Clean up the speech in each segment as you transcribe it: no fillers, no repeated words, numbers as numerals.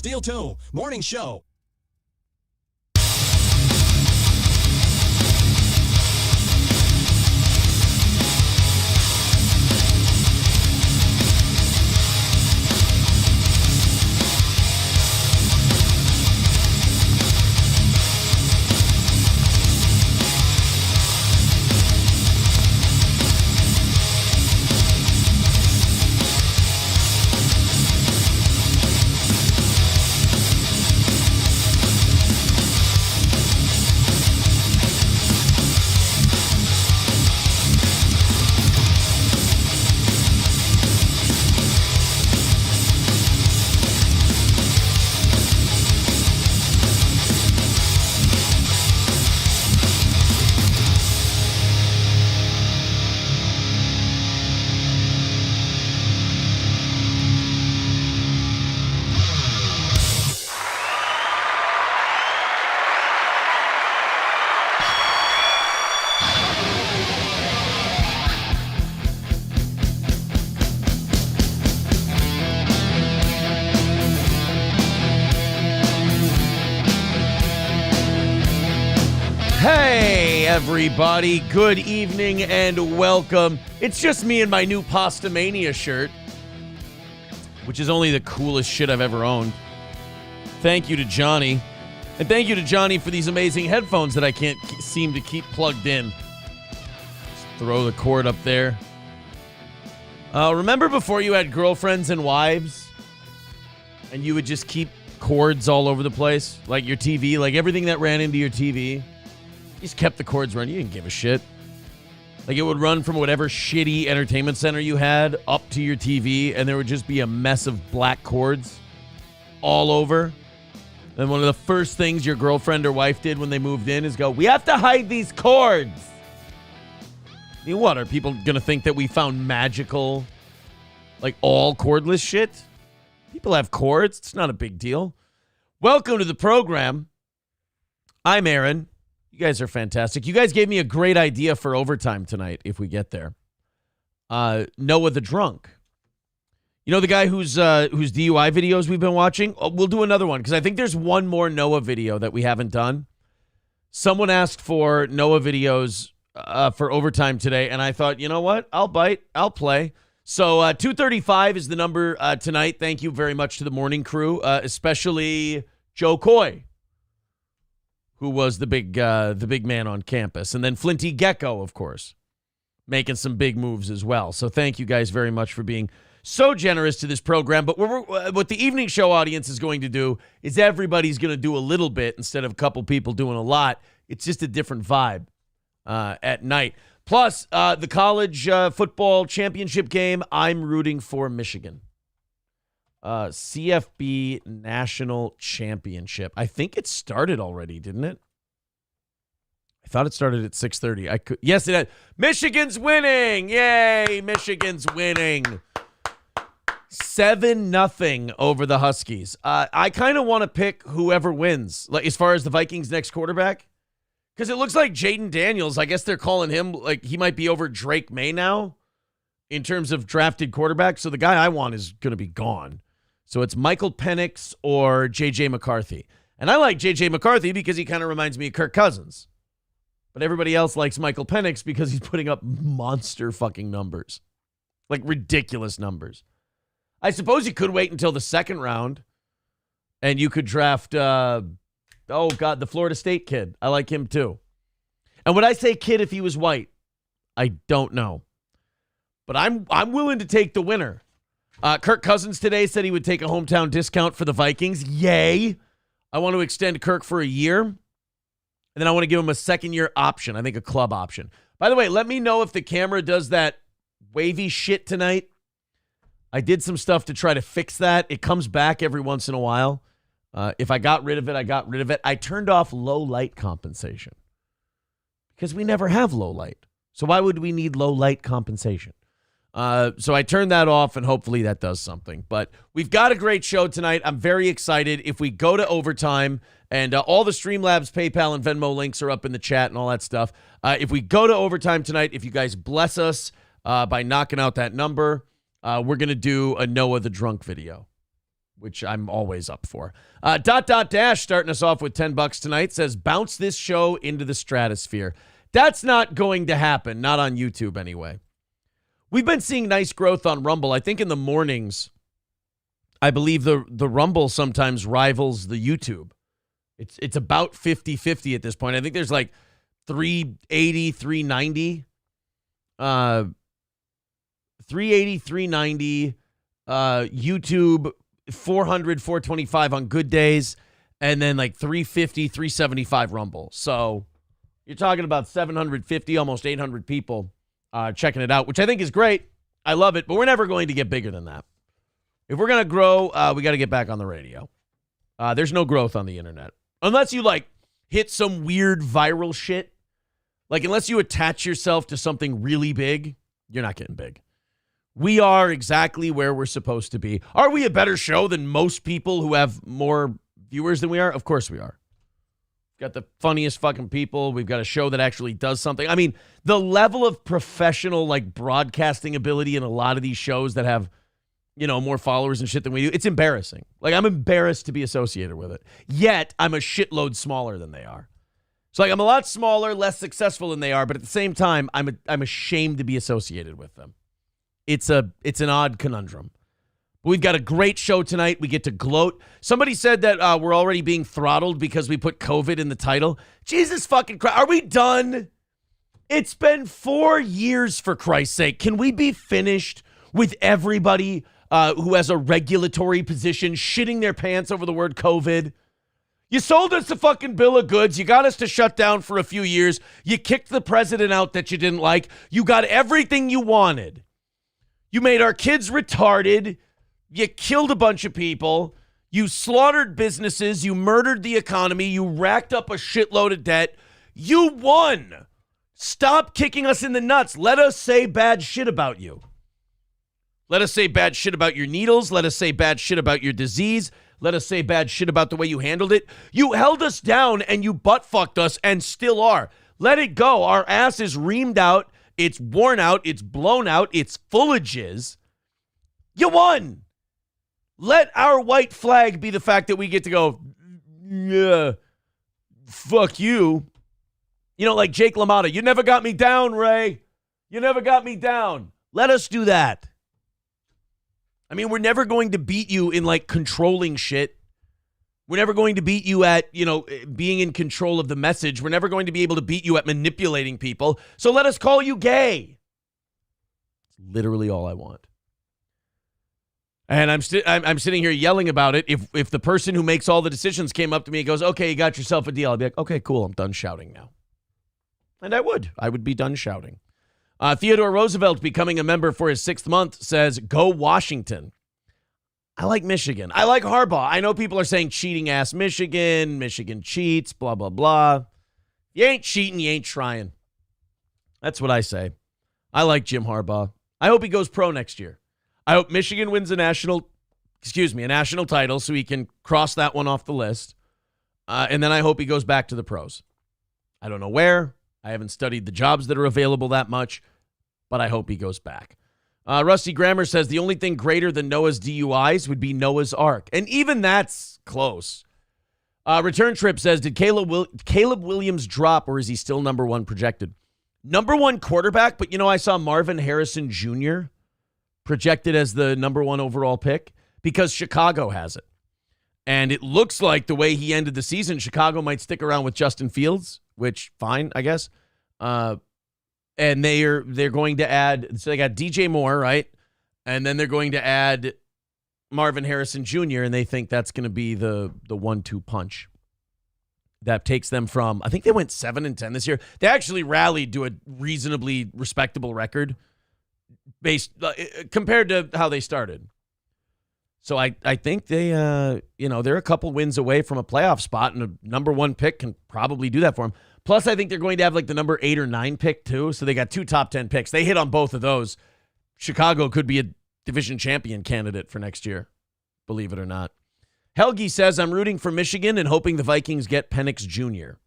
Steel 2 Morning Show. Hey, everybody. Good evening and welcome. It's just me in my new Pastamania shirt, which is only the coolest shit I've ever owned. Thank you to Johnny. And thank you to Johnny for these amazing headphones that I can't seem to keep plugged in. Just throw the cord up there. Remember before you had girlfriends and wives? And you would just keep cords all over the place? Like your TV, like everything that ran into your TV? You just kept the cords running. You didn't give a shit. Like it would run from whatever shitty entertainment center you had up to your TV, and there would just be a mess of black cords all over. And one of the first things your girlfriend or wife did when they moved in is go, "We have to hide these cords." I mean, what? Are people going to think that we found magical, like all cordless shit? People have cords. It's not a big deal. Welcome to the program. I'm Aaron. You guys are fantastic. You guys gave me a great idea for overtime tonight if we get there. Noah the Drunk. You know the guy whose DUI videos we've been watching? We'll do another one because I think there's one more Noah video that we haven't done. Someone asked for Noah videos for overtime today, and I thought, you know what? I'll bite. I'll play. So 2:35 is the number tonight. Thank you very much to the morning crew, especially Joe Coy, who was the big man on campus. And then Flinty Gecko, of course, making some big moves as well. So thank you guys very much for being so generous to this program. But what the evening show audience is going to do is everybody's going to do a little bit instead of a couple people doing a lot. It's just a different vibe at night. Plus, the college football championship game, I'm rooting for Michigan. CFB National Championship. I think it started already, didn't it? I thought it started at 6:30. Yes, it had. Michigan's winning. Yay, Michigan's winning. 7-0 over the Huskies. I kind of want to pick whoever wins, like as far as the Vikings' next quarterback, because it looks like Jaden Daniels, I guess they're calling him, like he might be over Drake May now in terms of drafted quarterback. So the guy I want is going to be gone. So it's Michael Penix or J.J. McCarthy. And I like J.J. McCarthy because he kind of reminds me of Kirk Cousins. But everybody else likes Michael Penix because he's putting up monster fucking numbers. Like ridiculous numbers. I suppose you could wait until the second round and you could draft, the Florida State kid. I like him too. And would I say kid if he was white? I don't know. But I'm willing to take the winner. Kirk Cousins today said he would take a hometown discount for the Vikings. Yay. I want to extend Kirk for a year. And then I want to give him a second-year option. I think a club option. By the way, let me know if the camera does that wavy shit tonight. I did some stuff to try to fix that. It comes back every once in a while. If I got rid of it, I got rid of it. I turned off low light compensation because we never have low light. So why would we need low light compensation? So I turned that off, and hopefully that does something. But we've got a great show tonight. I'm very excited. If we go to overtime, and all the Streamlabs, PayPal, and Venmo links are up in the chat and all that stuff. If we go to overtime tonight, if you guys bless us by knocking out that number, we're going to do a Noah the Drunk video, which I'm always up for. Dash starting us off with $10 tonight says, bounce this show into the stratosphere. That's not going to happen, not on YouTube anyway. We've been seeing nice growth on Rumble. I think in the mornings, I believe the Rumble sometimes rivals the YouTube. It's about 50-50 at this point. I think there's like 380, 390. 380, 390. YouTube 400, 425 on good days, and then like 350, 375 Rumble. So you're talking about 750, almost 800 people checking it out, which I think is great. I love it, but we're never going to get bigger than that. If we're going to grow, we got to get back on the radio. There's no growth on the internet. Unless you like hit some weird viral shit. Like unless you attach yourself to something really big, you're not getting big. We are exactly where we're supposed to be. Are we a better show than most people who have more viewers than we are? Of course we are. Got the funniest fucking people. We've got a show that actually does something. I mean, the level of professional like broadcasting ability in a lot of these shows that have, you know, more followers and shit than we do, it's embarrassing. Like I'm embarrassed to be associated with it. Yet I'm a shitload smaller than they are. So like I'm a lot smaller, less successful than they are, but at the same time, I'm ashamed to be associated with them. It's an odd conundrum. But we've got a great show tonight. We get to gloat. Somebody said that we're already being throttled because we put COVID in the title. Jesus fucking Christ. Are we done? It's been 4 years, for Christ's sake. Can we be finished with everybody who has a regulatory position shitting their pants over the word COVID? You sold us the fucking bill of goods. You got us to shut down for a few years. You kicked the president out that you didn't like. You got everything you wanted. You made our kids retarded. You killed a bunch of people. You slaughtered businesses. You murdered the economy. You racked up a shitload of debt. You won. Stop kicking us in the nuts. Let us say bad shit about you. Let us say bad shit about your needles. Let us say bad shit about your disease. Let us say bad shit about the way you handled it. You held us down and you butt-fucked us and still are. Let it go. Our ass is reamed out. It's worn out. It's blown out. It's full of jizz. You won. Let our white flag be the fact that we get to go, yeah, fuck you. You know, like Jake LaMotta. You never got me down, Ray. You never got me down. Let us do that. I mean, we're never going to beat you in, like, controlling shit. We're never going to beat you at, you know, being in control of the message. We're never going to be able to beat you at manipulating people. So let us call you gay. It's literally all I want. And I'm sitting here yelling about it. If the person who makes all the decisions came up to me and goes, okay, you got yourself a deal, I'd be like, okay, cool, I'm done shouting now. And I would be done shouting. Theodore Roosevelt, becoming a member for his 6th month, says, go Washington. I like Michigan. I like Harbaugh. I know people are saying cheating-ass Michigan. Michigan cheats, blah, blah, blah. You ain't cheating. You ain't trying. That's what I say. I like Jim Harbaugh. I hope he goes pro next year. I hope Michigan wins a national title so he can cross that one off the list. And then I hope he goes back to the pros. I don't know where. I haven't studied the jobs that are available that much, but I hope he goes back. Rusty Grammer says the only thing greater than Noah's DUIs would be Noah's Ark. And even that's close. Return Trip says, did Caleb Williams drop, or is he still number 1 projected? Number 1 quarterback, but, you know, I saw Marvin Harrison Jr. projected as the number 1 overall pick because Chicago has it. And it looks like the way he ended the season, Chicago might stick around with Justin Fields, which, fine, I guess. And they're going to add, so they got DJ Moore, right? And then they're going to add Marvin Harrison Jr., and they think that's going to be the 1-2 punch that takes them from, I think they went 7-10 this year. They actually rallied to a reasonably respectable record based compared to how they started. So I think they, they're a couple wins away from a playoff spot, and a number 1 pick can probably do that for them. Plus, I think they're going to have like the number 8 or 9 pick too. So they got 2 top 10 picks. They hit on both of those. Chicago could be a division champion candidate for next year, believe it or not. Helgi says, I'm rooting for Michigan and hoping the Vikings get Penix Jr.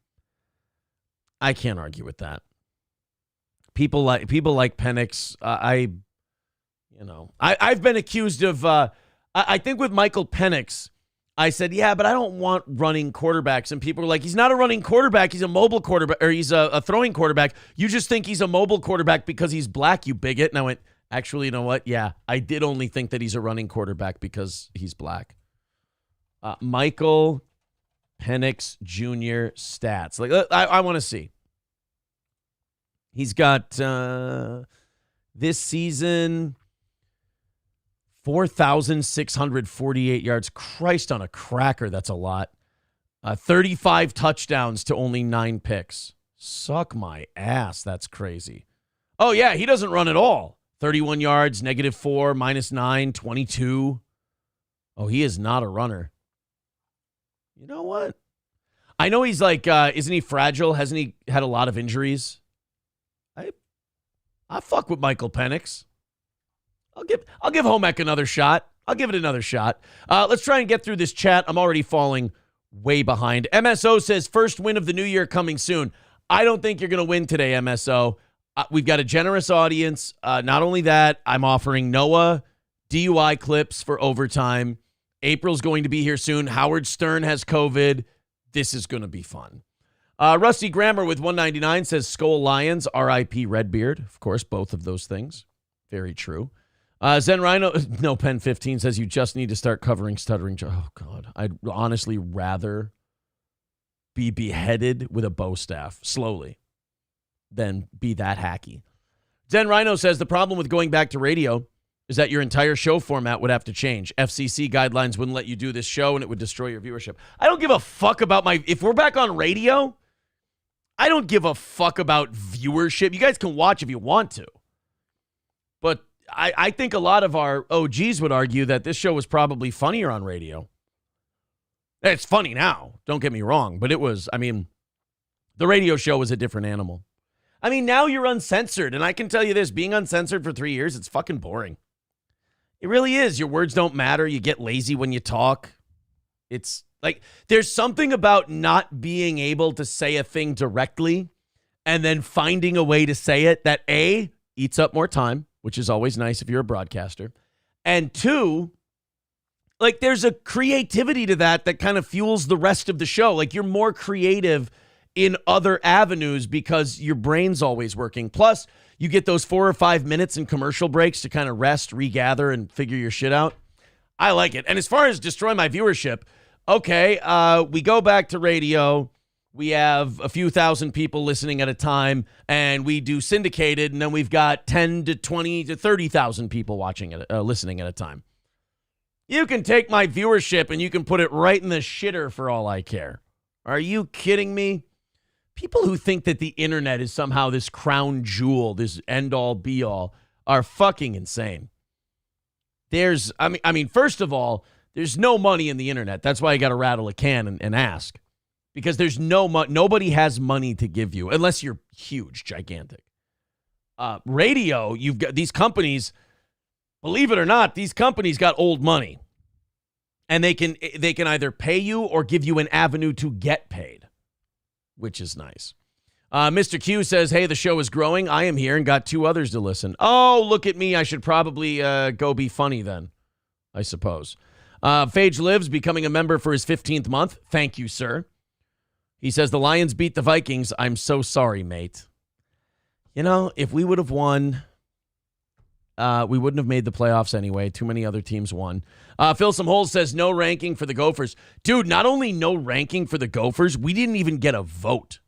I can't argue with that. People like Penix. I've been accused of I think with Michael Penix, I said, yeah, but I don't want running quarterbacks. And people were like, he's not a running quarterback. He's a mobile quarterback, or he's a throwing quarterback. You just think he's a mobile quarterback because he's black, you bigot. And I went, actually, you know what? Yeah, I did only think that he's a running quarterback because he's black. Michael Penix Jr. stats. Like, I want to see. He's got this season 4,648 yards. Christ on a cracker, that's a lot. 35 touchdowns to only 9 picks. Suck my ass, that's crazy. Oh, yeah, he doesn't run at all. 31 yards, -4, -9, 22. Oh, he is not a runner. You know what? I know he's like, isn't he fragile? Hasn't he had a lot of injuries? I fuck with Michael Penix. I'll give home ec another shot. I'll give it another shot. Let's try and get through this chat. I'm already falling way behind. MSO says, first win of the new year coming soon. I don't think you're going to win today, MSO. We've got a generous audience. Not only that, I'm offering Noah DUI clips for overtime. April's going to be here soon. Howard Stern has COVID. This is going to be fun. Rusty Grammer with 199 says, Skull Lions, R.I.P. Redbeard. Of course, both of those things. Very true. Zen Rhino, no Pen 15 says, you just need to start covering stuttering. Oh, God. I'd honestly rather be beheaded with a bow staff slowly than be that hacky. Zen Rhino says, the problem with going back to radio is that your entire show format would have to change. FCC guidelines wouldn't let you do this show, and it would destroy your viewership. I don't give a fuck about if we're back on radio, I don't give a fuck about viewership. You guys can watch if you want to. But I think a lot of our OGs would argue that this show was probably funnier on radio. It's funny now, don't get me wrong, but it was, the radio show was a different animal. Now you're uncensored, and I can tell you this, being uncensored for 3 years, it's fucking boring. It really is. Your words don't matter. You get lazy when you talk. It's like there's something about not being able to say a thing directly and then finding a way to say it that A, eats up more time, which is always nice if you're a broadcaster, and 2, like there's a creativity to that kind of fuels the rest of the show. Like you're more creative in other avenues because your brain's always working. Plus, you get those 4 or 5 minutes in commercial breaks to kind of rest, regather, and figure your shit out. I like it. And as far as destroy my viewership, okay, we go back to radio. We have a few thousand people listening at a time, and we do syndicated, and then we've got 10 to 20 to 30,000 people watching it, listening at a time. You can take my viewership and you can put it right in the shitter for all I care. Are you kidding me? People who think that the internet is somehow this crown jewel, this end-all, be-all, are fucking insane. First of all, there's no money in the internet. That's why you got to rattle a can and ask. Because there's nobody has money to give you, unless you're huge, gigantic. Radio, you've got these companies, believe it or not, these companies got old money. And they can either pay you or give you an avenue to get paid, which is nice. Mr. Q says, hey, the show is growing. I am here and got 2 others to listen. Oh, look at me. I should probably go be funny then, I suppose. Phage Lives becoming a member for his 15th month. Thank you, sir. He says, the Lions beat the Vikings. I'm so sorry, mate. If we would have won, we wouldn't have made the playoffs anyway. Too many other teams won. Phil Some Holes says, no ranking for the Gophers. Dude, not only no ranking for the Gophers, we didn't even get a vote.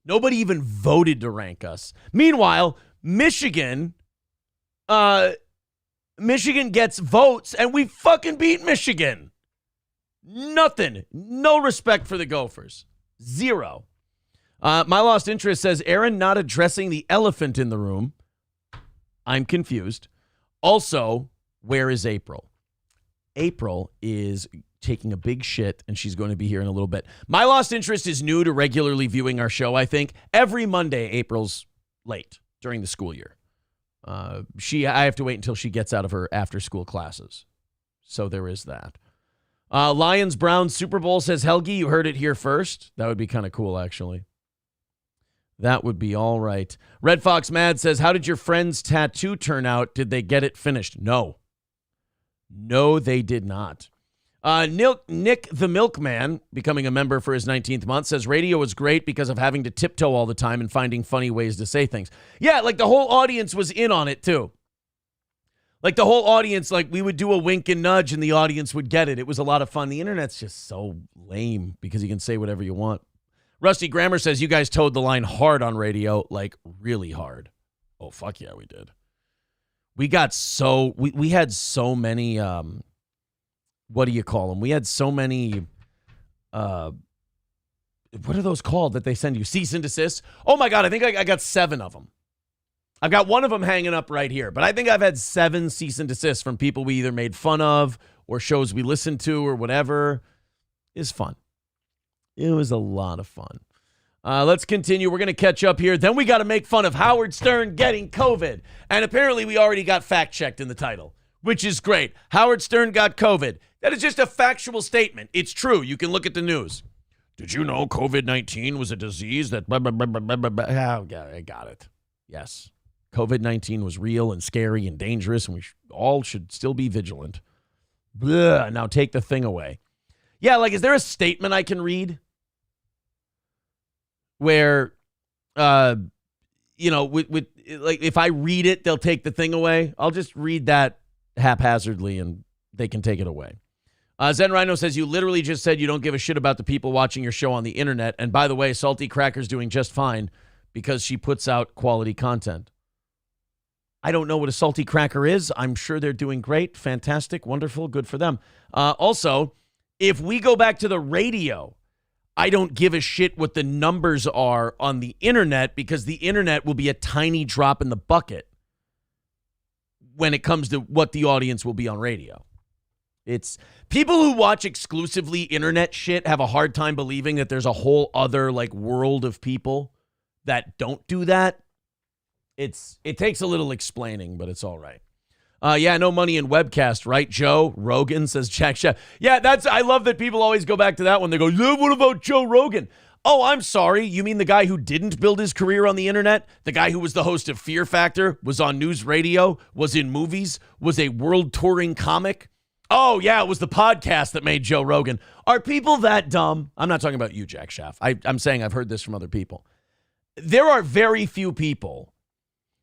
Nobody even voted to rank us. Meanwhile, Michigan gets votes, and we fucking beat Michigan. Nothing. No respect for the Gophers. 0. My Lost Interest says, Aaron not addressing the elephant in the room. I'm confused. Also, where is April? April is taking a big shit, and she's going to be here in a little bit. My Lost Interest is new to regularly viewing our show, I think. Every Monday, April's late during the school year. I have to wait until she gets out of her after-school classes. So there is that. Lions-Browns Super Bowl says, Helgi, you heard it here first. That would be kind of cool, actually. That would be all right. Red Fox Mad says, how did your friend's tattoo turn out? Did they get it finished? No. No, they did not. Nick the Milkman, becoming a member for his 19th month, says radio was great because of having to tiptoe all the time and finding funny ways to say things. Yeah, like the whole audience was in on it too. Like the whole audience, like we would do a wink and nudge and the audience would get it. It was a lot of fun. The internet's just so lame because you can say whatever you want. Rusty Grammar says you guys towed the line hard on radio, like really hard. Oh, fuck yeah, we did. We got we had so many, what do you call them? We had so many, what are those called that they send you? Cease and desist? Oh my God, I think I got 7 of them. I've got one of them hanging up right here, but I think I've had 7 cease and desists from people we either made fun of or shows we listened to or whatever. It's fun. It was a lot of fun. Let's continue. We're going to catch up here. Then we got to make fun of Howard Stern getting COVID. And apparently we already got fact-checked in the title, which is great. Howard Stern got COVID. That is just a factual statement. It's true. You can look at the news. Did you know COVID-19 was a disease that blah, blah, blah, blah, blah, blah. Oh, I got it. Yes. COVID-19 was real and scary and dangerous, and we all should still be vigilant. Blah, now take the thing away. Yeah, like, is there a statement I can read where, with like, if I read it, they'll take the thing away? I'll just read that haphazardly, and they can take it away. Zen Rhino says, you literally just said you don't give a shit about the people watching your show on the internet. And by the way, Salty Cracker's doing just fine because she puts out quality content. I don't know what a salty cracker is. I'm sure they're doing great, fantastic, wonderful, good for them. Also, if we go back to the radio, I don't give a shit what the numbers are on the internet because the internet will be a tiny drop in the bucket when it comes to what the audience will be on radio. It's people who watch exclusively internet shit have a hard time believing that there's a whole other like world of people that don't do that. It takes a little explaining, but it's all right. Yeah, no money in webcast, right, Joe? Rogan, says Jack Chef. Yeah, I love that people always go back to that one. They go, yeah, what about Joe Rogan? Oh, I'm sorry. You mean the guy who didn't build his career on the internet? The guy who was the host of Fear Factor, was on news radio, was in movies, was a world touring comic? Oh, yeah, it was the podcast that made Joe Rogan. Are people that dumb? I'm not talking about you, Jack Schaff. I'm saying I've heard this from other people. There are very few people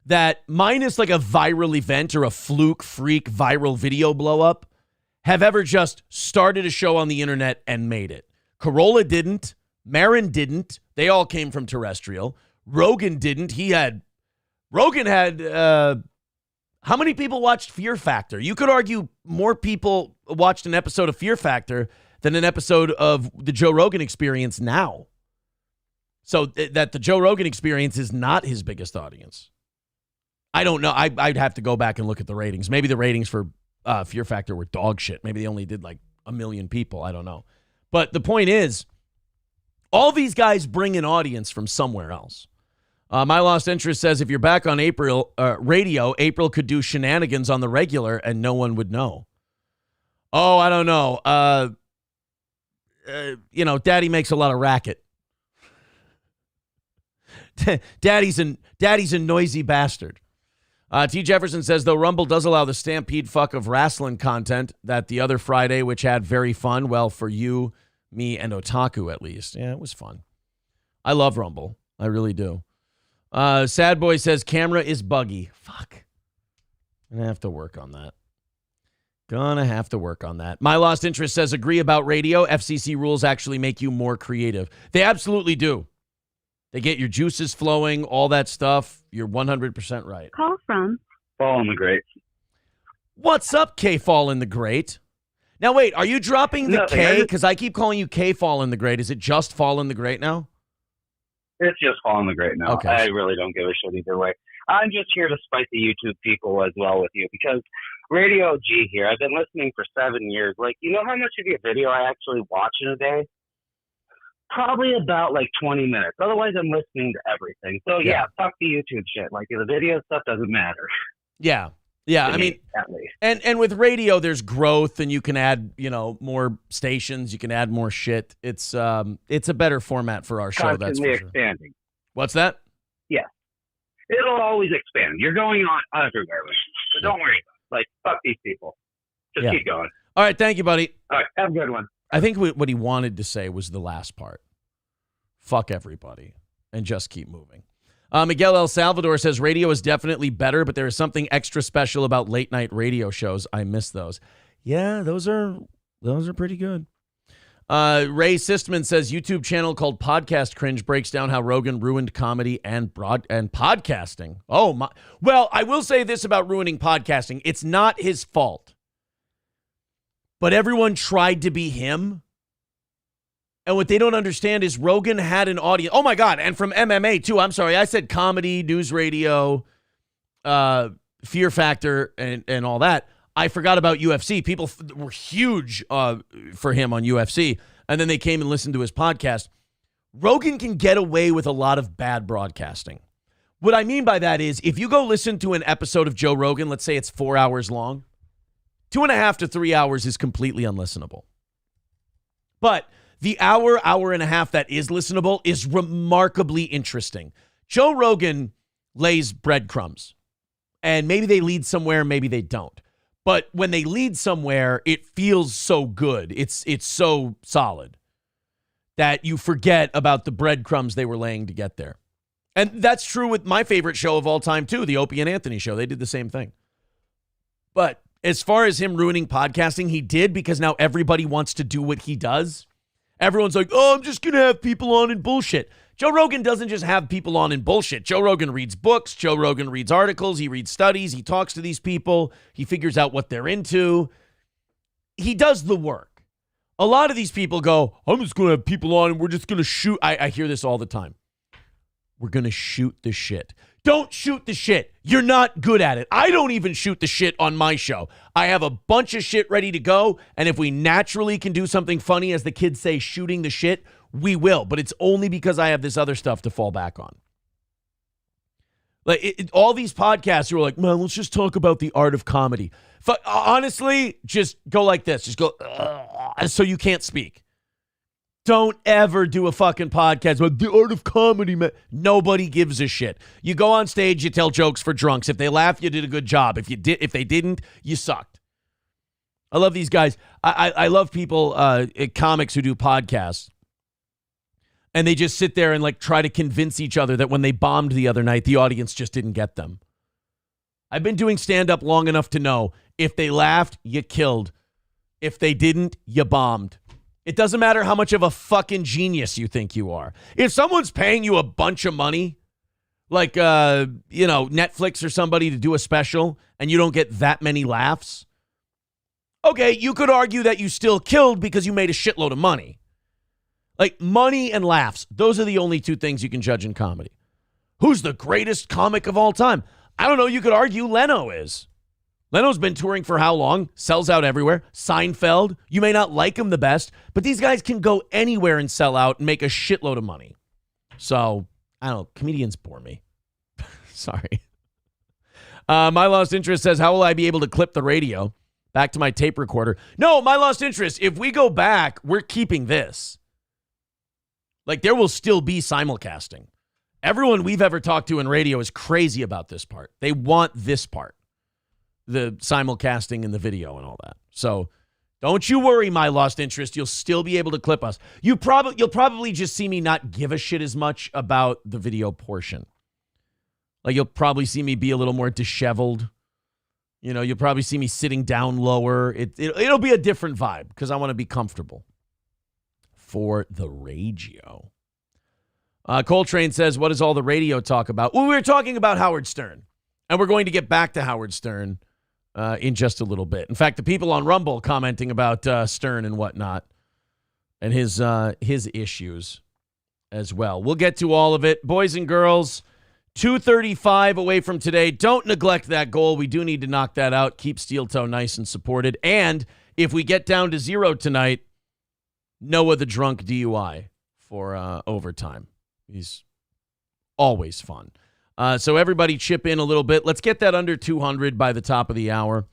that, minus like a viral event or a fluke freak viral video blow up, have ever just started a show on the internet and made it. Corolla didn't. Marin didn't. They all came from terrestrial. Rogan didn't. Rogan had, how many people watched Fear Factor? You could argue more people watched an episode of Fear Factor than an episode of the Joe Rogan Experience now. So that the Joe Rogan Experience is not his biggest audience. I don't know. I'd have to go back and look at the ratings. Maybe the ratings for Fear Factor were dog shit. Maybe they only did like 1 million people. I don't know. But the point is, all these guys bring an audience from somewhere else. My Lost Interest says if you're back on radio, April could do shenanigans on the regular and no one would know. Oh, I don't know. Daddy makes a lot of racket. Daddy's a noisy bastard. T. Jefferson says, though Rumble does allow the stampede fuck of wrestling content that the other Friday, which had very fun, well, for you, me, and Otaku at least. Yeah, it was fun. I love Rumble. I really do. Sad Boy says, camera is buggy. Fuck. Gonna have to work on that. My Lost Interest says, agree about radio. FCC rules actually make you more creative. They absolutely do. They get your juices flowing, all that stuff. You're 100% right. Call from Fall in the Great. What's up, K-Fall in the Great? Now, wait, are you dropping the K? Because I keep calling you K-Fall in the Great. Is it just Fall in the Great now? It's just Fall in the Great now. Okay. I really don't give a shit either way. I'm just here to spite the YouTube people as well with you because Radio G here, I've been listening for 7 years. Like, you know how much of your video I actually watch in a day? Probably about like 20 minutes. Otherwise, I'm listening to everything. So yeah, fuck the YouTube shit. Like the video stuff doesn't matter. Yeah. I mean, at least. And with radio, there's growth, and you can add, more stations. You can add more shit. It's a better format for our show. That's for sure. Expanding. What's that? Yeah, it'll always expand. You're going on everywhere, so don't worry. Like fuck these people. Just keep going. All right, thank you, buddy. All right, have a good one. I think what he wanted to say was the last part. Fuck everybody and just keep moving. Miguel El Salvador says radio is definitely better, but there is something extra special about late night radio shows. I miss those. Yeah, those are pretty good. Ray Sistman says YouTube channel called Podcast Cringe breaks down how Rogan ruined comedy and podcasting. Oh my! Well, I will say this about ruining podcasting: it's not his fault, but everyone tried to be him. And what they don't understand is Rogan had an audience. Oh, my God. And from MMA, too. I'm sorry. I said comedy, news radio, Fear Factor, and all that. I forgot about UFC. People were huge for him on UFC. And then they came and listened to his podcast. Rogan can get away with a lot of bad broadcasting. What I mean by that is if you go listen to an episode of Joe Rogan, let's say it's 4 hours long, 2.5 to 3 hours is completely unlistenable. But the hour and a half that is listenable is remarkably interesting. Joe Rogan lays breadcrumbs, and maybe they lead somewhere, maybe they don't. But when they lead somewhere, it feels so good. It's so solid that you forget about the breadcrumbs they were laying to get there. And that's true with my favorite show of all time, too, the Opie and Anthony show. They did the same thing. But as far as him ruining podcasting, he did because now everybody wants to do what he does. Everyone's like, oh, I'm just going to have people on and bullshit. Joe Rogan doesn't just have people on and bullshit. Joe Rogan reads books. Joe Rogan reads articles. He reads studies. He talks to these people. He figures out what they're into. He does the work. A lot of these people go, I'm just going to have people on and we're just going to shoot. I hear this all the time. We're going to shoot the shit. Don't shoot the shit. You're not good at it. I don't even shoot the shit on my show. I have a bunch of shit ready to go, and if we naturally can do something funny, as the kids say, shooting the shit, we will. But it's only because I have this other stuff to fall back on. Like all these podcasts are like, man, let's just talk about the art of comedy. Honestly, just go like this. Just go, so you can't speak. Don't ever do a fucking podcast about the art of comedy, man. Nobody gives a shit. You go on stage, you tell jokes for drunks. If they laugh, you did a good job. If they didn't, you sucked. I love these guys. I love people, comics who do podcasts. And they just sit there and like try to convince each other that when they bombed the other night, the audience just didn't get them. I've been doing stand-up long enough to know if they laughed, you killed. If they didn't, you bombed. It doesn't matter how much of a fucking genius you think you are. If someone's paying you a bunch of money, like, Netflix or somebody to do a special, and you don't get that many laughs, okay, you could argue that you still killed because you made a shitload of money. Like, money and laughs, those are the only two things you can judge in comedy. Who's the greatest comic of all time? I don't know. You could argue Leno is. Leno's been touring for how long? Sells out everywhere. Seinfeld, you may not like him the best, but these guys can go anywhere and sell out and make a shitload of money. So, I don't know. Comedians bore me. Sorry. My Lost Interest says, how will I be able to clip the radio? Back to my tape recorder. No, My Lost Interest, if we go back, we're keeping this. Like, there will still be simulcasting. Everyone we've ever talked to in radio is crazy about this part. They want this part. The simulcasting and the video and all that. So don't you worry, My Lost Interest. You'll still be able to clip us. You'll probably just see me not give a shit as much about the video portion. Like, you'll probably see me be a little more disheveled. You'll probably see me sitting down lower. It'll be a different vibe because I want to be comfortable for the radio. Coltrane says, what is all the radio talk about? Well, we were talking about Howard Stern, and we're going to get back to Howard Stern in just a little bit. In fact, the people on Rumble commenting about Stern and whatnot and his issues as well. We'll get to all of it. Boys and girls, 235 away from today. Don't neglect that goal. We do need to knock that out. Keep Steel Toe nice and supported. And if we get down to 0 tonight, Noah the drunk DUI for overtime. He's always fun. So everybody chip in a little bit. Let's get that under 200 by the top of the hour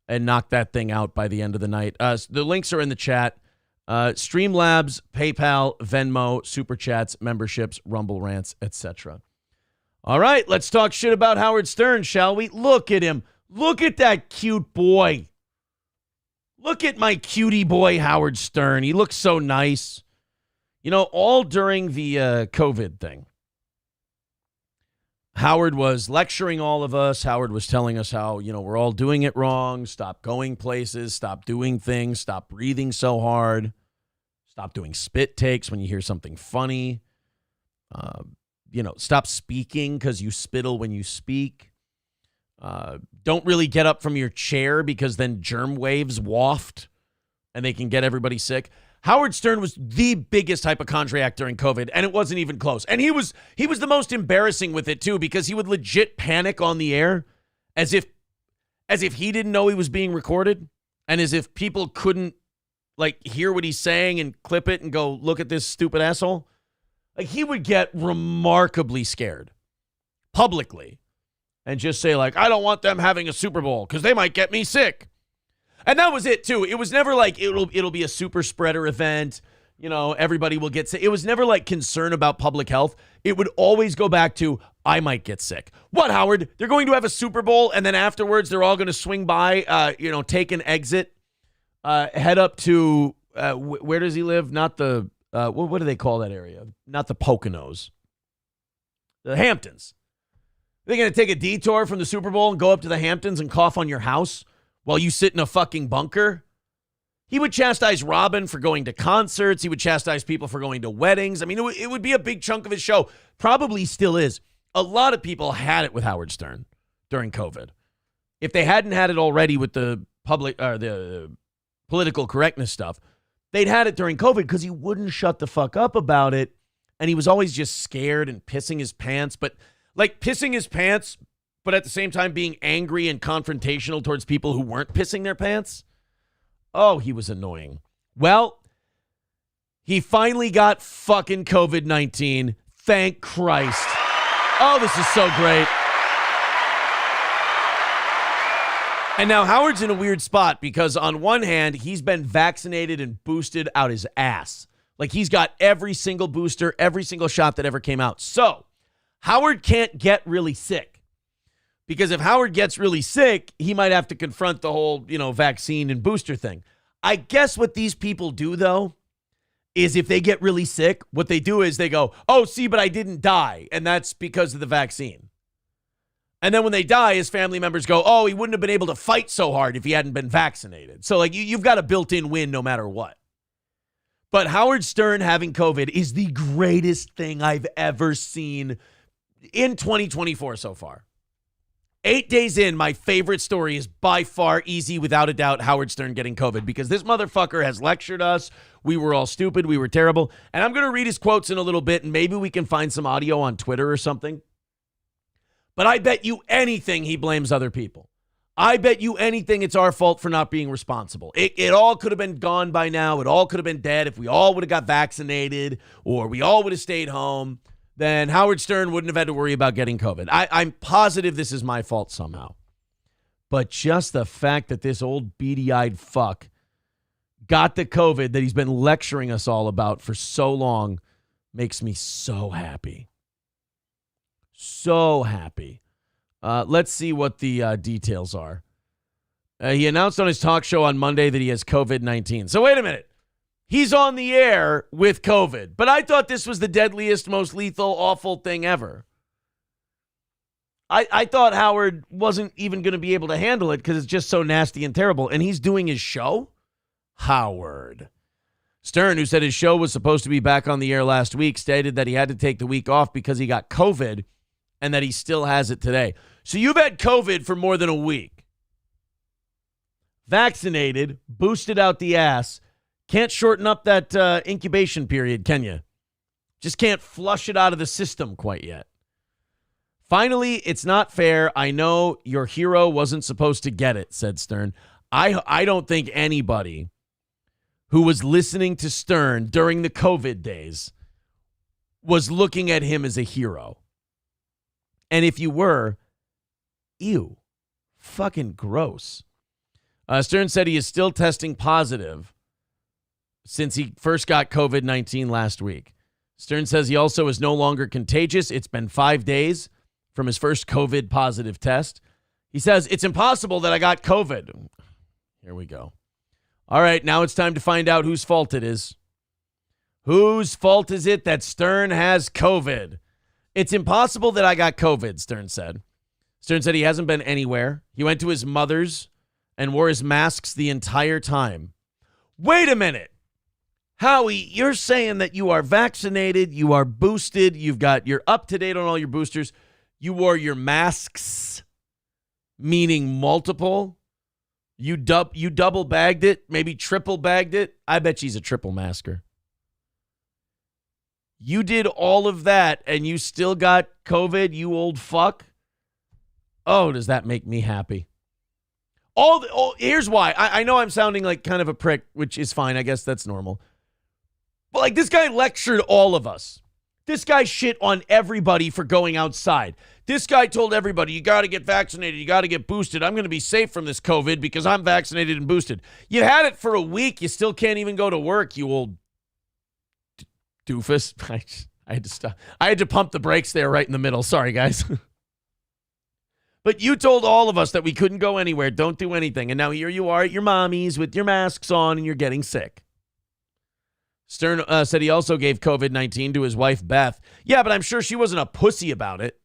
and knock that thing out by the end of the night. The links are in the chat. Streamlabs, PayPal, Venmo, Super Chats, memberships, Rumble Rants, etc. All right, let's talk shit about Howard Stern, shall we? Look at him. Look at that cute boy. Look at my cutie boy, Howard Stern. He looks so nice. You know, all during the COVID thing, Howard was lecturing all of us. Howard was telling us how, we're all doing it wrong. Stop going places. Stop doing things. Stop breathing so hard. Stop doing spit takes when you hear something funny. Stop speaking because you spittle when you speak. Don't really get up from your chair because then germ waves waft and they can get everybody sick. Howard Stern was the biggest hypochondriac during COVID, and it wasn't even close. And he was the most embarrassing with it too, because he would legit panic on the air as if he didn't know he was being recorded, and as if people couldn't hear what he's saying and clip it and go, look at this stupid asshole. He would get remarkably scared publicly and just say I don't want them having a Super Bowl because they might get me sick. And that was it too. It was never it'll be a super spreader event. Everybody will get sick. It was never concern about public health. It would always go back to, I might get sick. What, Howard? They're going to have a Super Bowl and then afterwards they're all going to swing by, take an exit, head up to, where does he live? Not the, what do they call that area? Not the Poconos. The Hamptons. They're going to take a detour from the Super Bowl and go up to the Hamptons and cough on your house while you sit in a fucking bunker. He would chastise Robin for going to concerts. He would chastise people for going to weddings. I mean, it would be a big chunk of his show. Probably still is. A lot of people had it with Howard Stern during COVID. If they hadn't had it already with the public or the political correctness stuff, they'd had it during COVID because he wouldn't shut the fuck up about it. And he was always just scared and pissing his pants. But pissing his pants, but at the same time being angry and confrontational towards people who weren't pissing their pants. Oh, he was annoying. Well, he finally got fucking COVID-19. Thank Christ. Oh, this is so great. And now Howard's in a weird spot because on one hand, he's been vaccinated and boosted out his ass. He's got every single booster, every single shot that ever came out. So Howard can't get really sick. Because if Howard gets really sick, he might have to confront the whole, vaccine and booster thing. I guess what these people do, though, is if they get really sick, what they do is they go, oh, see, but I didn't die. And that's because of the vaccine. And then when they die, his family members go, oh, he wouldn't have been able to fight so hard if he hadn't been vaccinated. So, you've got a built-in win no matter what. But Howard Stern having COVID is the greatest thing I've ever seen in 2024 so far. 8 days in, my favorite story is by far, easy, without a doubt, Howard Stern getting COVID, because this motherfucker has lectured us. We were all stupid. We were terrible. And I'm going to read his quotes in a little bit, and maybe we can find some audio on Twitter or something. But I bet you anything he blames other people. I bet you anything it's our fault for not being responsible. It all could have been gone by now. It all could have been dead if we all would have got vaccinated or we all would have stayed home. Then Howard Stern wouldn't have had to worry about getting COVID. I'm positive this is my fault somehow. But just the fact that this old beady-eyed fuck got the COVID that he's been lecturing us all about for so long makes me so happy. So happy. Let's see what the details are. He announced on his talk show on Monday that he has COVID-19. So wait a minute. He's on the air with COVID. But I thought this was the deadliest, most lethal, awful thing ever. I thought Howard wasn't even going to be able to handle it because it's just so nasty and terrible. And he's doing his show? Howard. Stern, who said his show was supposed to be back on the air last week, stated that he had to take the week off because he got COVID and that he still has it today. So you've had COVID for more than a week. Vaccinated, boosted out the ass. Can't shorten up that incubation period, can you? Just can't flush it out of the system quite yet. Finally, it's not fair. I know your hero wasn't supposed to get it, said Stern. I don't think anybody who was listening to Stern during the COVID days was looking at him as a hero. And if you were, ew, fucking gross. Stern said he is still testing positive since he first got COVID-19 last week. Stern says he also is no longer contagious. It's been 5 days from his first COVID positive test. He says, it's impossible that I got COVID. Here we go. All right, now it's time to find out whose fault it is. Whose fault is it that Stern has COVID? It's impossible that I got COVID, Stern said. Stern said he hasn't been anywhere. He went to his mother's and wore his masks the entire time. Wait a minute. Howie, you're saying that you are vaccinated, you are boosted, you're up to date on all your boosters. You wore your masks, meaning multiple. You double bagged it, maybe triple bagged it. I bet she's a triple masker. You did all of that and you still got COVID, you old fuck? Oh, does that make me happy? Here's why. I know I'm sounding like kind of a prick, which is fine. I guess that's normal. But like this guy lectured all of us. This guy shit on everybody for going outside. This guy told everybody, you got to get vaccinated. You got to get boosted. I'm going to be safe from this COVID because I'm vaccinated and boosted. You had it for a week. You still can't even go to work, you old doofus. I had to stop. I had to pump the brakes there right in the middle. Sorry, guys. But you told all of us that we couldn't go anywhere, don't do anything. And now here you are at your mommy's with your masks on and you're getting sick. Stern said he also gave COVID-19 to his wife, Beth. Yeah, but I'm sure she wasn't a pussy about it.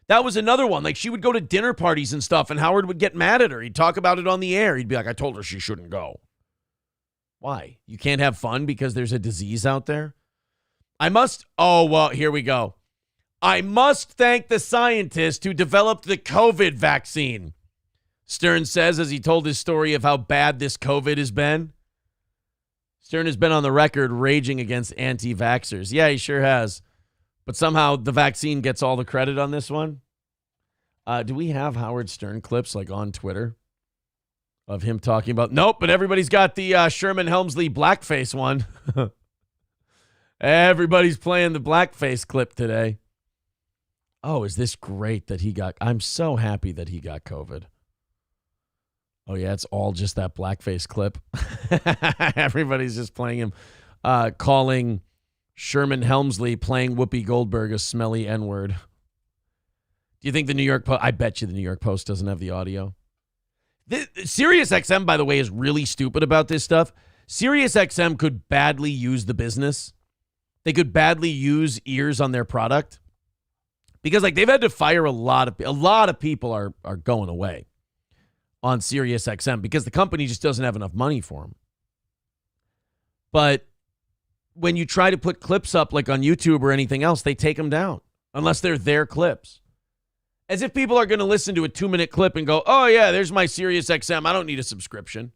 That was another one. Like, she would go to dinner parties and stuff, and Howard would get mad at her. He'd talk about it on the air. He'd be like, I told her she shouldn't go. Why? You can't have fun because there's a disease out there? Here we go. I must thank the scientist who developed the COVID vaccine, Stern says as he told his story of how bad this COVID has been. Stern has been on the record raging against anti-vaxxers. Yeah, he sure has. But somehow the vaccine gets all the credit on this one. Do we have Howard Stern clips like on Twitter of him talking about? Nope, but everybody's got the Sherman Helmsley blackface one. Everybody's playing the blackface clip today. Oh, is this great that I'm so happy that he got COVID. Oh, yeah, it's all just that blackface clip. Everybody's just playing him, calling Sherman Helmsley playing Whoopi Goldberg a smelly N-word. Do you think the New York Post, I bet you the New York Post doesn't have the audio. SiriusXM, by the way, is really stupid about this stuff. SiriusXM could badly use the business. They could badly use ears on their product. Because like they've had to fire a lot of people are going away on SiriusXM because the company just doesn't have enough money for them. But when you try to put clips up like on YouTube or anything else, they take them down unless they're their clips. As if people are going to listen to a 2-minute clip and go, oh yeah, there's my SiriusXM. I don't need a subscription.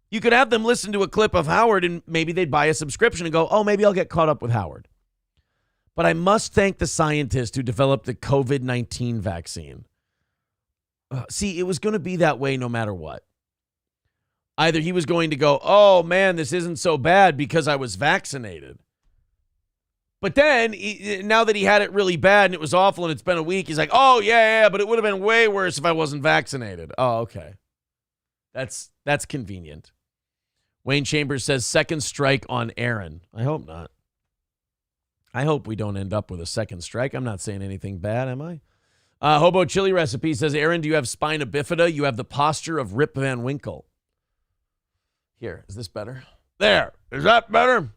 You could have them listen to a clip of Howard and maybe they'd buy a subscription and go, oh, maybe I'll get caught up with Howard. But I must thank the scientist who developed the COVID-19 vaccine. See, it was going to be that way no matter what. Either he was going to go, oh, man, this isn't so bad because I was vaccinated. But then, now that he had it really bad and it was awful and it's been a week, he's like, oh, yeah, but it would have been way worse if I wasn't vaccinated. Oh, okay. That's convenient. Wayne Chambers says second strike on Aaron. I hope not. I hope we don't end up with a second strike. I'm not saying anything bad, am I? Hobo Chili Recipe says, Aaron, do you have spina bifida? You have the posture of Rip Van Winkle. Here, is this better? There. Is that better?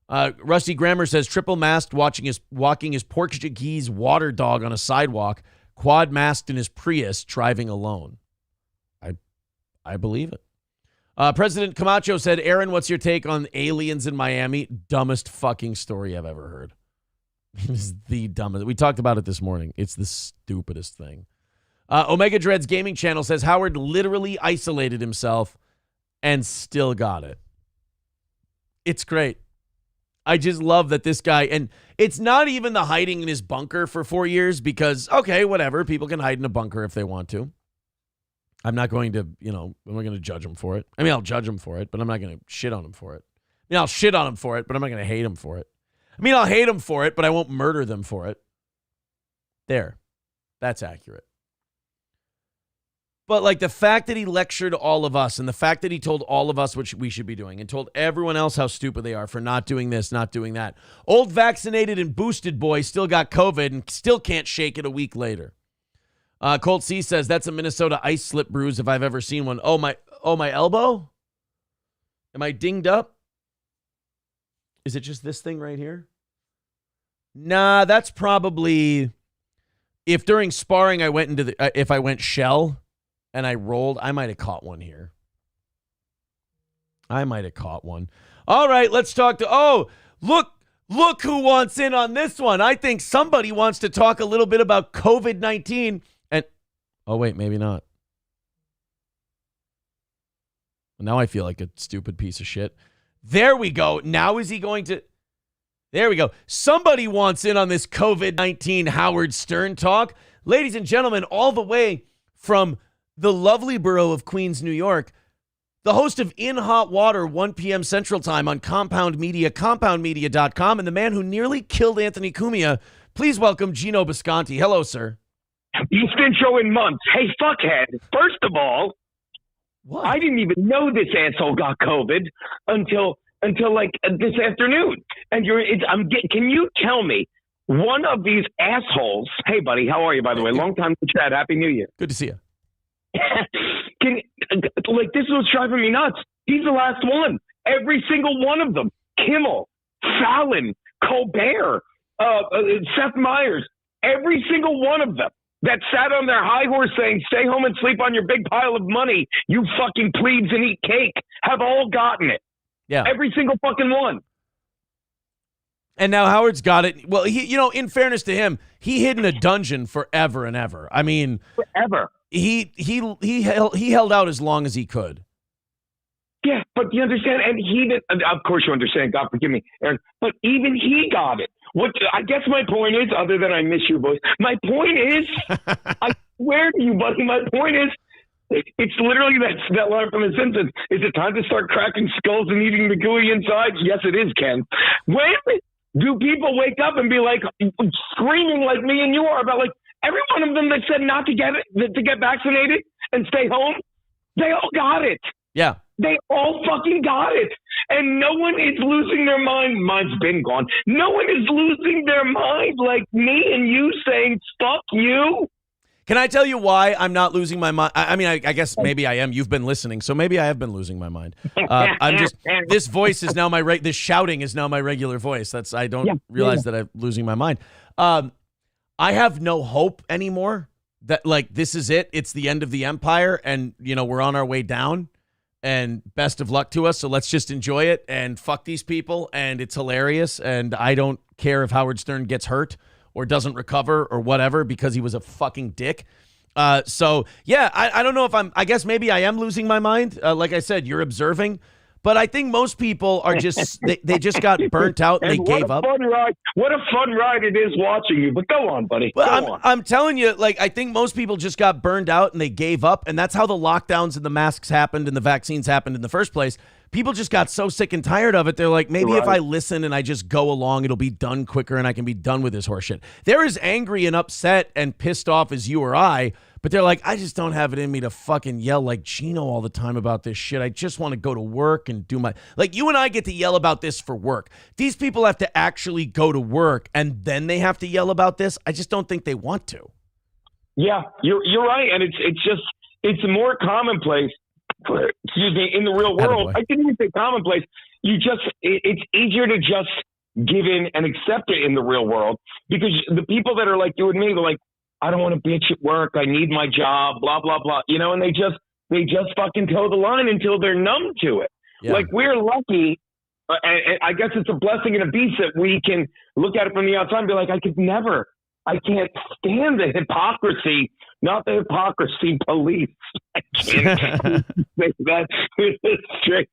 Rusty Grammer says, triple masked walking his Portuguese water dog on a sidewalk, quad masked in his Prius, driving alone. I believe it. President Camacho said, Aaron, what's your take on aliens in Miami? Dumbest fucking story I've ever heard. It is the dumbest. We talked about it this morning. It's the stupidest thing. Omega Dreads Gaming Channel says Howard literally isolated himself and still got it. It's great. I just love that this guy, and it's not even the hiding in his bunker for 4 years because, okay, whatever. People can hide in a bunker if they want to. I'm not going to, I'm not going to judge him for it. I mean, I'll judge him for it, but I'm not going to shit on him for it. I mean, I'll shit on him for it, but I'm not going to hate him for it. I mean, I'll hate him for it, but I won't murder them for it. There. That's accurate. But like the fact that he lectured all of us and the fact that he told all of us what we should be doing and told everyone else how stupid they are for not doing this, not doing that. Old vaccinated and boosted boy still got COVID and still can't shake it a week later. Colt C says, that's a Minnesota ice slip bruise if I've ever seen one. Oh, my elbow? Am I dinged up? Is it just this thing right here? Nah, that's probably if during sparring I went into if I went shell and I rolled, I might have caught one here. I might have caught one. All right, let's talk to look who wants in on this one. I think somebody wants to talk a little bit about COVID-19 and oh wait, maybe not. Now I feel like a stupid piece of shit. There we go. Now is he going to... There we go. Somebody wants in on this COVID-19 Howard Stern talk. Ladies and gentlemen, all the way from the lovely borough of Queens, New York, the host of In Hot Water, 1 p.m. Central Time on Compound Media, compoundmedia.com, and the man who nearly killed Anthony Cumia. Please welcome Gino Bisconti. Hello, sir. Best intro in months. Hey, fuckhead. First of all, What? I didn't even know this asshole got COVID until like this afternoon. And can you tell me one of these assholes? Hey, buddy, how are you? By the way, long time to chat. Happy New Year. Good to see you. This was driving me nuts. He's the last one. Every single one of them. Kimmel, Fallon, Colbert, Seth Meyers. Every single one of them that sat on their high horse saying, stay home and sleep on your big pile of money, you fucking plebes, and eat cake, have all gotten it. Yeah. Every single fucking one. And now Howard's got it. Well, he, in fairness to him, he hid in a dungeon forever and ever. I mean, Forever. He held out as long as he could. Yeah, but you understand, and he did, of course you understand, God forgive me, Aaron, but even he got it. What I guess my point is, other than I miss you boys, my point is, I swear to you, buddy, my point is, it's literally that line from The Simpsons. Is it time to start cracking skulls and eating the gooey insides? Yes, it is, Ken. When do people wake up and be like, screaming like me and you are about, like, every one of them that said not to get vaccinated and stay home, they all got it. Yeah. They all fucking got it. And no one is losing their mind. Mine's been gone. No one is losing their mind like me and you saying, fuck you. Can I tell you why I'm not losing my mind? I mean, I guess maybe I am. You've been listening, so maybe I have been losing my mind. I'm just, this voice is now this shouting is now my regular voice. I don't realize that I'm losing my mind. I have no hope anymore that, like, this is it. It's the end of the empire, and, we're on our way down. And best of luck to us. So let's just enjoy it and fuck these people. And it's hilarious. And I don't care if Howard Stern gets hurt or doesn't recover or whatever because he was a fucking dick. So, yeah, I don't know if I guess maybe I am losing my mind. Like I said, you're observing. But I think most people are just, they just got burnt out and they gave up. What a fun ride it is watching you. But go on, buddy. Well, I'm telling you, like, I think most people just got burned out and they gave up. And that's how the lockdowns and the masks happened and the vaccines happened in the first place. People just got so sick and tired of it. They're like, maybe if I listen and I just go along, it'll be done quicker and I can be done with this horseshit. They're as angry and upset and pissed off as you or I. But they're like, I just don't have it in me to fucking yell like Gino all the time about this shit. I just want to go to work and do my... Like, you and I get to yell about this for work. These people have to actually go to work, and then they have to yell about this. I just don't think they want to. Yeah, you're right. And it's more commonplace, excuse me, in the real world. I didn't even say commonplace. It's easier to just give in and accept it in the real world because the people that are like you and me, they're like, I don't want to bitch at work. I need my job, blah, blah, blah. And they just fucking toe the line until they're numb to it. Yeah. Like, we're lucky. And I guess it's a blessing and a beast that we can look at it from the outside and be like, I can't stand the hypocrisy, not the hypocrisy police. I can't say that straight.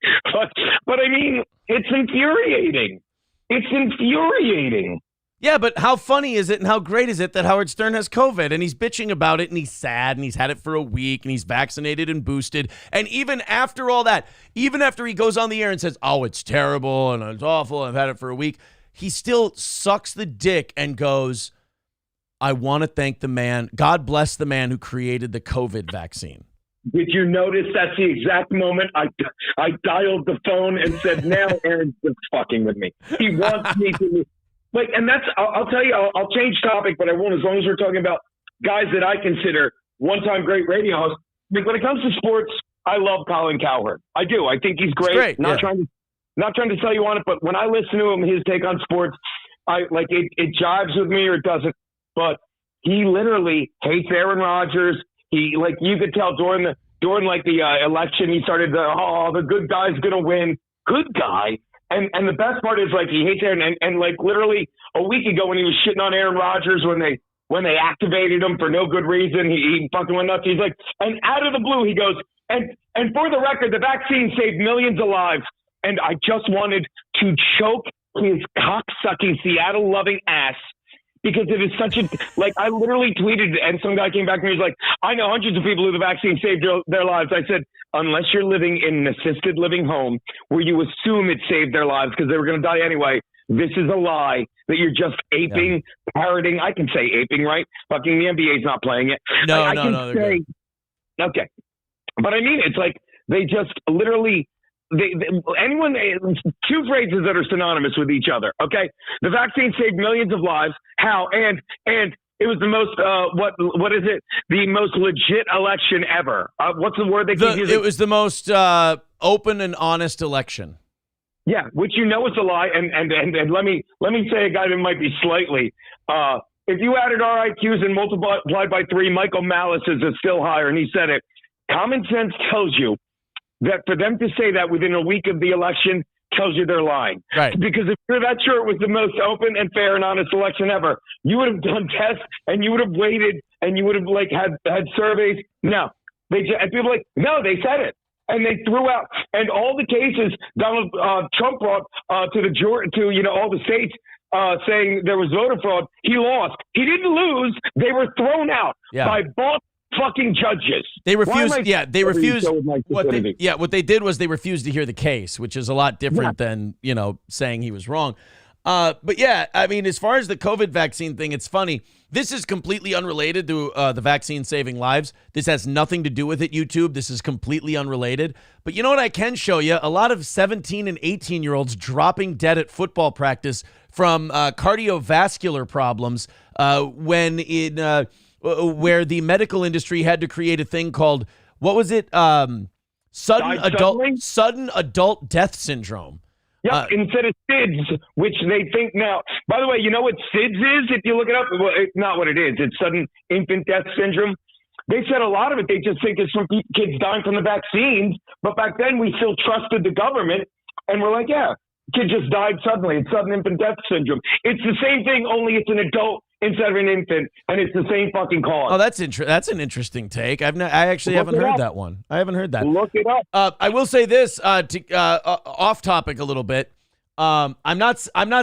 But I mean, it's infuriating. It's infuriating. Yeah, but how funny is it and how great is it that Howard Stern has COVID and he's bitching about it and he's sad and he's had it for a week and he's vaccinated and boosted. And even after all that, even after he goes on the air and says, oh, it's terrible and it's awful, I've had it for a week, he still sucks the dick and goes, I want to thank the man. God bless the man who created the COVID vaccine. Did you notice that's the exact moment I dialed the phone and said, now Aaron's just fucking with me. He wants me to... Like, and that's, I'll tell you, I'll change topic, but I won't as long as we're talking about guys that I consider one-time great radio hosts. Like, when it comes to sports, I love Colin Cowherd. I do. I think he's great. Not trying to sell you on it, but when I listen to him, his take on sports, I like it jives with me or it doesn't. But he literally hates Aaron Rodgers. He like you could tell during the election, he started the good guy's gonna win. Good guy. And the best part is like he hates Aaron and like literally a week ago when he was shitting on Aaron Rodgers when they activated him for no good reason, he fucking went nuts. He's like, and out of the blue he goes, and for the record, the vaccine saved millions of lives. And I just wanted to choke his cock-sucking, Seattle-loving ass because it is such a – like, I literally tweeted, and some guy came back and he was like, I know hundreds of people who the vaccine saved their lives. I said, unless you're living in an assisted living home where you assume it saved their lives because they were going to die anyway, this is a lie that you're just aping, parroting. I can say aping, right? Fucking the NBA's not playing it. No, okay. But I mean, it's like they just literally – two phrases that are synonymous with each other. Okay, the vaccine saved millions of lives. How? And it was the most what is it? The most legit election ever. What's the word they keep using? It was the most open and honest election. Yeah, which you know is a lie. And let me say a guy that might be slightly. If you added RIQs and multiplied by 3, Michael Malice's is still higher, and he said it. Common sense tells you that for them to say that within a week of the election tells you they're lying. Right. Because if you're that sure it was the most open and fair and honest election ever, you would have done tests and you would have waited and you would have like had surveys. No, and people are like, no, they said it. And they threw out, and all the cases Donald Trump brought to all the states saying there was voter fraud, he lost. He didn't lose. They were thrown out by both fucking judges. They refused. They refused. What they did was they refused to hear the case, which is a lot different than saying he was wrong. But yeah, I mean, as far as the COVID vaccine thing, it's funny. This is completely unrelated to the vaccine saving lives. This has nothing to do with it, YouTube. This is completely unrelated. But you know what I can show you? A lot of 17 and 18-year-olds dropping dead at football practice from cardiovascular problems where the medical industry had to create a thing called, what was it? Sudden adult death syndrome. Yeah, instead of STES, which they think now. By the way, you know what STES is? If you look it up, well, it's not what it is. It's sudden infant death syndrome. They said a lot of it, they just think it's from kids dying from the vaccines. But back then, we still trusted the government. And we're like, yeah, kid just died suddenly. It's sudden infant death syndrome. It's the same thing, only it's an adult instead of an infant, and it's the same fucking cause. Oh, that's an interesting take. I actually haven't heard that one. I haven't heard that. Look it up. I will say this off topic a little bit. I'm not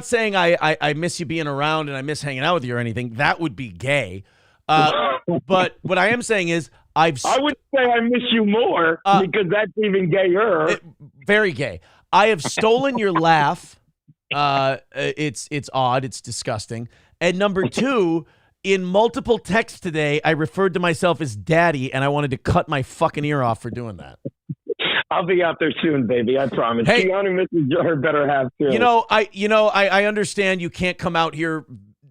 saying I miss you being around and I miss hanging out with you or anything. That would be gay. But what I am saying is I would say I miss you more because that's even gayer. Very gay. I have stolen your laugh. It's odd. It's disgusting. And number 2, in multiple texts today, I referred to myself as daddy, and I wanted to cut my fucking ear off for doing that. I'll be out there soon, baby. I promise. Hey, Keanu misses her better half too. I understand you can't come out here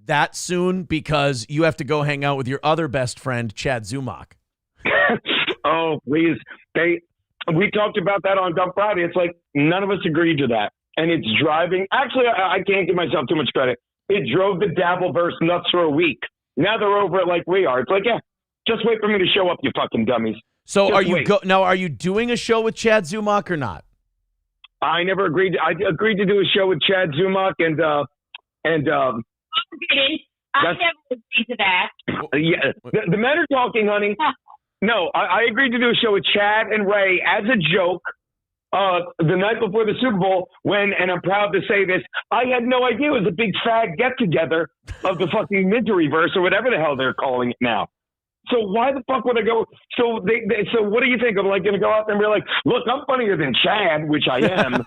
that soon because you have to go hang out with your other best friend, Chad Zumach. Oh, please. We talked about that on Dump Friday. It's like none of us agreed to that. And it's driving. Actually, I can't give myself too much credit. It drove the Dabbleverse nuts for a week. Now they're over it like we are. It's like, yeah, just wait for me to show up, you fucking dummies. So are you doing a show with Chad Zumach or not? I never agreed. I agreed to do a show with Chad Zumach and I never agreed to that. Yeah, the men are talking, honey. No, I agreed to do a show with Chad and Ray as a joke the night before the Super Bowl and I'm proud to say this, I had no idea it was a big fag get-together of the fucking Miseryverse or whatever the hell they're calling it now. So why the fuck would I go? So so what do you think? I'm like going to go out there and be like, look, I'm funnier than Chad, which I am.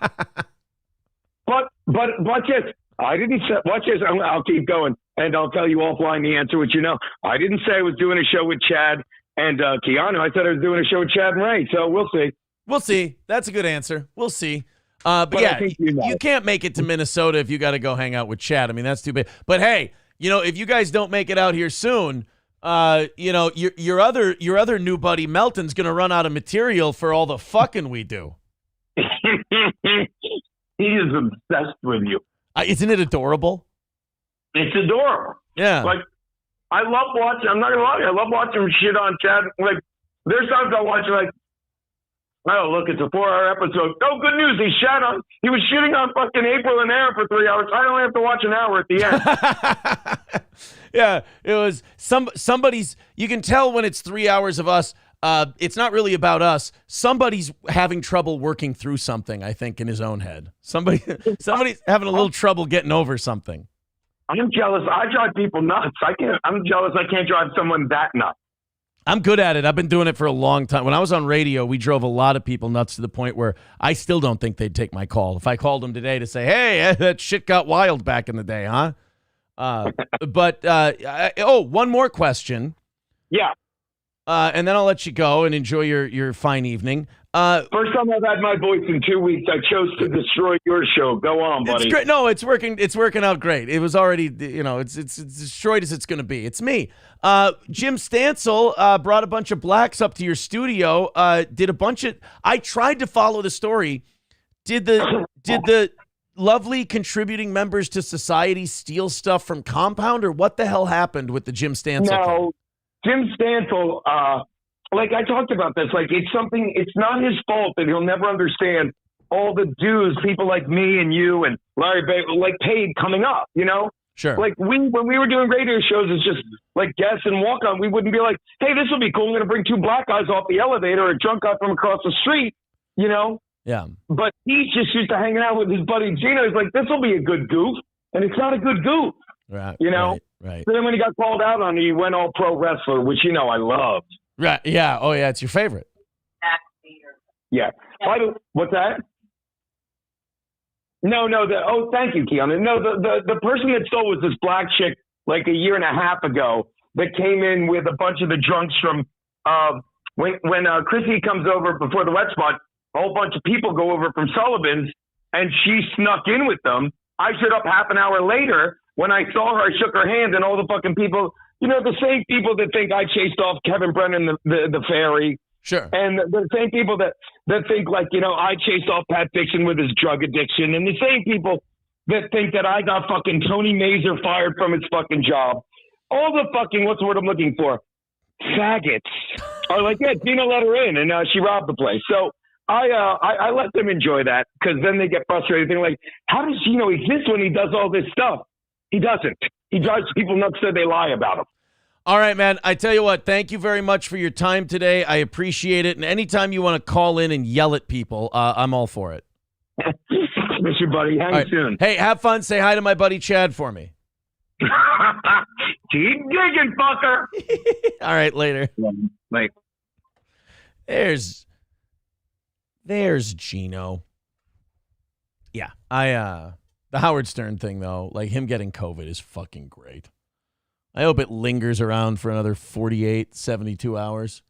but watch this. I didn't say, watch this. I'll keep going and I'll tell you offline the answer, which I didn't say I was doing a show with Chad and Keanu. I said I was doing a show with Chad and Ray. So we'll see. We'll see. That's a good answer. We'll see. But yeah, you can't make it to Minnesota if you got to go hang out with Chad. I mean, that's too bad. But hey, if you guys don't make it out here soon, Your other new buddy Melton's gonna run out of material for all the fucking we do. He is obsessed with you. Isn't it adorable? It's adorable. Yeah. Like, I love watching. I'm not gonna lie. I love watching shit on chat. Like, there's times I watch like, oh look, it's a 4-hour episode. Oh, good news. He was shitting on fucking April and Aaron for 3 hours. I only have to watch an hour at the end. Yeah, it was somebody's. You can tell when it's 3 hours of us. It's not really about us. Somebody's having trouble working through something, I think, in his own head. Somebody's having a little trouble getting over something. I'm jealous. I drive people nuts. I'm jealous I can't drive someone that nuts. I'm good at it. I've been doing it for a long time. When I was on radio, we drove a lot of people nuts to the point where I still don't think they'd take my call. If I called them today to say, hey, that shit got wild back in the day, huh? One more question. Yeah. And then I'll let you go and enjoy your fine evening. First time I've had my voice in 2 weeks. I chose to destroy your show. Go on, buddy. It's great. No, it's working. It's working out great. It was already, it's destroyed as it's going to be. It's me. Jim Stansel brought a bunch of blacks up to your studio. I tried to follow the story. Did the lovely contributing members to society steal stuff from Compound, or what the hell happened with the Jim Stansel thing? Jim Stansel, like I talked about this, like it's not his fault that he'll never understand all the dues people like me and you and Larry Bay paid coming up, Sure. Like when we were doing radio shows, it's just like guests and walk on. We wouldn't be like, hey, this will be cool. I'm going to bring 2 black guys off the elevator, or a drunk guy from across the street, Yeah. But he's just used to hanging out with his buddy Gino. He's like, this will be a good goof. And it's not a good goof. Right. Right. So then when he got called out on it, he went all pro wrestler, which, I loved. Right. Yeah. Oh, yeah. It's your favorite. Yeah. What's that? No. Thank you, Keanu. No, the person that stole was this black chick like a year and a half ago that came in with a bunch of the drunks from when Chrissy comes over before the wet spot. A whole bunch of people go over from Sullivan's, and she snuck in with them. I showed up half an hour later. When I saw her, I shook her hand, and all the fucking people, the same people that think I chased off Kevin Brennan, the fairy. Sure. And the same people that think I chased off Pat Dixon with his drug addiction, and the same people that think that I got fucking Tony Mazur fired from his fucking job. All the fucking, what's the word I'm looking for? Faggots are like, yeah, Dina let her in, and she robbed the place. So I let them enjoy that, because then they get frustrated. They're like, how does Gino exist when he does all this stuff? He doesn't. He drives people nuts so they lie about him. All right, man. I tell you what, thank you very much for your time today. I appreciate it. And anytime you want to call in and yell at people, I'm all for it. Miss you, buddy. Hang soon. Hey, have fun. Say hi to my buddy Chad for me. Keep digging, fucker. All right, later. Like, There's Gino. Yeah, the Howard Stern thing, though, like him getting COVID is fucking great. I hope it lingers around for another 48, 72 hours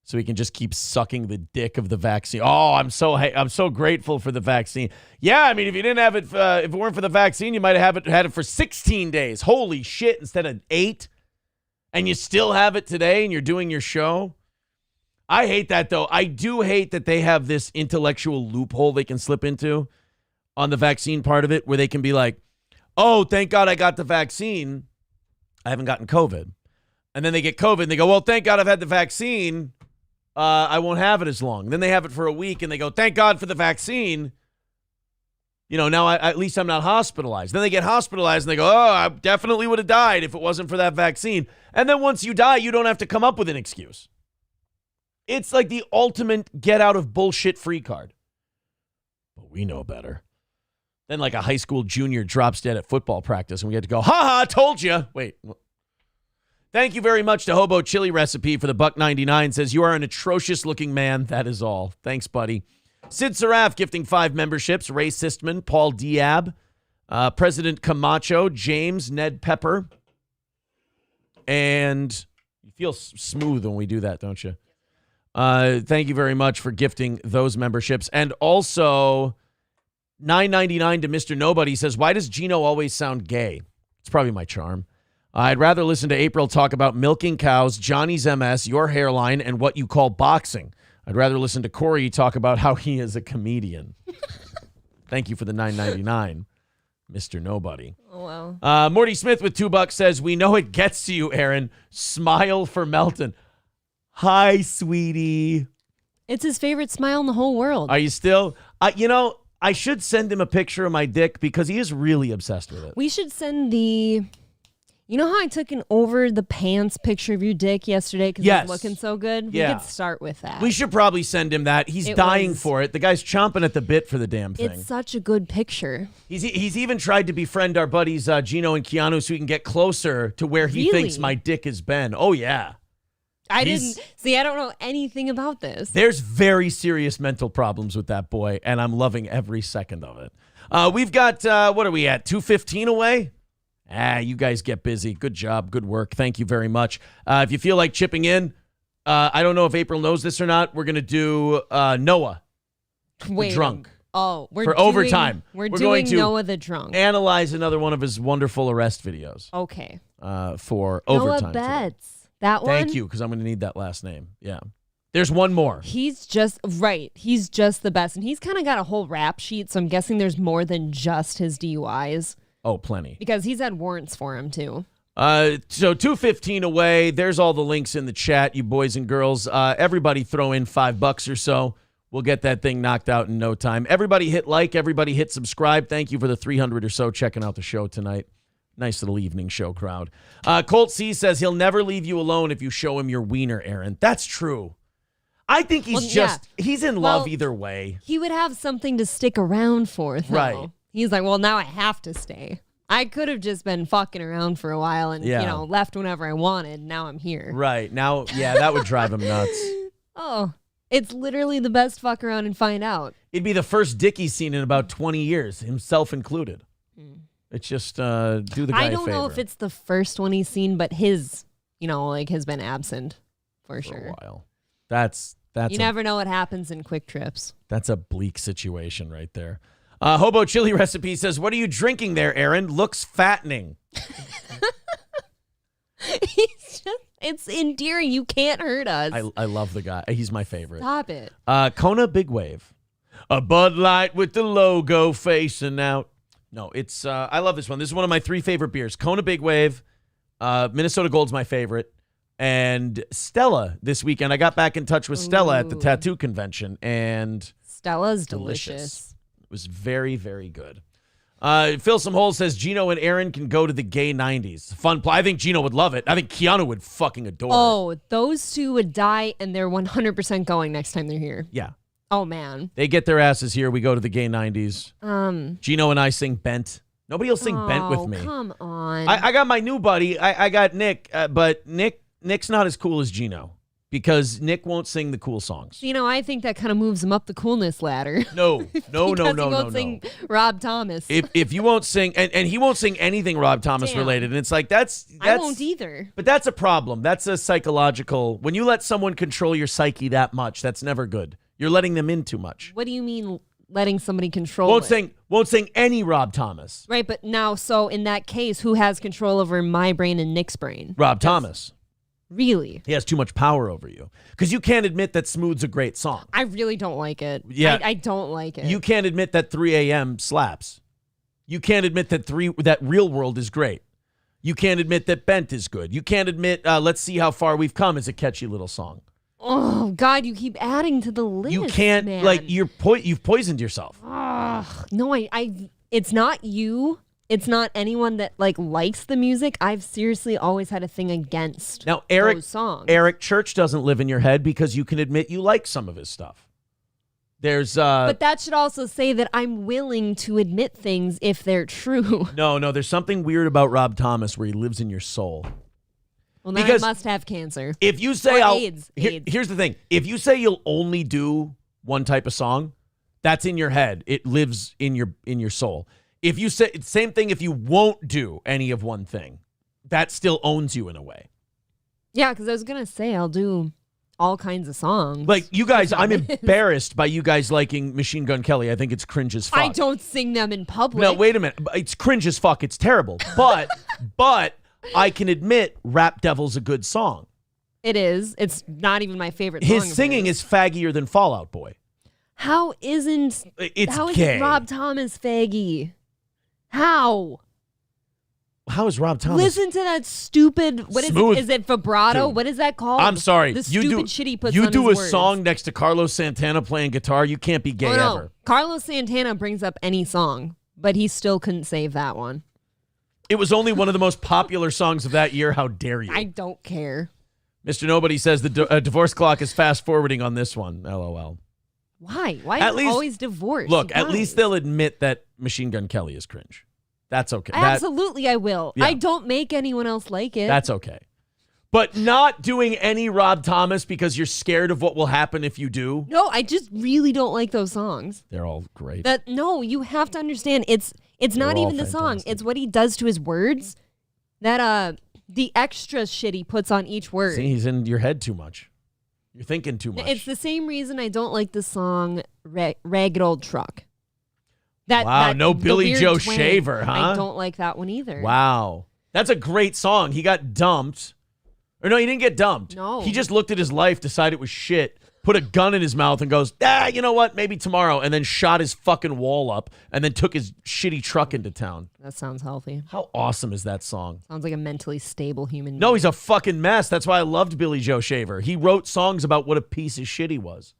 so he can just keep sucking the dick of the vaccine. Oh, I'm so grateful for the vaccine. Yeah, I mean, if you didn't have it, if it weren't for the vaccine, you might have had it for 16 days. Holy shit, instead of 8. And you still have it today and you're doing your show. I hate that, though. I do hate that they have this intellectual loophole they can slip into on the vaccine part of it, where they can be like, oh, thank God I got the vaccine. I haven't gotten COVID. And then they get COVID and they go, well, thank God I've had the vaccine. I won't have it as long. Then they have it for a week and they go, thank God for the vaccine. Now at least I'm not hospitalized. Then they get hospitalized and they go, oh, I definitely would have died if it wasn't for that vaccine. And then once you die, you don't have to come up with an excuse. It's like the ultimate get out of bullshit free card. But we know better. Then like a high school junior drops dead at football practice and we had to go, ha, told you. Wait. Thank you very much to Hobo Chili Recipe for the $1.99. Says, you are an atrocious looking man. That is all. Thanks, buddy. Sid Saraf gifting 5 memberships. Ray Sistman, Paul Diab, President Camacho, James, Ned Pepper. And you feel smooth when we do that, don't you? Thank you very much for gifting those memberships. And also $9.99 to Mr. Nobody says, why does Gino always sound gay? It's probably my charm. I'd rather listen to April talk about milking cows, Johnny's MS, your hairline, and what you call boxing. I'd rather listen to Corey talk about how he is a comedian. Thank you for the $9.99, Mr. Nobody. Oh, wow. Morty Smith with $2 says, we know it gets to you, Aaron. Smile for Melton. Hi, sweetie. It's his favorite smile in the whole world. Are you still? I should send him a picture of my dick because he is really obsessed with it. We should send the... You know how I took an over-the-pants picture of your dick yesterday because it was looking so good? We could start with that. We should probably send him that. He's dying for it. The guy's chomping at the bit for the damn thing. It's such a good picture. He's even tried to befriend our buddies Gino and Keanu so we can get closer to where he thinks my dick has been. Oh, yeah. I don't know anything about this. There's very serious mental problems with that boy, and I'm loving every second of it. We've got, what are we at, 2:15 away? You guys get busy. Good job. Good work. Thank you very much. If you feel like chipping in, I don't know if April knows this or not. We're going to do Noah the drunk. Oh, for overtime. We're doing Noah the drunk. Analyze another one of his wonderful arrest videos. Okay. For overtime. Noah Betts. That one? Thank you, because I'm going to need that last name. Yeah. There's one more. He's just the best. And he's kind of got a whole rap sheet, so I'm guessing there's more than just his DUIs. Oh, plenty. Because he's had warrants for him, too. So 2:15 away. There's all the links in the chat, you boys and girls. Everybody throw in $5 or so. We'll get that thing knocked out in no time. Everybody hit like. Everybody hit subscribe. Thank you for the 300 or so checking out the show tonight. Nice little evening show crowd. Colt C says he'll never leave you alone if you show him your wiener, Aaron. That's true. I think he's in love either way. He would have something to stick around for, though. Right. He's like, well, now I have to stay. I could have just been fucking around for a while and, left whenever I wanted. Now I'm here. Right. Now, that would drive him nuts. Oh, it's literally the best fuck around and find out. It'd be the first dick he's seen in about 20 years, himself included. It's just do the guy a favor. I don't know if it's the first one he's seen, but his, has been absent for sure. A while. That's you never know what happens in quick trips. That's a bleak situation right there. Hobo Chili Recipe says, what are you drinking there, Aaron? Looks fattening. It's endearing. You can't hurt us. I love the guy. He's my favorite. Stop it. Kona Big Wave. A Bud Light with the logo facing out. No, it's, I love this one. This is one of my 3 favorite beers. Kona Big Wave. Minnesota Gold's my favorite. And Stella this weekend. I got back in touch with Stella at the tattoo convention. And Stella's delicious. It was very, very good. Phil Some Holes says Gino and Aaron can go to the gay 90s. Fun play. I think Gino would love it. I think Keanu would fucking adore it. Oh, those two would die, and they're 100% going next time they're here. Yeah. Oh, man. They get their asses here. We go to the gay 90s. Gino and I sing Bent. Nobody will sing Bent with me. Come on. I got my new buddy. I got Nick, but Nick's not as cool as Gino. Because Nick won't sing the cool songs. I think that kind of moves him up the coolness ladder. No. He won't sing Rob Thomas. If you won't sing, and he won't sing anything Rob Thomas related, and it's like that's I won't either. But that's a problem. That's a psychological. When you let someone control your psyche that much, that's never good. You're letting them in too much. What do you mean letting somebody control? Won't sing any Rob Thomas. Right, but now, so in that case, who has control over my brain and Nick's brain? Rob Thomas. Really? He has too much power over you. Because you can't admit that Smooth's a great song. I really don't like it. Yeah. I don't like it. You can't admit that 3 a.m. slaps. You can't admit that Real World is great. You can't admit that Bent is good. You can't admit Let's See How Far We've Come is a catchy little song. Oh, God, you keep adding to the list, You can't, man. You've poisoned yourself. No, it's not you. It's not anyone that likes the music. I've seriously always had a thing against those songs. Eric Church doesn't live in your head because you can admit you like some of his stuff. But that should also say that I'm willing to admit things if they're true. No, there's something weird about Rob Thomas where he lives in your soul. Well, now I must have cancer. If you say AIDS. Here's the thing. If you say you'll only do one type of song, that's in your head. It lives in your soul. If you say same thing, if you won't do any of one thing, that still owns you in a way. Yeah, because I was gonna say I'll do all kinds of songs. Like you guys, I'm embarrassed by you guys liking Machine Gun Kelly. I think it's cringe as fuck. I don't sing them in public. No, wait a minute. It's cringe as fuck. It's terrible. But I can admit Rap Devil's a good song. It is. It's not even my favorite song. His singing is faggier than Fall Out Boy. How isn't gay. Rob Thomas faggy? How? How is Rob Thomas? Listen to that stupid. What is Smooth. it? Is it vibrato? Dude. what is that called? I'm sorry. The stupid shit he puts You on do his a words. song next to Carlos Santana playing guitar. You can't be gay ever. Carlos Santana brings up any song, but he still couldn't save that one. It was only one of the most popular songs of that year. How dare you? I don't care. Mr. Nobody says the divorce clock is fast forwarding on this one. LOL. Why? Why At is least- it always divorce? Look, You at guys. least they'll admit that Machine Gun Kelly is cringe. That's okay. Absolutely, I will. Yeah. I don't make anyone else like it. That's okay. But not doing any Rob Thomas because you're scared of what will happen if you do. No, I just really don't like those songs. They're all great. No, you have to understand. It's not all even the song. fantastic. It's what he does to his words. That the extra shit he puts on each word. See, he's in your head too much. You're thinking too much. It's the same reason I don't like the song Ragged Old Truck. Wow, no the Billy weird Joe twang. Shaver, huh? I don't like that one either. Wow. That's a great song. He got dumped. Or no, he didn't get dumped. No. He just looked at his life, decided it was shit, put a gun in his mouth and goes, you know what? Maybe tomorrow. And then shot his fucking wall up and then took his shitty truck into town. That sounds healthy. How awesome is that song? Sounds like a mentally stable human No, being. he's a fucking mess. That's why I loved Billy Joe Shaver. He wrote songs about what a piece of shit he was.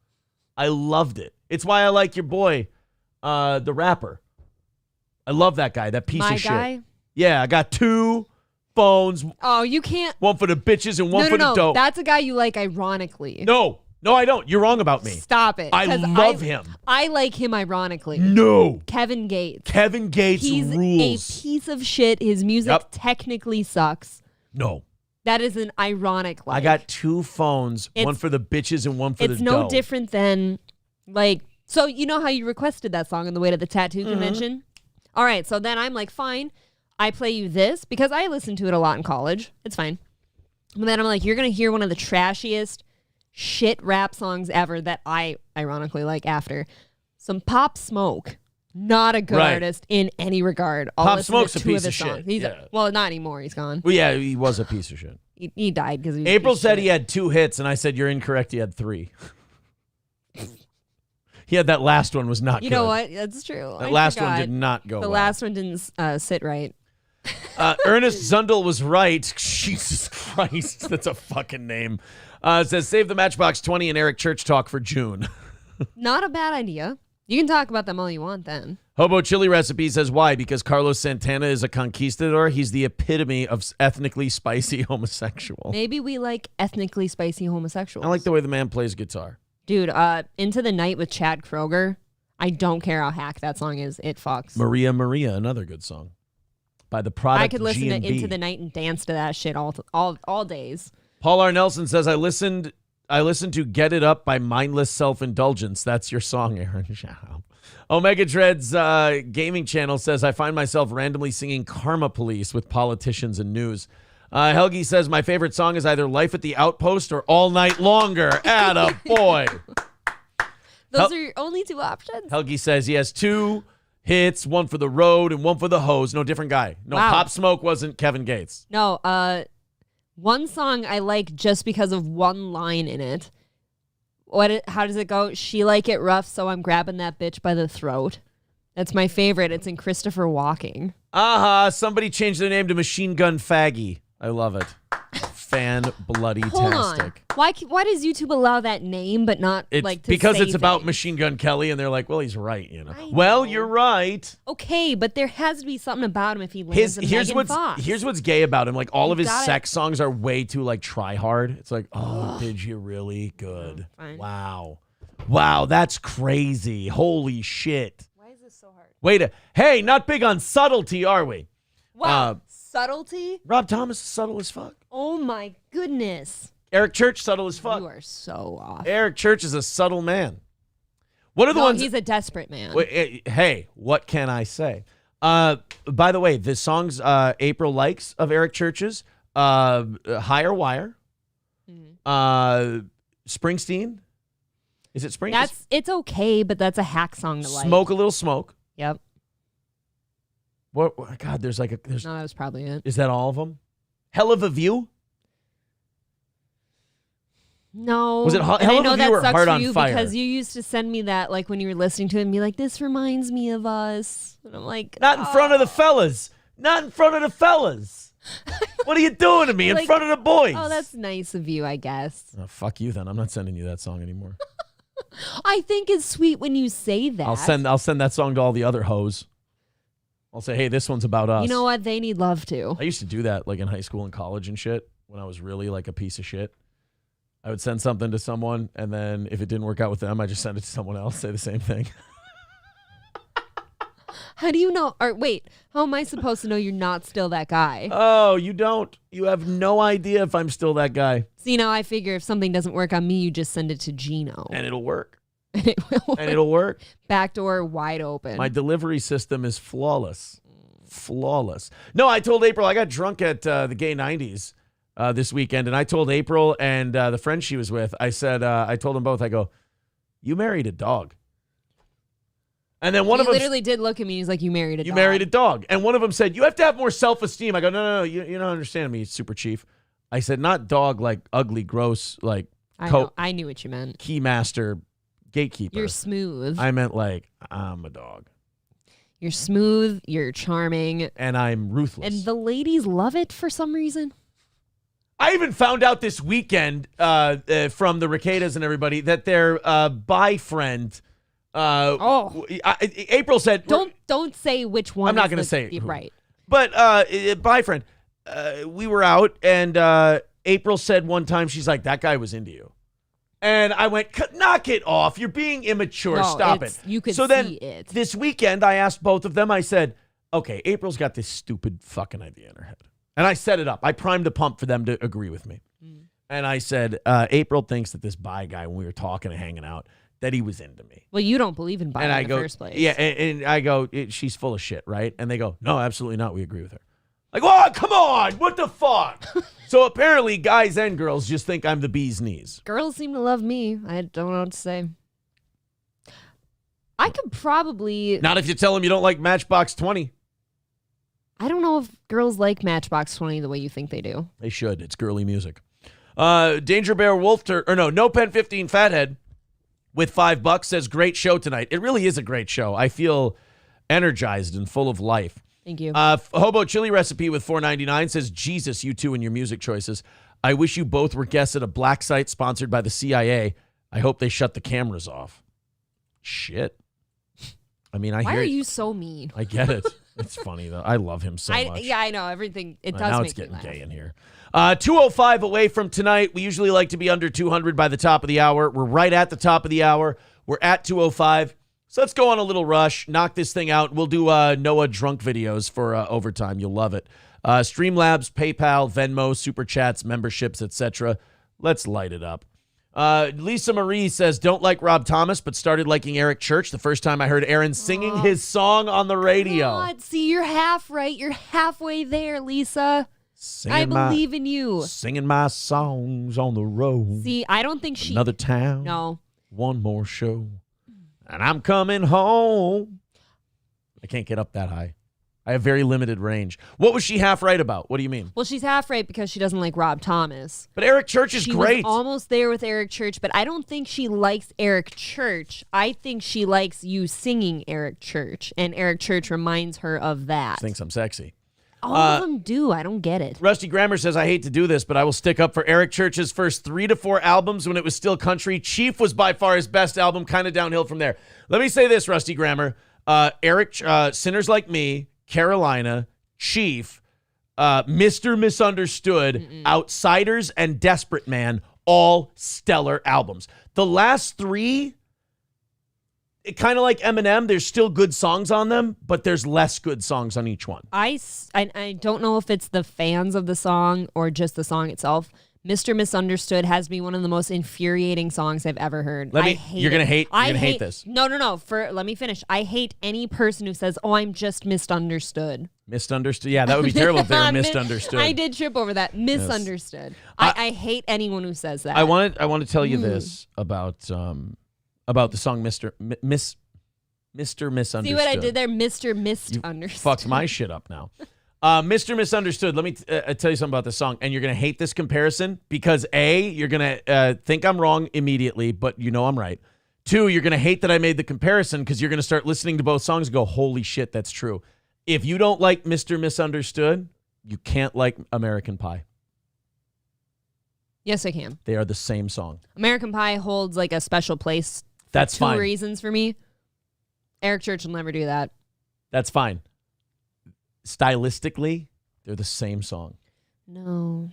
I loved it. It's why I like your boy, the rapper. I love that guy, that piece My of shit. guy? Yeah, I got 2 phones, Oh, you can't. one for the bitches and one for the No. dope. That's a guy you like ironically. No, I don't. You're wrong about me. Stop it. I 'Cause love him. I like him ironically. No. Kevin Gates. Kevin Gates He's rules. a piece of shit. His music Yep. technically sucks. No. That is an ironic like. I got 2 phones, one It's- for the bitches and one for the It's no dough. different than like. So you know how you requested that song on the way to the tattoo Mm-hmm. convention? All right. So then I'm like, fine. I play you this because I listened to it a lot in college. It's fine. And then I'm like, you're gonna hear one of the trashiest shit rap songs ever that I ironically like after. Some Pop Smoke. Not a good Right. artist in any regard. I'll Pop listen Smoke's to a 2 piece of his of shit. songs. He's Yeah. well, not anymore. He's gone. Well, yeah, he was a piece of shit. He died because he. April said he had 2 hits, and I said, you're incorrect. He had 3. He had that last one was not good. You know what? That's true. That I last one forgot. did not go The well. last one didn't sit right. Ernest Zundel was right. Jesus Christ. That's a fucking name. It says, save the Matchbox 20 and Eric Church talk for June. Not a bad idea. You can talk about them all you want then. Hobo Chili Recipe says, why? Because Carlos Santana is a conquistador. He's the epitome of ethnically spicy homosexual. Maybe we like ethnically spicy homosexuals. I like the way the man plays guitar. Dude, Into the Night with Chad Kroeger. I don't care how hack that song is. It fucks. Maria, another good song. By the product I could listen to G&B. Into the Night and dance to that shit all days. Paul R. Nelson says, I listened to Get It Up by Mindless Self-Indulgence. That's your song, Aaron. Shut up. Omega Dread's gaming channel says, I find myself randomly singing Karma Police with politicians and news. Helgi says, my favorite song is either Life at the Outpost or All Night Longer. Atta boy. Those are your only 2 options? Helgi says he has 2 hits, one for the road and one for the hose. No, different guy. No, Wow. Pop Smoke wasn't Kevin Gates. No, one song I like just because of one line in it. How does it go? She like it rough, so I'm grabbing that bitch by the throat. That's my favorite. It's in Christopher Walking. Somebody changed their name to Machine Gun Faggy. I love it. Fan bloody Hold on. tastic. Why does YouTube allow that name but not It's like to because say it's about things? Machine Gun Kelly, and they're like, well, he's right, you know. I Well, know. you're right. Okay, but there has to be something about him if he lands a Here's Megan Fox. what's gay about him. Like all of his gotta- sex songs are way too like try hard. It's like, oh, did you really? Good. Fine. Wow, that's crazy. Holy shit. Why is this so hard? Hey, not big on subtlety, are we? Wow, subtlety? Rob Thomas is subtle as fuck. Oh my goodness. Eric Church, subtle as fuck. You are so off. Eric Church is a subtle man. What are the ones? He's a desperate man. Hey, what can I say? By the way, the songs April likes of Eric Church's, Higher Wire, Springsteen. Is it Springsteen? It's okay, but that's a hack song to like. Smoke a Little Smoke. Yep. What? God, there's No, that was probably it. Is that all of them? Hell of a View? No. Was it Hell and I of know a that View or sucks Heart for on you Fire? because you used to send me that like when you were listening to it and be like, this reminds me of us. And I'm like, Not in front of the fellas. Not in front of the fellas. What are you doing to me in Like, front of the boys? oh, that's nice of you, I guess. Oh, fuck you then. I'm not sending you that song anymore. I think it's sweet when you say that. I'll send that song to all the other hoes. I'll say, hey, this one's about us. You know what? They need love too. I used to do that like in high school and college and shit when I was really like a piece of shit. I would send something to someone, and then if it didn't work out with them, I just send it to someone else, say the same thing. How do you know? Or wait, how am I supposed to know you're not still that guy? Oh, you don't. You have no idea if I'm still that guy. See, now I figure if something doesn't work on me, you just send it to Gino. And it'll work. And it will work. And it'll work. Back door wide open. My delivery system is flawless. Flawless. No, I told April I got drunk at the Gay 90s this weekend, and I told April and the friend she was with, I said, I told them both, I go, you married a dog. And then one of them literally did look at me. He's like, you married a dog. You married a dog. And one of them said, you have to have more self-esteem. I go, no, you don't understand me, Super Chief. I said, not dog like ugly, gross, like I knew what you meant. Keymaster, gatekeeper. You're smooth. I meant like, I'm a dog. You're smooth. You're charming. And I'm ruthless. And the ladies love it for some reason. I even found out this weekend from the Ricadas and everybody that their bi friend. April said, "Don't say which one." I'm not going to say who. Right. But bi friend, we were out, and April said one time, she's like, "That guy was into you," and I went, "Knock it off! You're being immature. No, Stop it." You could so see then it. This weekend, I asked both of them. I said, "Okay, April's got this stupid fucking idea in her head," and I set it up. I primed the pump for them to agree with me. And I said, April thinks that this bi guy, when we were talking and hanging out, that he was into me. Well, you don't believe in bi in the first place. Yeah, and I go, she's full of shit, right? And they go, no, absolutely not. We agree with her. Like, oh, come on. What the fuck? So apparently guys and girls just think I'm the bee's knees. Girls seem to love me. I don't know what to say. I could probably... Not if you tell them you don't like Matchbox 20. I don't know if girls like Matchbox 20 the way you think they do. They should. It's girly music. Danger Bear No Pen 15 Fathead with $5 says, great show tonight. It really is a great show. I feel energized and full of life. Thank you. Hobo Chili Recipe with $4.99 says, Jesus, you two and your music choices. I wish you both were guests at a black site sponsored by the CIA. I hope they shut the cameras off. Shit. I mean, Why are you so mean? I get it. It's funny, though. I love him so much. Yeah, I know. Everything. It does now make it's getting me laugh. gay in here. 2:05 away from tonight. We usually like to be under 200 by the top of the hour. We're right at the top of the hour. We're at 2:05. So let's go on a little rush. Knock this thing out. We'll do Noah drunk videos for overtime. You'll love it. Streamlabs, PayPal, Venmo, Super Chats, memberships, etc. Let's light it up. Lisa Marie says, don't like Rob Thomas, but started liking Eric Church the first time I heard Aaron singing his song on the radio. God, see, you're half right. You're halfway there, Lisa. I believe in you. Singing my songs on the road. See, I don't think Another town. No. One more show. And I'm coming home. I can't get up that high. I have very limited range. What was she half right about? What do you mean? Well, she's half right because she doesn't like Rob Thomas. But Eric Church is great. She was almost there with Eric Church, but I don't think she likes Eric Church. I think she likes you singing Eric Church, and Eric Church reminds her of that. She thinks I'm sexy. All of them do. I don't get it. Rusty Grammer says, I hate to do this, but I will stick up for Eric Church's first 3 to 4 albums when it was still country. Chief was by far his best album, kind of downhill from there. Let me say this, Rusty Grammer. Eric, Sinners Like Me, Carolina, Chief, Mr. Misunderstood, Outsiders, and Desperate Man, all stellar albums. The last 3, kind of like Eminem, there's still good songs on them, but there's less good songs on each one. I don't know if it's the fans of the song or just the song itself. Mr. Misunderstood has been one of the most infuriating songs I've ever heard. You're gonna hate this. No. Let me finish. I hate any person who says, "Oh, I'm just misunderstood." Misunderstood. Yeah, that would be terrible if they were misunderstood. I did trip over that. Misunderstood. Yes. I hate anyone who says that. I want to tell you this about the song Mr. Misunderstood. See what I did there? Mr. Misunderstood. You fucked my shit up now. Mr. Misunderstood. Let me tell you something about this song, and you're going to hate this comparison because A, you're going to think I'm wrong immediately, but you know I'm right. 2, you're going to hate that I made the comparison because you're going to start listening to both songs and go, holy shit, that's true. If you don't like Mr. Misunderstood, you can't like American Pie. Yes, I can. They are the same song. American Pie holds like a special place. That's fine. 2 reasons for me. Eric Church will never do that. That's fine. Stylistically, they're the same song. No.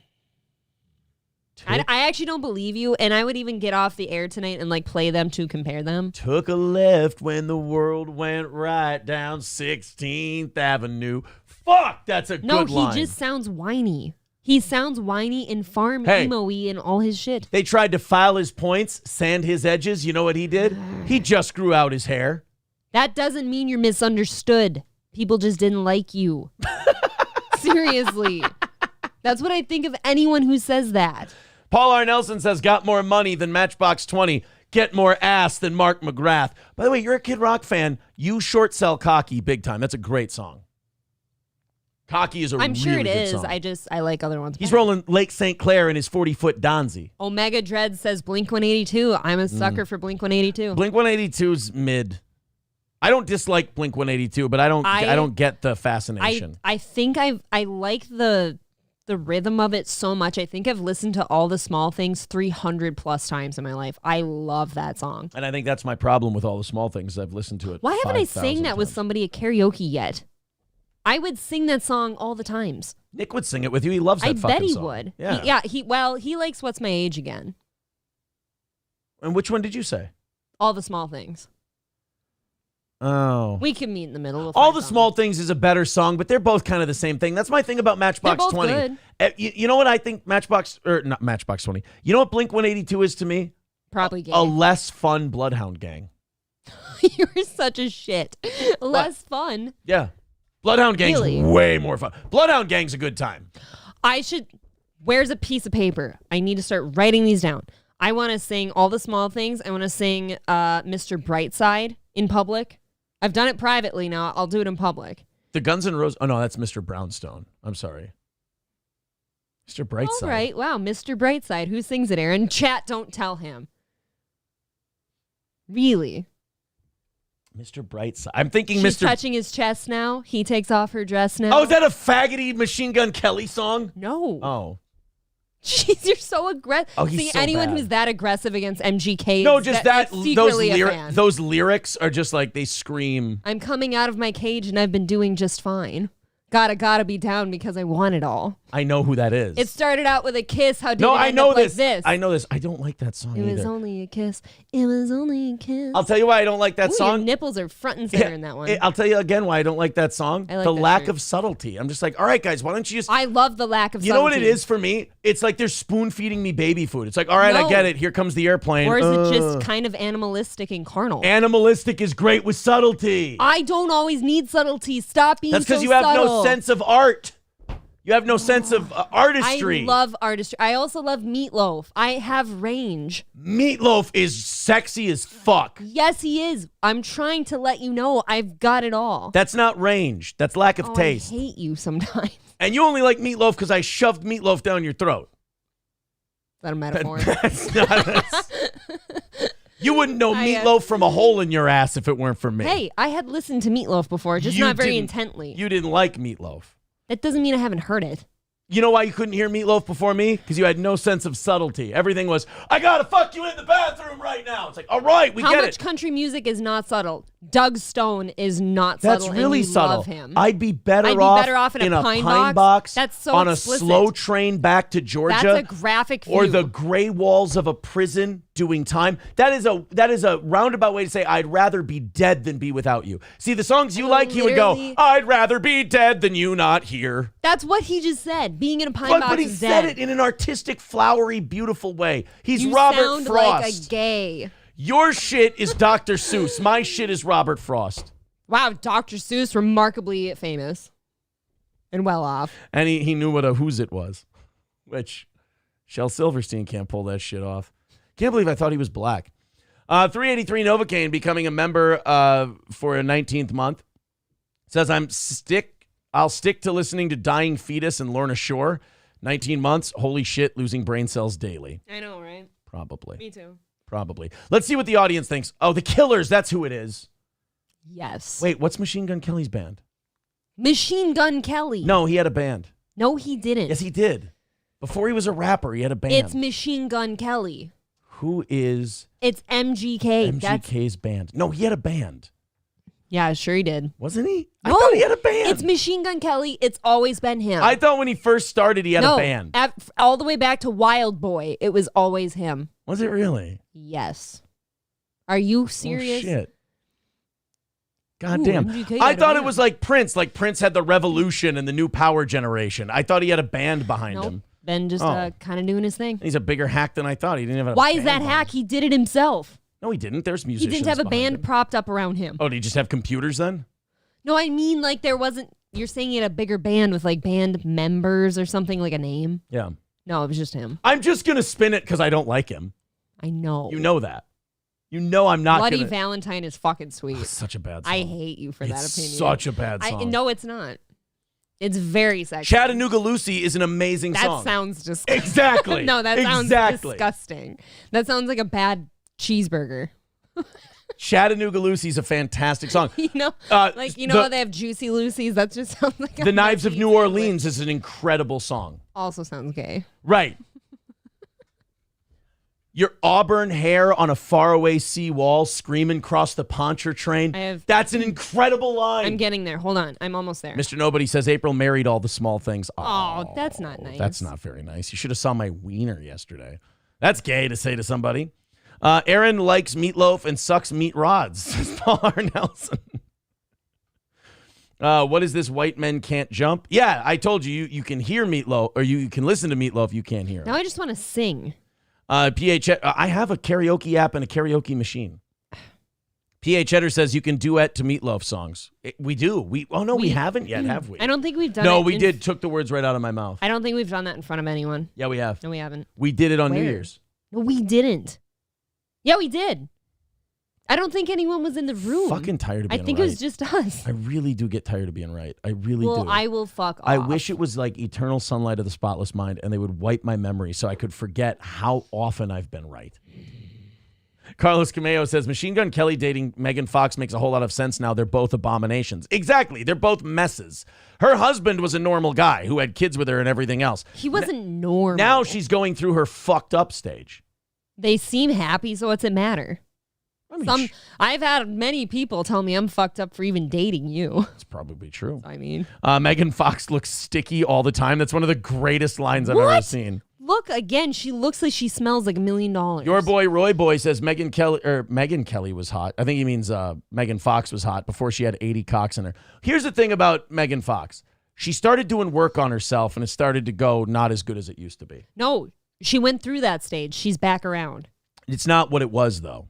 I actually don't believe you, and I would even get off the air tonight and like play them to compare them. Took a left when the world went right down 16th Avenue. Fuck, that's a good line. No, he just sounds whiny. He sounds whiny and farm emo-y and all his shit. They tried to file his points, sand his edges. You know what he did? He just grew out his hair. That doesn't mean you're misunderstood. People just didn't like you. Seriously. That's what I think of anyone who says that. Paul R. Nelson says, got more money than Matchbox 20. Get more ass than Mark McGrath. By the way, you're a Kid Rock fan. You short sell Cocky big time. That's a great song. Cocky is a I'm really sure it good is. song. I like other ones. He's rolling Lake St. Clair in his 40-foot Donzi. Omega Dread says Blink-182. I'm a sucker for Blink-182. Blink-182's mid. I don't dislike Blink-182, but I don't get the fascination. I think I like the rhythm of it so much. I think I've listened to All the Small Things 300 plus times in my life. I love that song. And I think that's my problem with All the Small Things. I've listened to it. Why haven't I 5,000 sang that times. with somebody at karaoke yet? I would sing that song all the times. Nick would sing it with you. He loves that I fucking bet he song. would. Yeah. He likes What's My Age Again. And which one did you say? All the Small Things. Oh. We can meet in the middle. We'll All find the something. Small Things is a better song, but they're both kind of the same thing. That's my thing about Matchbox They're both 20. good. You know what I think not Matchbox 20. You know what Blink-182 is to me? Probably gay. A less fun Bloodhound Gang. You're such a shit. Less fun. Yeah. Bloodhound Gang's Really? way more fun. Bloodhound Gang's a good time. Where's a piece of paper? I need to start writing these down. I want to sing All the Small Things. I want to sing Mr. Brightside in public. I've done it privately now. I'll do it in public. The Guns N' Roses. Oh, no, that's Mr. Brownstone. I'm sorry. Mr. Brightside. All right. Wow, Mr. Brightside. Who sings it, Aaron? Chat, don't tell him. Really? Mr. Brightside. I'm thinking She's Mr. touching his chest now. He takes off her dress now. Oh, is that a faggoty Machine Gun Kelly song? No. Oh. Jeez, you're so aggressive. Oh, he's See, so anyone bad. who's that aggressive against MGK. No, just that is secretly a fan. those lyrics are just like they scream. I'm coming out of my cage and I've been doing just fine. Gotta be down because I want it all. I know who that is. It started out with a kiss. How did no, it I end know up this. like this? I know this. I don't like that song It was either. only a kiss. It was only a kiss. I'll tell you why I don't like that Ooh, song. your nipples are front and center in that one. I'll tell you again why I don't like that song. I like the that lack shirt. of subtlety. I'm just like, all right, guys, why don't you just... I love the lack of You know what it subtlety. is for me? It's like they're spoon-feeding me baby food. It's like, all right, I No. get it. Here comes the airplane. Or is it just kind of animalistic and carnal? Animalistic is great with subtlety. I don't always need subtlety. Stop being That's because so you have subtle. no sense of art. You have no sense of artistry. I love artistry. I also love Meatloaf. I have range. Meatloaf is sexy as fuck. Yes, he is. I'm trying to let you know I've got it all. That's not range. That's lack of taste. I hate you sometimes. Is And you only like meatloaf because I shoved meatloaf down your throat. that a metaphor? That's not. You wouldn't know I, meatloaf from a hole in your ass if it weren't for me. Hey, I had listened to Meatloaf before, just You not very didn't- intently. You didn't like meatloaf. That doesn't mean I haven't heard it. You know why you couldn't hear meatloaf before me? Because you had no sense of subtlety. Everything was, I gotta fuck you in the bathroom right now. It's like, all right, we How get much it. country music is not subtle? Doug Stone is not That's subtle. really and you subtle. Love him. I'd be better off in a pine box. box. That's so on explicit. a slow train back to Georgia. That's a graphic view. Or the gray walls of a prison doing time. That is a roundabout way to say I'd rather be dead than be without you. See, the songs you like, he would go, Literally- I'd rather be dead than you not here. That's what he just said. Being in a pine box But he is said dead. it in an artistic, flowery, beautiful way. He's You Robert sound Frost. like a gay. Your shit is Dr. Seuss. My shit is Robert Frost. Wow, Dr. Seuss, remarkably famous and well off. And he knew what a who's it was, which Shel Silverstein can't pull that shit off. Can't believe I thought he was black. 383 Novocaine becoming a member for a 19th month. Says, I'm I'll stick to listening to Dying Fetus and Lorna Shore. 19 months. Holy shit, losing brain cells daily. I know, right? Probably. Me too. Probably. Let's see what the audience thinks. Oh, The Killers. That's who it is. Yes. Wait, what's Machine Gun Kelly's band? Machine Gun Kelly. No, he had a band. No, he didn't. Yes, he did. Before he was a rapper, he had a band. It's Machine Gun Kelly. Who is It's MGK. MGK's band? No, he had a band. Yeah, sure he did. Wasn't he? No, I thought he had a band. It's Machine Gun Kelly. It's always been him. I thought when he first started, he had a band. All the way back to Wild Boy, it was always him. Was it really? Yes. Are you serious? Oh, shit. God damn. MGK I had a thought it band. was like Prince. Like Prince had the Revolution and the New Power Generation. I thought he had a band behind Nope. him. Ben just kind of doing his thing. He's a bigger hack than I thought. He didn't have a Why band is that behind hack? him. He did it himself. No, he didn't. There's He musicians didn't have a behind band him. propped up around him. Oh, did he just have computers then? No, I mean like there wasn't. You're saying he had a bigger band with like band members or something, like a name. Yeah. No, it was just him. I'm just going to spin it because I don't like him. I know. You know that. You know I'm not Bloody going to. Valentine is fucking sweet. Such a bad song. I hate you for that It's opinion. such a bad song. No, it's not. It's very sexy. Chattanooga Lucy is an amazing That song. sounds disgusting. Exactly. No, that sounds Exactly. disgusting. That sounds like a bad cheeseburger. Chattanooga Lucy's a fantastic song. You know, Uh, how they have Juicy Lucy's? That just sounds like a The Knives of messy New sandwich. Orleans is an incredible song. Also sounds gay. Right. Your auburn hair on a faraway sea wall screaming across the Pontchartrain. That's an incredible line. I'm getting there. Hold on. I'm almost there. Mr. Nobody says April married all the small things. Oh, that's not nice. That's not very nice. You should have saw my wiener yesterday. That's gay to say to somebody. Aaron likes meatloaf and sucks meat rods, says Paul R. Nelson. What is this? White men can't jump? Yeah, I told you, you can hear meatloaf, or you can listen to meatloaf. You can't hear. Now I just want to sing. PH, I have a karaoke app and a karaoke machine. PH Eder says you can duet to meatloaf songs. We do. We haven't yet, have we? I don't think we've done No, it. we did. Took the words right out of my mouth. I don't think we've done that in front of anyone. Yeah, we have. No, we haven't. We did it on New Where? Year's. No, we didn't. Yeah, we did. I don't think anyone was in the room. Fucking tired of being I think right. it was just us. I really do get tired of being right. I really do. Well, I will fuck off. I wish it was like eternal sunlight of the spotless mind and they would wipe my memory so I could forget how often I've been right. Carlos Cameo says, Machine Gun Kelly dating Megan Fox makes a whole lot of sense now. They're both abominations. Exactly. They're both messes. Her husband was a normal guy who had kids with her and everything else. He wasn't normal. Now she's going through her fucked up stage. They seem happy, so what's it matter? I mean, I've had many people tell me I'm fucked up for even dating you. It's probably true. I mean, Megan Fox looks sticky all the time. That's one of the greatest lines I've ever seen. Look, again, she looks like she smells like $1 million. Your boy Roy Boy says Megan Kelly was hot. I think he means Megan Fox was hot before she had 80 cocks in her. Here's the thing about Megan Fox. She started doing work on herself, and it started to go not as good as it used to be. No, she went through that stage. She's back around. It's not what it was, though,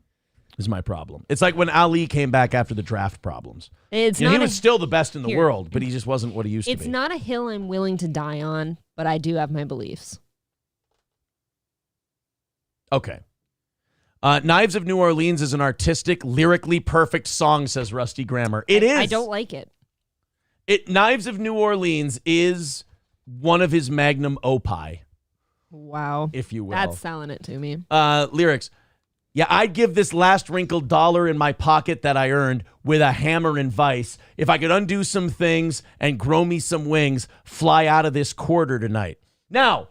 is my problem. It's like when Ali came back after the draft problems. He was still the best in the world, but he just wasn't what he used to be. It's not a hill I'm willing to die on, but I do have my beliefs. Okay. Knives of New Orleans is an artistic, lyrically perfect song, says Rusty Grammar. It is. I don't like it. Knives of New Orleans is one of his magnum opus. Wow. If you will. That's selling it to me. Lyrics. Yeah, I'd give this last wrinkled dollar in my pocket that I earned with a hammer and vice if I could undo some things and grow me some wings, fly out of this quarter tonight. Now,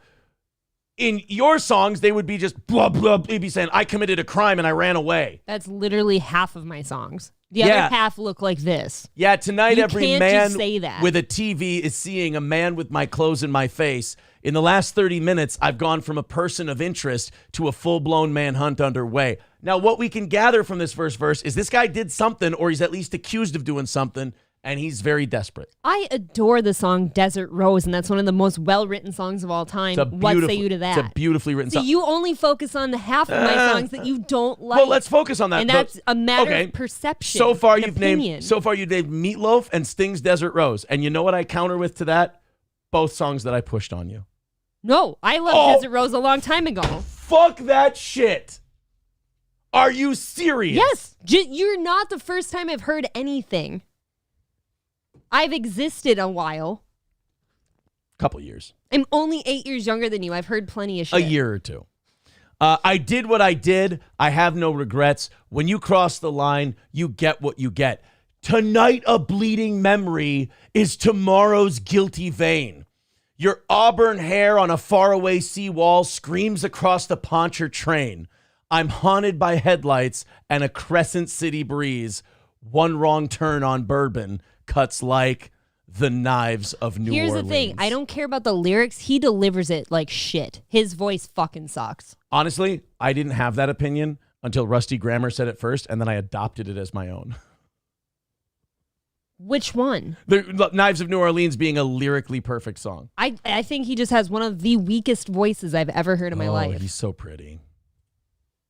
in your songs, they would be just blah, blah, blah. You'd be saying, I committed a crime and I ran away. That's literally half of my songs. The other half look like this. Yeah, tonight You every can't man just say that. with a TV is seeing a man with my clothes in my face. In the last 30 minutes, I've gone from a person of interest to a full-blown manhunt underway. Now, what we can gather from this first verse is this guy did something, or he's at least accused of doing something, and he's very desperate. I adore the song Desert Rose, and that's one of the most well-written songs of all time. What say you to that? It's a beautifully written song. You only focus on the half of my songs that you don't like. Well, let's focus on that. And that's a matter of perception. So far, and you've opinion. named Meatloaf and Sting's Desert Rose. And you know what I counter with to that? Both songs that I pushed on you. No, I loved Desert Rose a long time ago. Fuck that shit. Are you serious? Yes. You're not the first time I've heard anything. I've existed a while. Couple years. I'm only 8 years younger than you. I've heard plenty of shit. A year or two. I did what I did. I have no regrets. When you cross the line, you get what you get. Tonight, a bleeding memory is tomorrow's guilty vein. Your auburn hair on a faraway seawall screams across the Poncher train. I'm haunted by headlights and a Crescent City breeze. One wrong turn on Bourbon cuts like the knives of New Orleans. Here's the thing. I don't care about the lyrics. He delivers it like shit. His voice fucking sucks. Honestly, I didn't have that opinion until Rusty Grammer said it first, and then I adopted it as my own. Which one? The Knives of New Orleans being a lyrically perfect song. I think he just has one of the weakest voices I've ever heard in my life. He's so pretty.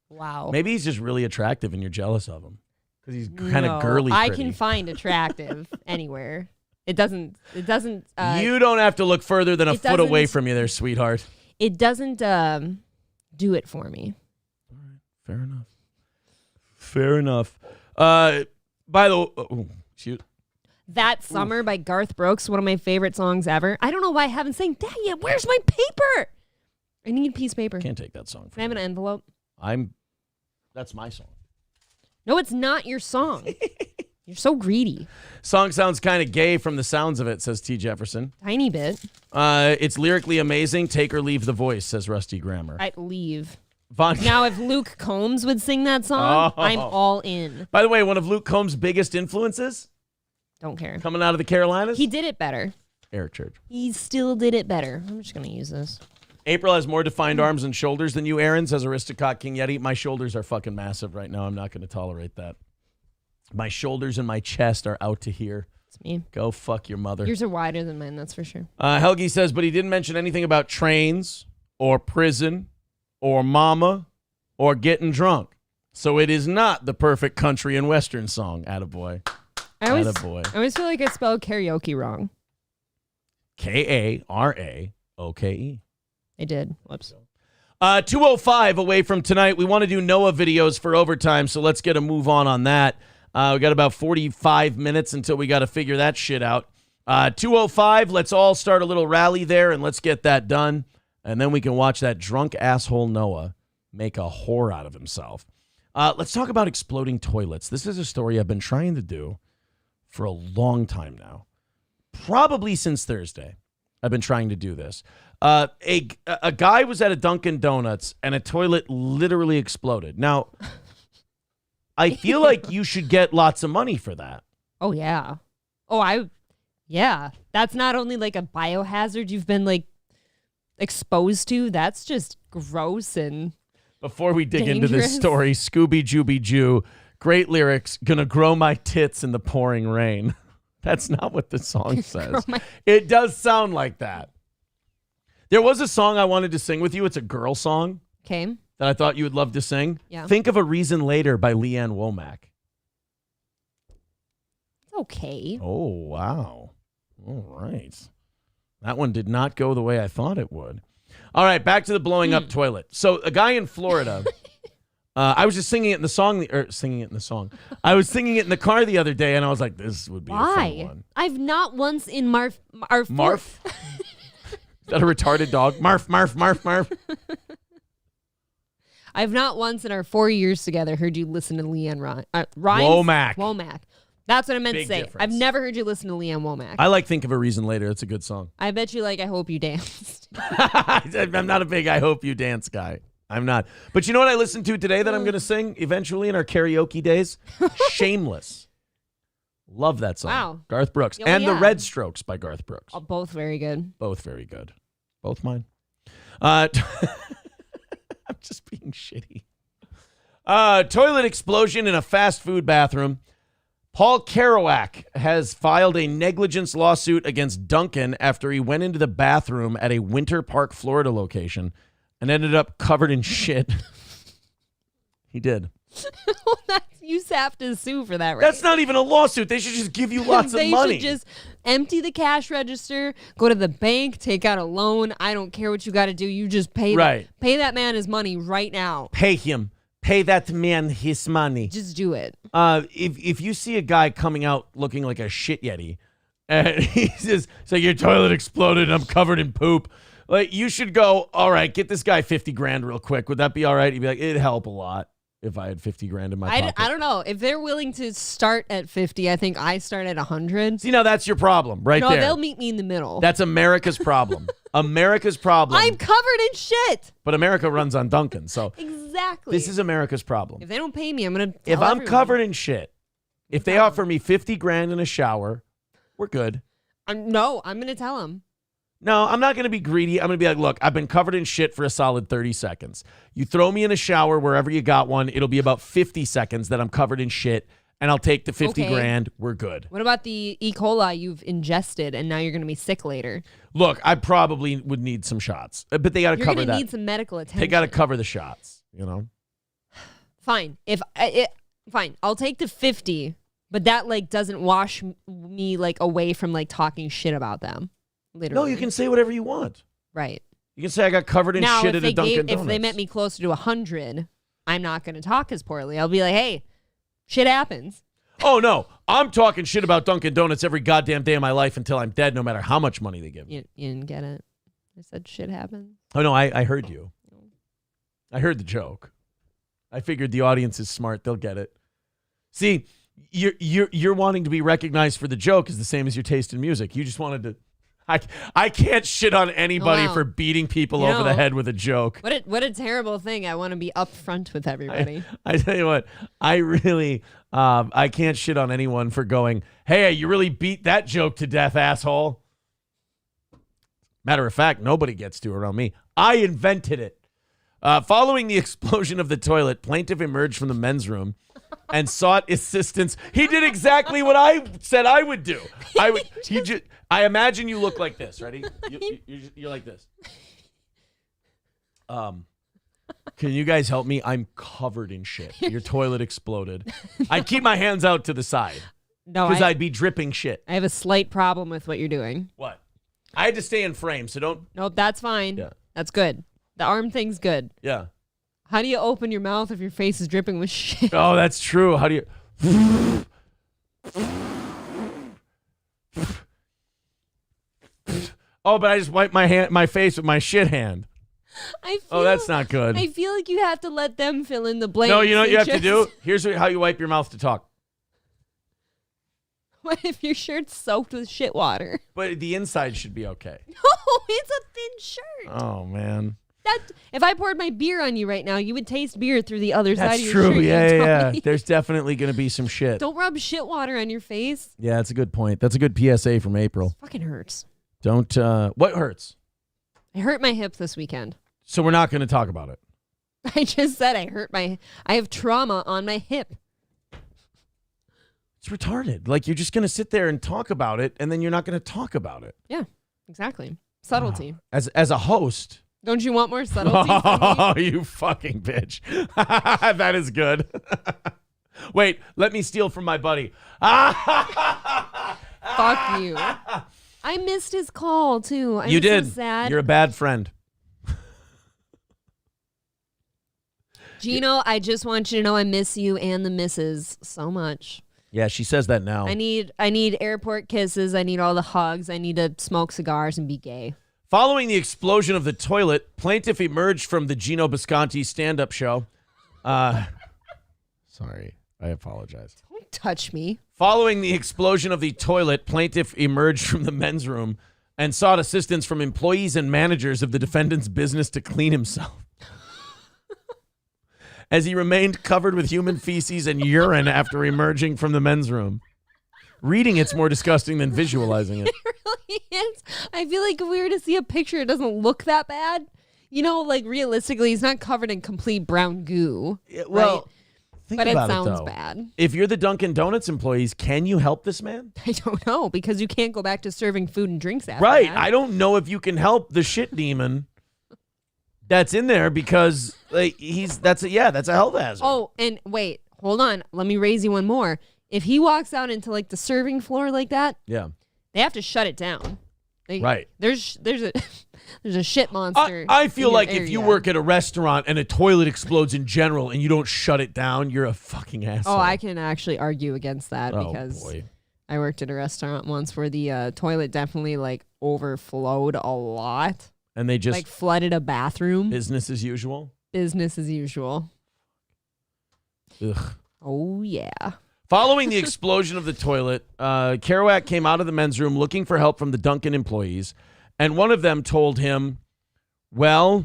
Wow. Maybe he's just really attractive and you're jealous of him. Because he's kind of girly I pretty. can find attractive anywhere. It doesn't. You don't have to look further than a foot away from you there, sweetheart. It doesn't do it for me. All right. Fair enough. Fair enough. By the way, shoot. That Summer by Garth Brooks, one of my favorite songs ever. I don't know why I haven't sang that yet. Where's my paper? I need a piece of paper. Can't take that song. Can I have an envelope? That's my song. No, it's not your song. You're so greedy. Song sounds kind of gay from the sounds of it, says T. Jefferson. Tiny bit. It's lyrically amazing. Take or leave the voice, says Rusty Grammer. I'd leave. Von Now, if Luke Combs would sing that song, I'm all in. By the way, one of Luke Combs' biggest influences? Don't care. Coming out of the Carolinas? He did it better. Eric Church. He still did it better. I'm just going to use this. April has more defined arms and shoulders than you, Aaron, says Aristocrat King Yeti. My shoulders are fucking massive right now. I'm not going to tolerate that. My shoulders and my chest are out to here. It's me. Go fuck your mother. Yours are wider than mine, that's for sure. Helgi says, but he didn't mention anything about trains or prison or mama or getting drunk. So it is not the perfect country and western song. Attaboy. I always feel like I spelled karaoke wrong. Karaoke. I did. Whoops. 2:05 away from tonight. We want to do Noah videos for overtime, so let's get a move on that. We got about 45 minutes until we got to figure that shit out. 2:05, let's all start a little rally there, and let's get that done. And then we can watch that drunk asshole Noah make a whore out of himself. Let's talk about exploding toilets. This is a story I've been trying to do for a long time now. Probably since Thursday, I've been trying to do this. A guy was at a Dunkin' Donuts and a toilet literally exploded. Now, I feel like you should get lots of money for that. Oh, yeah. Yeah. That's not only like a biohazard you've been like exposed to. That's just gross and Before we dig into dangerous. this story, Scooby Jooby Jew, great lyrics, gonna grow my tits in the pouring rain. That's not what the song says. It does sound like that. There was a song I wanted to sing with you. It's a girl song. Okay. That I thought you would love to sing. Yeah. Think of a Reason Later by Leanne Womack. Okay. Oh, wow. All right. That one did not go the way I thought it would. All right, back to the blowing up toilet. So a guy in Florida, I was just singing it in the song, I was singing it in the car the other day, and I was like, this would be a fun one. I've not once in Marf. Is that a retarded dog? Marf. I've not once in our 4 years together heard you listen to Leanne Rhymes. Womack. That's what I meant to say. Difference. I've never heard you listen to Leanne Womack. I like Think of a Reason Later. It's a good song. I bet you like I Hope You Danced. I'm not a big I Hope You Dance guy. I'm not. But you know what I listened to today that I'm going to sing eventually in our karaoke days? Shameless. Love that song. Wow. Garth Brooks. Oh, and yeah. The Red Strokes by Garth Brooks. Oh, both very good. Both very good. Both mine. I'm just being shitty. Toilet explosion in a fast food bathroom. Paul Kerouac has filed a negligence lawsuit against Duncan after he went into the bathroom at a Winter Park, Florida location and ended up covered in shit. He did. You have to sue for that, right? That's not even a lawsuit. They should just give you lots of money. They should just empty the cash register, go to the bank, take out a loan. I don't care what you got to do. You just pay pay that man his money right now. Pay him. Pay that man his money. Just do it. If you see a guy coming out looking like a shit yeti, And he says, "So your toilet exploded. And I'm covered in poop." Like, you should go, all right, get this guy 50 grand real quick. Would that be all right? He'd be like, it'd help a lot if I had 50 grand in my pocket. I don't know. If they're willing to start at 50, I think I start at 100. See, now that's your problem right there. No, they'll meet me in the middle. That's America's problem. America's problem. I'm covered in shit. But America runs on Duncan, so Exactly. this is America's problem. If they don't pay me, I'm going to If I'm covered in shit, if they offer me 50 grand in a shower, we're good. I'm going to tell them. No, I'm not going to be greedy. I'm going to be like, look, I've been covered in shit for a solid 30 seconds. You throw me in a shower wherever you got one, it'll be about 50 seconds that I'm covered in shit, and I'll take the 50 grand. We're good. What about the E. coli you've ingested, and now you're going to be sick later? Look, I probably would need some shots, but they got to cover that. You're going to need some medical attention. They got to cover the shots, you know? Fine. Fine. I'll take the 50, but that, like, doesn't wash me, like, away from, like, talking shit about them. Literally. No, you can say whatever you want. Right. You can say I got covered in shit at a Dunkin' Donuts. If they met me closer to 100, I'm not going to talk as poorly. I'll be like, hey, shit happens. Oh, no. I'm talking shit about Dunkin' Donuts every goddamn day of my life until I'm dead, no matter how much money they give me. You didn't get it. I said shit happens. Oh, no, I heard you. I heard the joke. I figured the audience is smart. They'll get it. See, you're wanting to be recognized for the joke is the same as your taste in music. You just wanted to... I can't shit on anybody for beating people over the head with a joke. What a terrible thing. I want to be upfront with everybody. I tell you what, I really, I can't shit on anyone for going, hey, you really beat that joke to death, asshole. Matter of fact, nobody gets to around me. I invented it. Following the explosion of the toilet, plaintiff emerged from the men's room and sought assistance. He did exactly what I said I would do. I imagine you look like this. Ready? You're like this. Can you guys help me? I'm covered in shit. Your toilet exploded. I'd keep my hands out to the side. No, because I'd be dripping shit. I have a slight problem with what you're doing. What? I had to stay in frame, so don't. Nope, that's fine. Yeah. That's good. The arm thing's good. Yeah. How do you open your mouth if your face is dripping with shit? Oh, that's true. How do you? Oh, but I just wiped my face with my shit hand. That's not good. I feel like you have to let them fill in the blanks. No, you know what you have to do? Here's how you wipe your mouth to talk. What if your shirt's soaked with shit water? But the inside should be okay. No, it's a thin shirt. Oh, man. If I poured my beer on you right now, you would taste beer through the other side of your That's true. shirt. Yeah. There's definitely going to be some shit. Don't rub shit water on your face. Yeah, that's a good point. That's a good PSA from April. It fucking hurts. Don't, what hurts? I hurt my hip this weekend. So we're not going to talk about it. I just said I have trauma on my hip. It's retarded. Like, you're just going to sit there and talk about it, and then you're not going to talk about it. Yeah, exactly. Subtlety. As a host. Don't you want more subtlety? Oh, you fucking bitch. That is good. Wait, let me steal from my buddy. Fuck you. I missed his call, too. You did. So sad. You're a bad friend. Gino, I just want you to know I miss you and the missus so much. Yeah, she says that now. I need airport kisses. I need all the hugs. I need to smoke cigars and be gay. Following the explosion of the toilet, plaintiff emerged from the Gino Bisconti stand-up show. Sorry, I apologize. Don't touch me. Following the explosion of the toilet, plaintiff emerged from the men's room and sought assistance from employees and managers of the defendant's business to clean himself. As he remained covered with human feces and urine after emerging from the men's room. Reading it's more disgusting than visualizing it. It really is. I feel like if we were to see a picture, it doesn't look that bad. You know, like realistically, he's not covered in complete brown goo. Well, right? But it sounds bad. If you're the Dunkin' Donuts employees, can you help this man? I don't know, because you can't go back to serving food and drinks after that. That. I don't know if you can help the shit demon that's in there because like that's a health hazard. Oh, and wait, hold on. Let me raise you one more. If he walks out into like the serving floor like that, yeah, they have to shut it down. Right. There's a shit monster. I feel like area. If you work at a restaurant and a toilet explodes in general and you don't shut it down, you're a fucking asshole. Oh, I can actually argue against that because boy. I worked at a restaurant once where the toilet definitely like overflowed a lot. And they just like flooded a bathroom. Business as usual. Business as usual. Ugh. Oh yeah. Following the explosion of the toilet, Kerouac came out of the men's room looking for help from the Dunkin' employees, and one of them told him, well,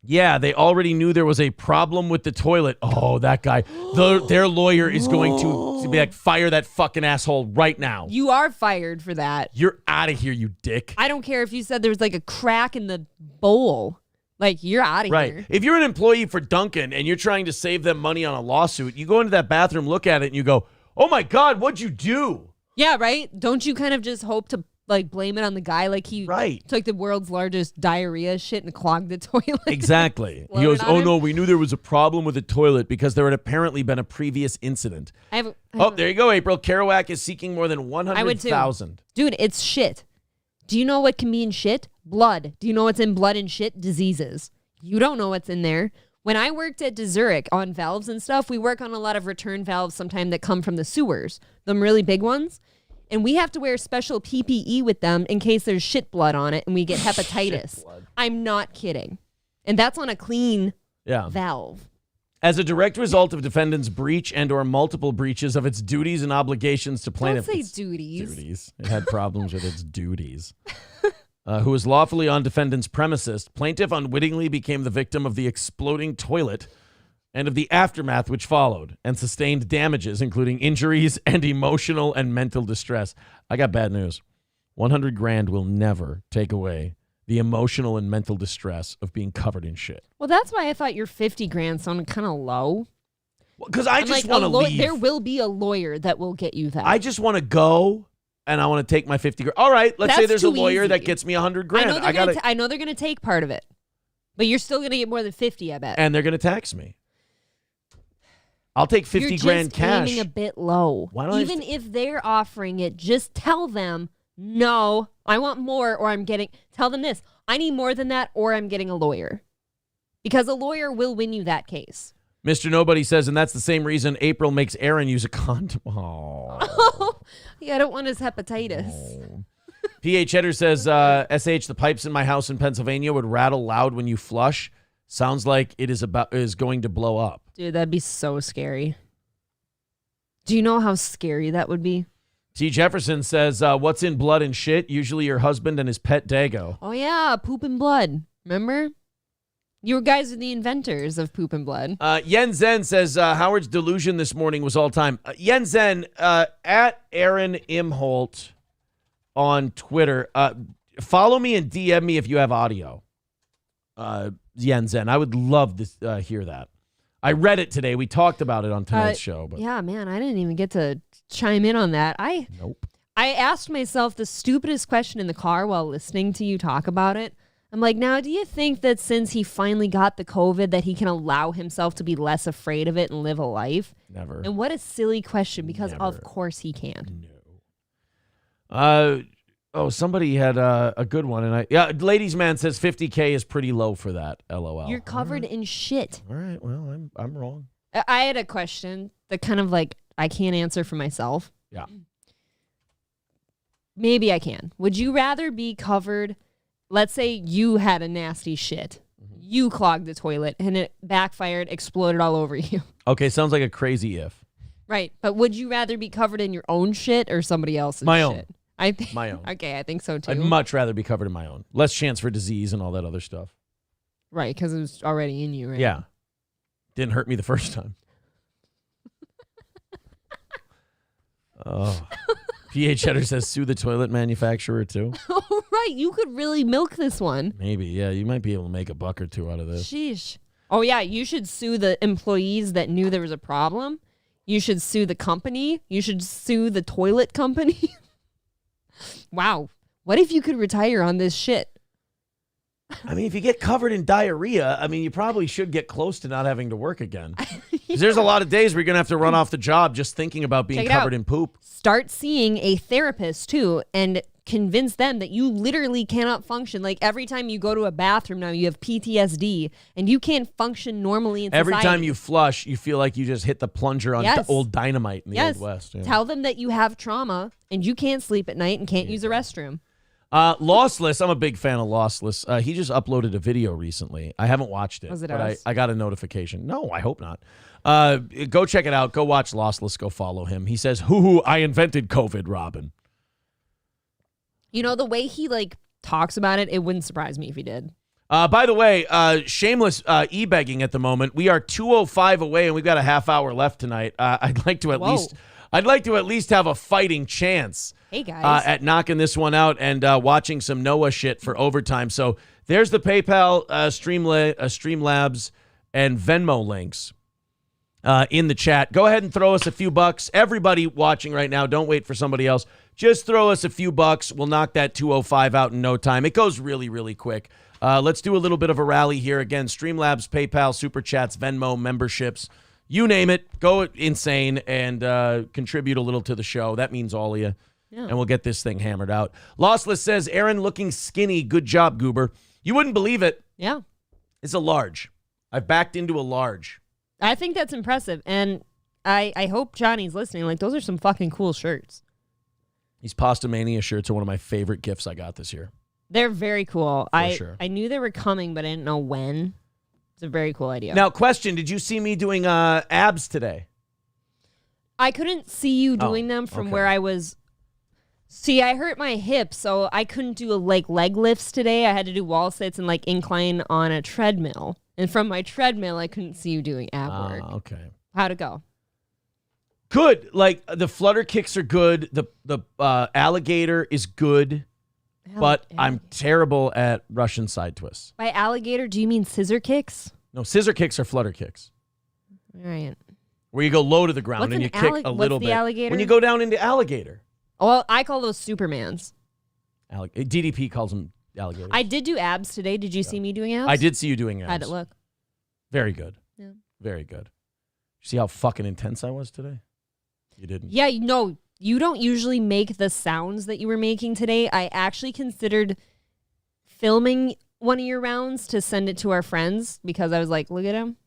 yeah, they already knew there was a problem with the toilet. Oh, that guy. Their lawyer is going to be like, fire that fucking asshole right now. You are fired for that. You're out of here, you dick. I don't care if you said there was like a crack in the bowl. Like, you're out of right. here. If you're an employee for Dunkin' and you're trying to save them money on a lawsuit, you go into that bathroom, look at it, and you go, oh my God, what'd you do? Yeah, right? Don't you kind of just hope to like blame it on the guy like he took the world's largest diarrhea shit and clogged the toilet? Exactly. He goes, oh no, we knew there was a problem with the toilet because there had apparently been a previous incident. There you go, April. Kerouac is seeking more than 100,000. Dude, it's shit. Do you know what can be in shit? Blood. Do you know what's in blood and shit? Diseases. You don't know what's in there. When I worked at Zurich on valves and stuff, we work on a lot of return valves sometimes that come from the sewers, them really big ones. And we have to wear special PPE with them in case there's shit blood on it and we get hepatitis. I'm not kidding. And that's on a clean valve. As a direct result of defendant's breach and or multiple breaches of its duties and obligations to plaintiff. Don't say duties. Duties. It had problems with its duties. Who was lawfully on defendant's premises, plaintiff unwittingly became the victim of the exploding toilet and of the aftermath which followed, and sustained damages, including injuries and emotional and mental distress. I got bad news. 100 grand will never take away the emotional and mental distress of being covered in shit. Well, that's why I thought your 50 grand sounded kind of low. Because I just want to leave. There will be a lawyer that will get you that. I just want to go, and I want to take my 50 grand. All right, let's say there's a lawyer easy. that gets me 100 grand. I know they're going to take part of it. But you're still going to get more than 50, I bet. And they're going to tax me. I'll take 50 grand cash. You're aiming a bit low. Even if they're offering it, just tell them, no, I want more, or tell them this, I need more than that, or I'm getting a lawyer. Because a lawyer will win you that case. Mr. Nobody says, and that's the same reason April makes Aaron use a condom. Oh. Yeah, I don't want his hepatitis. Oh. PH Header says, SH, the pipes in my house in Pennsylvania would rattle loud when you flush. Sounds like it is going to blow up. Dude, that'd be so scary. Do you know how scary that would be? T. Jefferson says, what's in blood and shit? Usually your husband and his pet Dago. Oh, yeah, poop and blood. Remember? You guys are the inventors of poop and blood. Yen Zen says, Howard's delusion this morning was all time. Yen Zen, at Aaron Imholt on Twitter. Follow me and DM me if you have audio. Yen Zen, I would love to hear that. I read it today. We talked about it on tonight's show. But yeah, man, I didn't even get to chime in on that. Nope. I asked myself the stupidest question in the car while listening to you talk about it. I'm like, now, do you think that since he finally got the COVID that he can allow himself to be less afraid of it and live a life? Never. And what a silly question, because of course he can. No. Somebody had a good one. And Ladies Man says 50K is pretty low for that. LOL. You're covered in shit. All right. Well, I'm wrong. I had a question that kind of like I can't answer for myself. Yeah. Maybe I can. Would you rather be covered? Let's say you had a nasty shit. Mm-hmm. You clogged the toilet and it backfired, exploded all over you. Okay, sounds like a crazy if. Right. But would you rather be covered in your own shit or somebody else's My shit? own. I think my own. Okay, I think so too. I'd much rather be covered in my own. Less chance for disease and all that other stuff. Right, because it was already in you, right? Yeah. Didn't hurt me the first time. Oh. PH Header says sue the toilet manufacturer too. Oh, right. You could really milk this one. Maybe, yeah. You might be able to make $1 or $2 out of this. Sheesh. Oh, yeah. You should sue the employees that knew there was a problem. You should sue the company. You should sue the toilet company. Wow. What if you could retire on this shit? I mean, if you get covered in diarrhea, I mean, you probably should get close to not having to work again. Because there's a lot of days where you're going to have to run off the job just thinking about being covered in poop. Start seeing a therapist, too, and convince them that you literally cannot function. Like every time you go to a bathroom now, you have PTSD and you can't function normally in society. Every time you flush, you feel like you just hit the plunger on old dynamite in the Old West. Yeah. Tell them that you have trauma and you can't sleep at night and can't use a restroom. Lossless, I'm a big fan of Lossless. He just uploaded a video recently. I haven't watched it, but I got a notification. No, I hope not. Go check it out. Go watch Lossless. Go follow him. He says, hoo, I invented COVID, Robin. You know, the way he talks about it, it wouldn't surprise me if he did. By the way, shameless e-begging at the moment. We are 2:05 away, and we've got a half hour left tonight. I'd like to at least have a fighting chance. Hey guys, at knocking this one out and watching some Noah shit for overtime. So there's the PayPal, Streamlabs, and Venmo links in the chat. Go ahead and throw us a few bucks. Everybody watching right now, don't wait for somebody else. Just throw us a few bucks. We'll knock that 2:05 out in no time. It goes really, really quick. Let's do a little bit of a rally here. Again, Streamlabs, PayPal, Super Chats, Venmo, memberships. You name it. Go insane and contribute a little to the show. That means all of you. Yeah. And we'll get this thing hammered out. Lossless says, Aaron looking skinny. Good job, Goober. You wouldn't believe it. Yeah. It's a large. I've backed into a large. I think that's impressive. And I hope Johnny's listening. Those are some fucking cool shirts. These Pasta Mania shirts are one of my favorite gifts I got this year. They're very cool. Sure. I knew they were coming, but I didn't know when. It's a very cool idea. Now, question, did you see me doing abs today? I couldn't see you doing them from where I was. See, I hurt my hip, so I couldn't do leg lifts today. I had to do wall sits and incline on a treadmill. And from my treadmill, I couldn't see you doing ab work. Okay. How'd it go? Good. The flutter kicks are good. The alligator is good. But I'm terrible at Russian side twists. By alligator, do you mean scissor kicks? No, scissor kicks are flutter kicks. All right. Where you go low to the ground and you kick a little bit. Alligator? When you go down into alligator. Well, I call those Supermans. DDP calls them alligators. I did do abs today. Did you see me doing abs? I did see you doing abs. How'd it look? Very good. Yeah. Very good. See how fucking intense I was today? You didn't. Yeah, no. You don't usually make the sounds that you were making today. I actually considered filming one of your rounds to send it to our friends because I was like, look at him.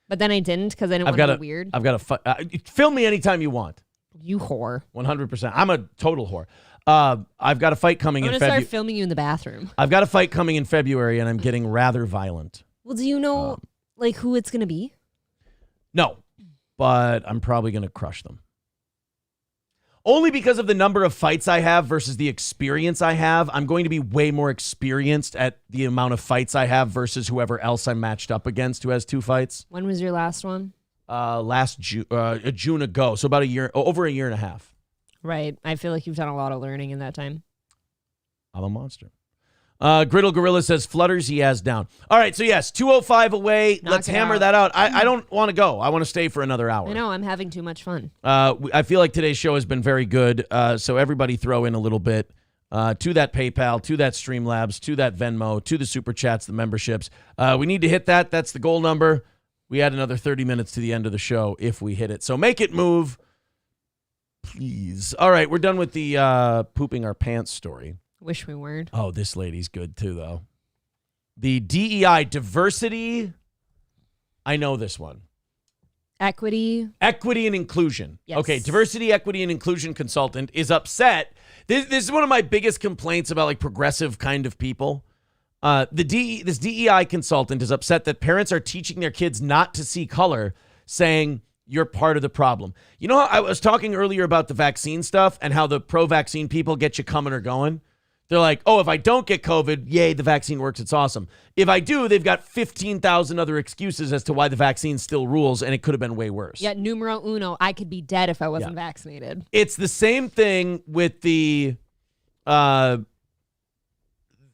But then I didn't because I didn't want to be weird. I've got to film me anytime you want. You whore. 100%. I'm a total whore. I've got a fight coming in February. I'm going to start filming you in the bathroom. I've got a fight coming in February, and I'm getting rather violent. Well, do you know who it's going to be? No, but I'm probably going to crush them. Only because of the number of fights I have versus the experience I have. I'm going to be way more experienced at the amount of fights I have versus whoever else I'm matched up against who has 2 fights. When was your last one? Last June ago. So about over a year and a half. Right. I feel like you've done a lot of learning in that time. I'm a monster. Griddle Gorilla says flutters he has down. All right, so yes, 2:05 away. Let's hammer that out. I don't want to go. I want to stay for another hour. I know. I'm having too much fun. I feel like today's show has been very good. So everybody throw in a little bit to that PayPal, to that Streamlabs, to that Venmo, to the Super Chats, the memberships. We need to hit that. That's the goal number. We add another 30 minutes to the end of the show if we hit it. So make it move, please. All right, we're done with the pooping our pants story. Wish we weren't. Oh, this lady's good too, though. The DEI, diversity. I know this one. Equity and inclusion. Yes. Okay, diversity, equity, and inclusion consultant is upset. This is one of my biggest complaints about progressive kind of people. This DEI consultant is upset that parents are teaching their kids not to see color, saying you're part of the problem. You know how I was talking earlier about the vaccine stuff and how the pro-vaccine people get you coming or going? They're like, oh, if I don't get COVID, yay, the vaccine works. It's awesome. If I do, they've got 15,000 other excuses as to why the vaccine still rules, and it could have been way worse. Yeah, numero uno, I could be dead if I wasn't vaccinated. It's the same thing with the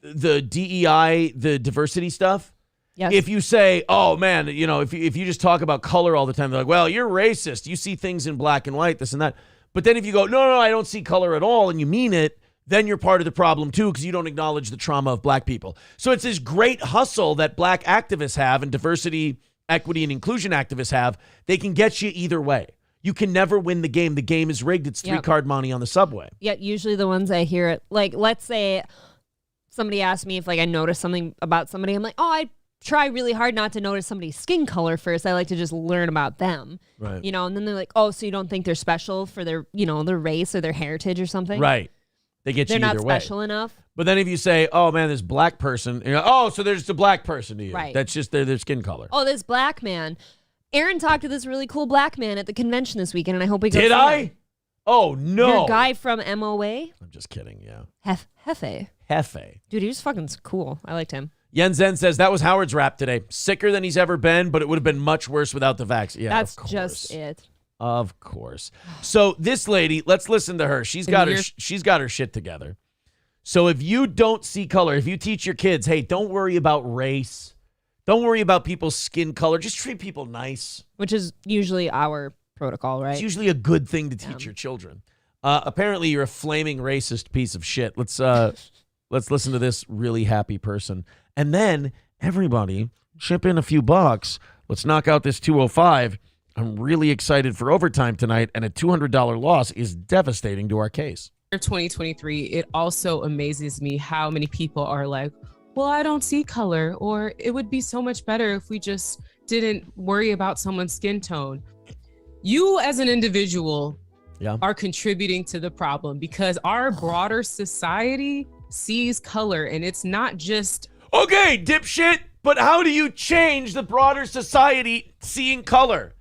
DEI, the diversity stuff. Yes. If you say, oh, man, if you just talk about color all the time, they're like, well, you're racist. You see things in black and white, this and that. But then if you go, no, I don't see color at all, and you mean it, then you're part of the problem too because you don't acknowledge the trauma of black people. So it's this great hustle that black activists have and diversity, equity, and inclusion activists have. They can get you either way. You can never win the game. The game is rigged. It's 3-card money on the subway. Yeah, usually the ones I hear it, like, let's say somebody asked me if, like, I noticed something about somebody. I'm like, oh, I try really hard not to notice somebody's skin color first. I like to just learn about them. Right. You know, and then they're like, oh, so you don't think they're special for their, you know, their race or their heritage or something? Right. They get you They're either not way. special enough. But then if you say, oh, man, this black person, you know, oh, so there's a black person to you. Right. That's just their skin color. Oh, this black man. Aaron talked to this really cool black man at the convention this weekend, and I hope he goes. Did I? Oh, no. Your guy from MOA? I'm just kidding, yeah. Hefe. Hefe. Dude, he was fucking cool. I liked him. Yen Zen says, that was Howard's rap today. Sicker than he's ever been, but it would have been much worse without the vaccine. Yeah, That's of course. just it. Of course. So this lady, let's listen to her. She's got her shit together. So if you don't see color, if you teach your kids, hey, don't worry about race. Don't worry about people's skin color. Just treat people nice. Which is usually our protocol, right? It's usually a good thing to teach your children. Apparently, you're a flaming racist piece of shit. Let's listen to this really happy person. And then, everybody, chip in a few bucks. Let's knock out this 205. I'm really excited for overtime tonight, and a $200 loss is devastating to our case. 2023, it also amazes me how many people are like, well, I don't see color, or it would be so much better if we just didn't worry about someone's skin tone. You as an individual are contributing to the problem because our broader society sees color, and it's not just... Okay, dipshit, but how do you change the broader society seeing color?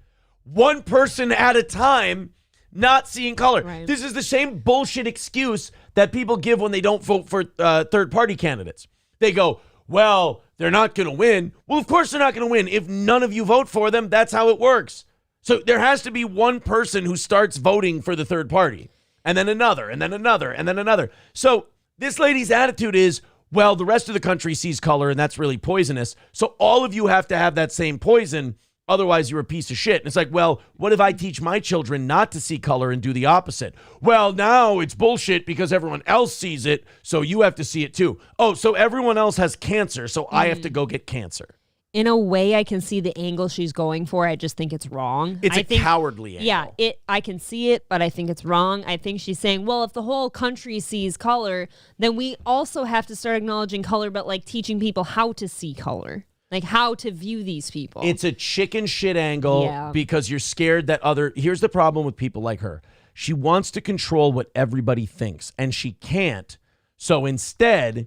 One person at a time not seeing color. Right. This is the same bullshit excuse that people give when they don't vote for third-party candidates. They go, well, they're not going to win. Well, of course they're not going to win. If none of you vote for them, that's how it works. So there has to be one person who starts voting for the third party, and then another, and then another, and then another. So this lady's attitude is, well, the rest of the country sees color, and that's really poisonous. So all of you have to have that same poison. Otherwise, you're a piece of shit. And it's like, well, what if I teach my children not to see color and do the opposite? Well, now it's bullshit because everyone else sees it, so you have to see it too. Oh, so everyone else has cancer, so I have to go get cancer. In a way, I can see the angle she's going for. I just think it's wrong. It's a cowardly angle. Yeah, I can see it, but I think it's wrong. I think she's saying, well, if the whole country sees color, then we also have to start acknowledging color, but like teaching people how to see color. Like how to view these people. It's a chicken shit angle because you're scared that here's the problem with people like her. She wants to control what everybody thinks, and she can't. So instead,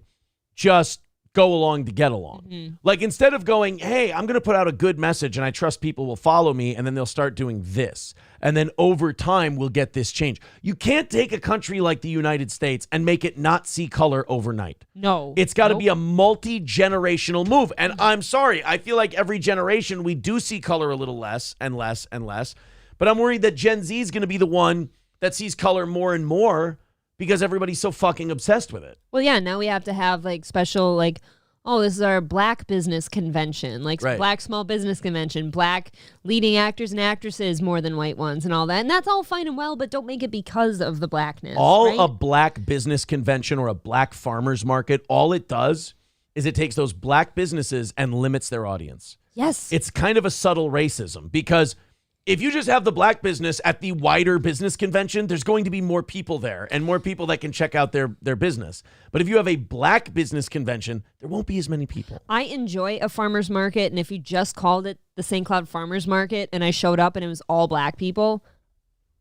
just go along to get along. Mm-hmm. Like instead of going, hey, I'm going to put out a good message and I trust people will follow me, and then they'll start doing this. And then over time, we'll get this change. You can't take a country like the United States and make it not see color overnight. No. It's got to be a multi-generational move. And I'm sorry, I feel like every generation we do see color a little less and less and less. But I'm worried that Gen Z is going to be the one that sees color more and more because everybody's so fucking obsessed with it. Well, yeah, now we have to have like special, like, oh, this is our black business convention, like black small business convention, black leading actors and actresses more than white ones and all that. And that's all fine and well, but don't make it because of the blackness. A black business convention or a black farmer's market, all it does is it takes those black businesses and limits their audience. Yes. It's kind of a subtle racism because if you just have the black business at the wider business convention, there's going to be more people there and more people that can check out their business. But if you have a black business convention, there won't be as many people. I enjoy a farmer's market, and if you just called it the St. Cloud Farmer's Market and I showed up and it was all black people,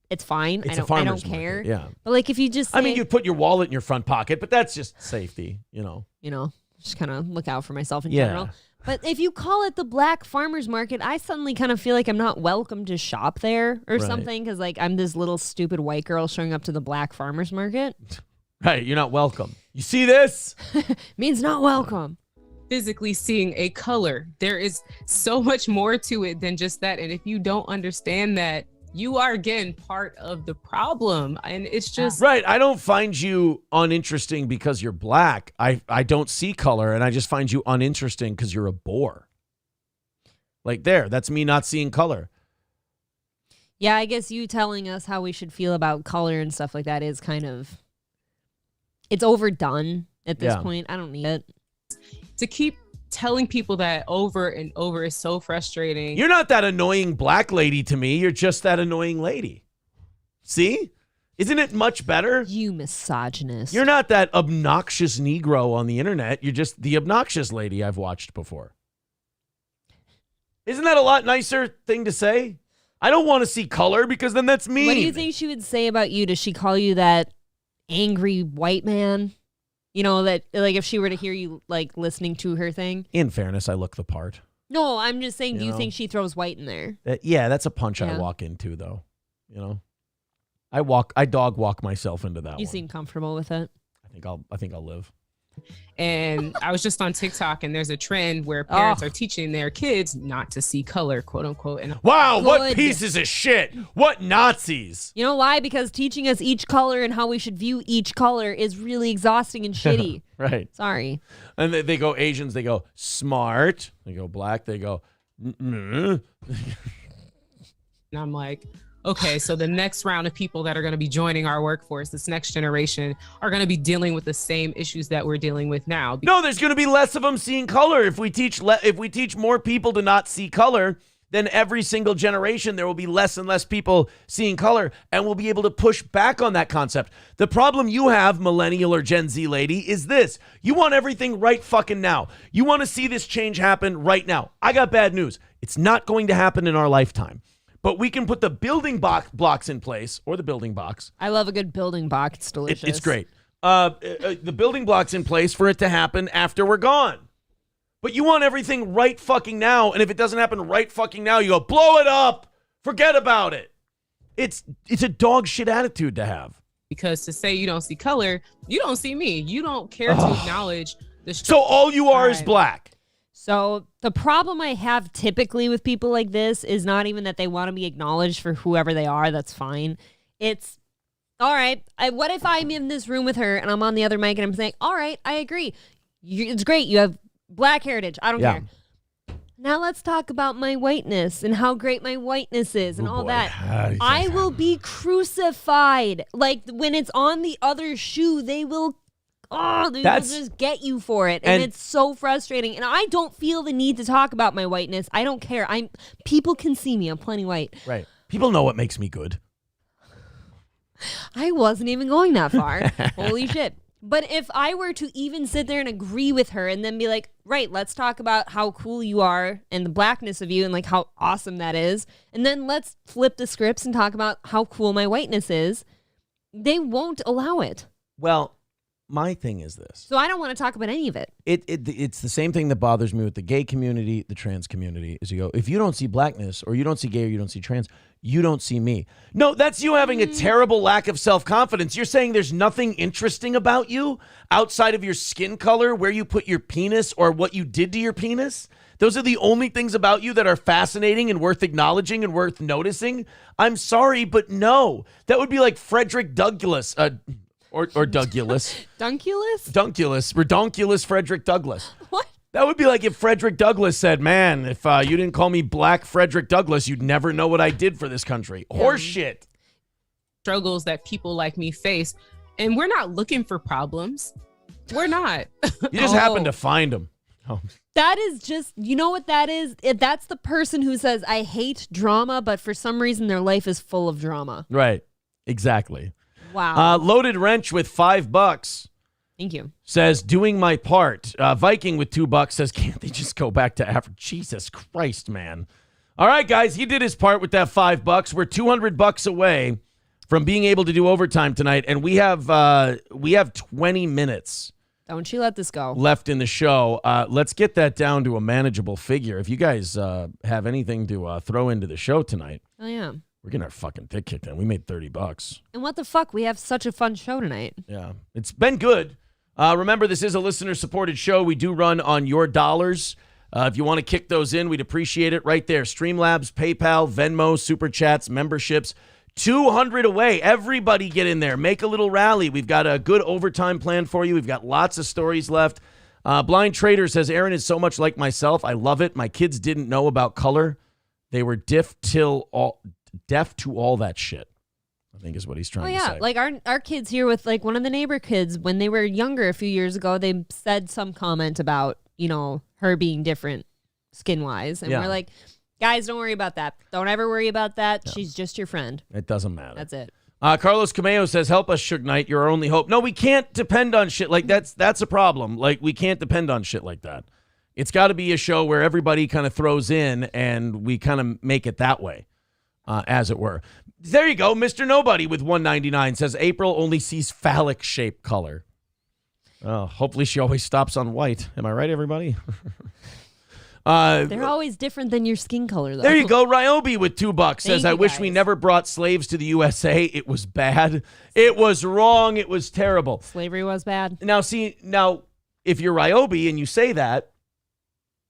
it's fine. It's I don't care. Market, yeah. But like if you just say, I mean, you'd put your wallet in your front pocket, but that's just safety, you know. Just kind of look out for myself in general. But if you call it the Black Farmers Market, I suddenly kind of feel like I'm not welcome to shop there or something because, like, I'm this little stupid white girl showing up to the Black Farmers Market. Right, you're not welcome. You see this? Means not welcome. Physically seeing a color. There is so much more to it than just that. And if you don't understand that, you are, again, part of the problem. And it's just... Right. I don't find you uninteresting because you're black. I don't see color, and I just find you uninteresting because you're a bore. Like there, that's me not seeing color. Yeah, I guess you telling us how we should feel about color and stuff like that is kind of... It's overdone at this point. I don't need it. To keep telling people that over and over is so frustrating. You're not that annoying black lady to me. You're just that annoying lady. See? Isn't it much better? You misogynist. You're not that obnoxious Negro on the internet. You're just the obnoxious lady I've watched before. Isn't that a lot nicer thing to say? I don't want to see color because then that's mean. What do you think she would say about you? Does she call you that angry white man? You know, that like if she were to hear you like listening to her thing? In fairness, I look the part. No, I'm just saying, do you think she throws white in there? Yeah, that's a punch I walk into though. You know? I dog walk myself into that You one. seem comfortable with it. I think I'll live. And I was just on TikTok, and there's a trend where parents are teaching their kids not to see color, quote unquote. And wow, what pieces of shit! What Nazis! You know why? Because teaching us each color and how we should view each color is really exhausting and shitty. Right. Sorry. And they go Asians, they go smart. They go black, they go. And I'm like, okay, so the next round of people that are going to be joining our workforce, this next generation, are going to be dealing with the same issues that we're dealing with now. No, there's going to be less of them seeing color. If we teach more people to not see color, then every single generation there will be less and less people seeing color, and we'll be able to push back on that concept. The problem you have, millennial or Gen Z lady, is this. You want everything right fucking now. You want to see this change happen right now. I got bad news. It's not going to happen in our lifetime. But we can put the building blocks in place, or the building box. I love a good building block. It's delicious. It's great. The building blocks in place for it to happen after we're gone. But you want everything right fucking now, and if it doesn't happen right fucking now, you go, blow it up. Forget about it. It's a dog shit attitude to have. Because to say you don't see color, you don't see me. You don't care to acknowledge the So all you are is black. So the problem I have typically with people like this is not even that they want to be acknowledged for whoever they are. That's fine. It's, all right, what if I'm in this room with her and I'm on the other mic and I'm saying, all right, I agree. It's great. You have black heritage. I don't care. Now let's talk about my whiteness and how great my whiteness is and all that. I will be crucified. Like when it's on the other shoe, they will they will just get you for it. And it's so frustrating. And I don't feel the need to talk about my whiteness. I don't care. People can see me. I'm plenty white. Right. People know what makes me good. I wasn't even going that far. Holy shit. But if I were to even sit there and agree with her and then be like, right, let's talk about how cool you are and the blackness of you and like how awesome that is. And then let's flip the scripts and talk about how cool my whiteness is. They won't allow it. Well, my thing is this. So I don't want to talk about any of it. It's the same thing that bothers me with the gay community, the trans community, is you go, if you don't see blackness or you don't see gay or you don't see trans, you don't see me. No, that's you having a terrible lack of self-confidence. You're saying there's nothing interesting about you outside of your skin color, where you put your penis or what you did to your penis? Those are the only things about you that are fascinating and worth acknowledging and worth noticing? I'm sorry, but no. That would be like Frederick Douglass. Or Douglas. Dunculus? Redonkulous Frederick Douglass. What? That would be like if Frederick Douglass said, man, if you didn't call me Black Frederick Douglass, you'd never know what I did for this country. Yeah. Horse shit. Struggles that people like me face. And we're not looking for problems. We're not. You just happen to find them. Oh. That is just, you know what that is? That's the person who says, I hate drama, but for some reason their life is full of drama. Right. Exactly. Wow. Loaded Wrench with $5. Thank you. Says, doing my part. Viking with $2 says, can't they just go back to Africa? Jesus Christ, man. All right, guys, he did his part with that $5. We're $200 away from being able to do overtime tonight, and we have 20 minutes. Don't you let this go. Left in the show. Let's get that down to a manageable figure. If you guys have anything to throw into the show tonight. Oh, yeah. We're getting our fucking dick kicked in. We made $30. And what the fuck? We have such a fun show tonight. Yeah. It's been good. Remember, this is a listener-supported show. We do run on your dollars. If you want to kick those in, we'd appreciate it right there. Streamlabs, PayPal, Venmo, Super Chats, memberships. 200 away. Everybody get in there. Make a little rally. We've got a good overtime plan for you. We've got lots of stories left. Blind Trader says, Aaron is so much like myself. I love it. My kids didn't know about color. They were deaf to all that shit, I think is what he's trying to say. Like our kids here with like one of the neighbor kids, when they were younger a few years ago, they said some comment about her being different skin-wise. And we're like, guys, don't worry about that. Don't ever worry about that. She's just your friend. It doesn't matter. That's it. Carlos Cameo says, help us, Suge Knight. You're our only hope. No, we can't depend on shit like that's a problem. Like, we can't depend on shit like that. It's got to be a show where everybody kind of throws in and we kind of make it that way, as it were. There you go. Mr. Nobody with 199 says, April only sees phallic shape color. Oh, hopefully she always stops on white. Am I right, everybody? They're always different than your skin color, though. There you go. Ryobi with $2 says, I wish we guys. never brought slaves to the USA. It was bad. It was wrong. It was terrible. Slavery was bad. Now, if you're Ryobi and you say that,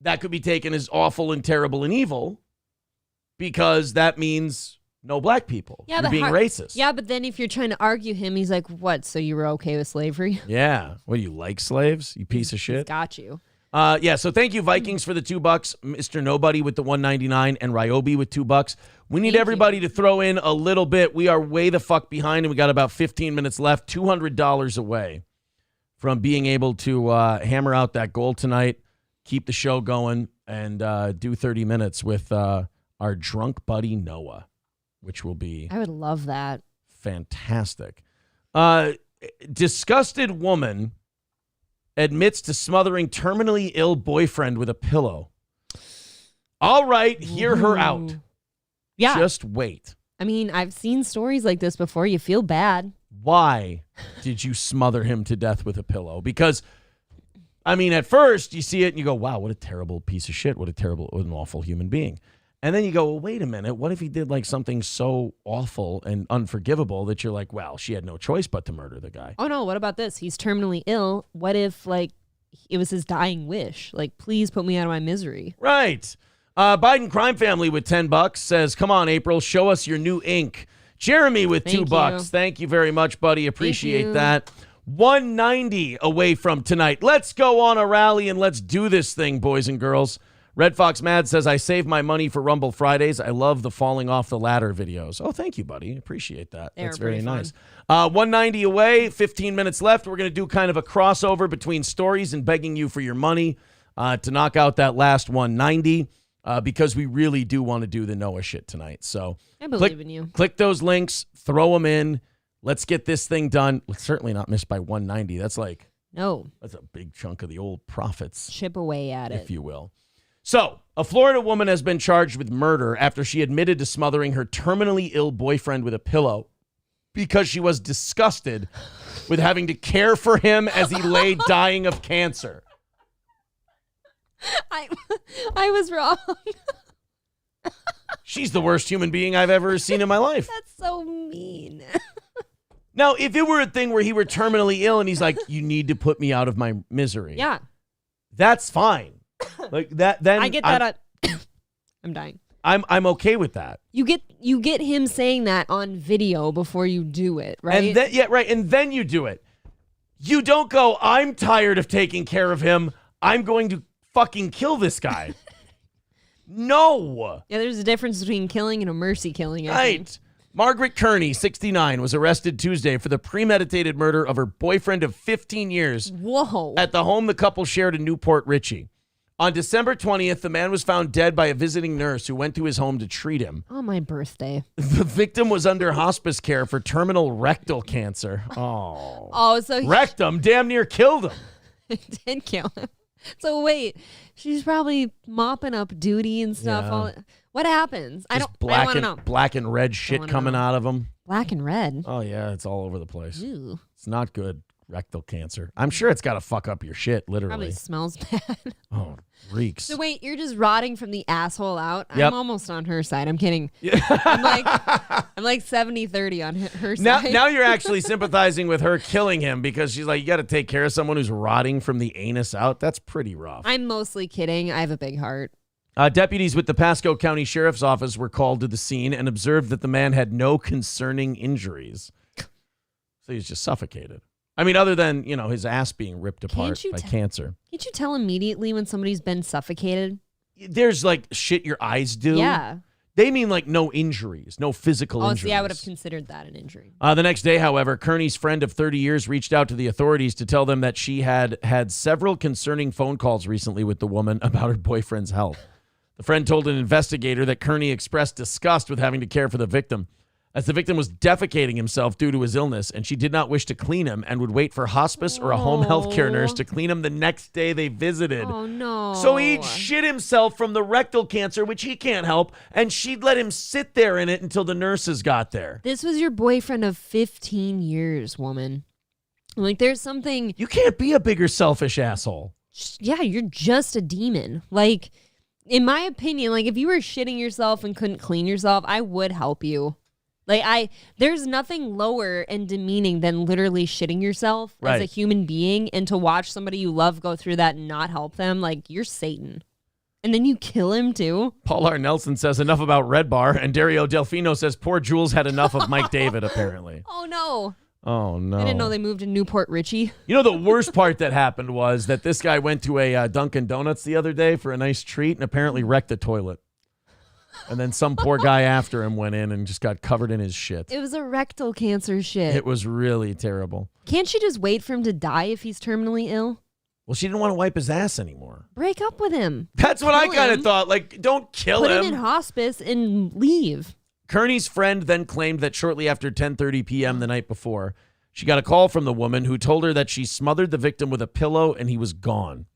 that could be taken as awful and terrible and evil because that means no black people. Yeah, you're being racist. Yeah, but then if you're trying to argue him, he's like, what, so you were okay with slavery? Yeah. What, do you like slaves? You piece of shit? He's got you. So thank you, Vikings, for the $2, Mr. Nobody with the 199, and Ryobi with $2. We need everybody to throw in a little bit. We are way the fuck behind, and we got about 15 minutes left, $200 away from being able to hammer out that goal tonight, keep the show going, and do 30 minutes with our drunk buddy Noah, which will be I would love that. Fantastic. Disgusted woman admits to smothering terminally ill boyfriend with a pillow. All right, hear her out. Yeah. Just wait. I mean, I've seen stories like this before. You feel bad. Why did you smother him to death with a pillow? Because, I mean, at first you see it and you go, wow, what a terrible piece of shit. What an awful human being. And then you go, well, wait a minute. What if he did like something so awful and unforgivable that you're like, well, she had no choice but to murder the guy? Oh, no. What about this? He's terminally ill. What if, like, it was his dying wish? Like, please put me out of my misery. Right. Biden crime family with $10 says, come on, April, show us your new ink. Jeremy with $2. Thank you very much, buddy. Appreciate that. 190 away from tonight. Let's go on a rally and let's do this thing, boys and girls. Red Fox Mad says, I save my money for Rumble Fridays. I love the falling off the ladder videos. Oh, thank you, buddy. Appreciate that. That's very nice. 190 away, 15 minutes left. We're going to do kind of a crossover between stories and begging you for your money to knock out that last 190 because we really do want to do the Noah shit tonight. So I believe in you. Click those links, throw them in. Let's get this thing done. Let's certainly not miss by 190. That's like, that's a big chunk of the old profits. Chip away at it. If you will. So, a Florida woman has been charged with murder after she admitted to smothering her terminally ill boyfriend with a pillow because she was disgusted with having to care for him as he lay dying of cancer. I was wrong. She's the worst human being I've ever seen in my life. That's so mean. Now, if it were a thing where he were terminally ill and he's like, you need to put me out of my misery. Yeah. That's fine. Like that, then I get that. I'm dying. I'm okay with that. You get him saying that on video before you do it, right? And then, and then you do it. You don't go, I'm tired of taking care of him. I'm going to fucking kill this guy. No. Yeah, there's a difference between killing and a mercy killing. Right. Margaret Kearney, 69, was arrested Tuesday for the premeditated murder of her boyfriend of 15 years. Whoa. At the home the couple shared in Newport Richey. On December 20th, the man was found dead by a visiting nurse who went to his home to treat him. On my birthday. The victim was under hospice care for terminal rectal cancer. Oh. Oh, so rectum damn near killed him. It did kill him. So wait, she's probably mopping up duty and stuff. Yeah. What happens? I don't want to know. Black and red shit coming out of him. Black and red? Oh, yeah. It's all over the place. Ew. It's not good. Rectal cancer. I'm sure it's got to fuck up your shit, literally. Probably smells bad. Oh, reeks. So wait, you're just rotting from the asshole out? Yep. I'm almost on her side. I'm kidding. I'm like 70-30 on her side. Now you're actually sympathizing with her killing him because she's like, you got to take care of someone who's rotting from the anus out. That's pretty rough. I'm mostly kidding. I have a big heart. Deputies with the Pasco County Sheriff's Office were called to the scene and observed that the man had no concerning injuries. So he's just suffocated. I mean, other than, his ass being ripped apart by cancer. Can't you tell immediately when somebody's been suffocated? There's like shit your eyes do. Yeah. They mean like no injuries, no physical injuries. See, I would have considered that an injury. The next day, however, Kearney's friend of 30 years reached out to the authorities to tell them that she had had several concerning phone calls recently with the woman about her boyfriend's health. The friend told an investigator that Kearney expressed disgust with having to care for the victim, as the victim was defecating himself due to his illness, and she did not wish to clean him and would wait for hospice or a home health care nurse to clean him the next day they visited. Oh, no. So he'd shit himself from the rectal cancer, which he can't help, and she'd let him sit there in it until the nurses got there. This was your boyfriend of 15 years, woman. Like, there's something... You can't be a bigger selfish asshole. Yeah, you're just a demon. Like, in my opinion, like, if you were shitting yourself and couldn't clean yourself, I would help you. Like, there's nothing lower and demeaning than literally shitting yourself as a human being, and to watch somebody you love go through that and not help them, like, you're Satan. And then you kill him too. Paul R. Nelson says enough about Red Bar, and Dario Delfino says poor Jules had enough of Mike David, apparently. Oh, no. Oh, no. I didn't know they moved to Newport Richie. You know, the worst part that happened was that this guy went to a Dunkin' Donuts the other day for a nice treat and apparently wrecked the toilet. And then some poor guy after him went in and just got covered in his shit. It was a rectal cancer shit. It was really terrible. Can't she just wait for him to die if he's terminally ill? Well, she didn't want to wipe his ass anymore. Break up with him. That's what I kind of thought. Like, don't kill him. Put him in hospice and leave. Kearney's friend then claimed that shortly after 10:30 p.m. the night before, she got a call from the woman who told her that she smothered the victim with a pillow and he was gone.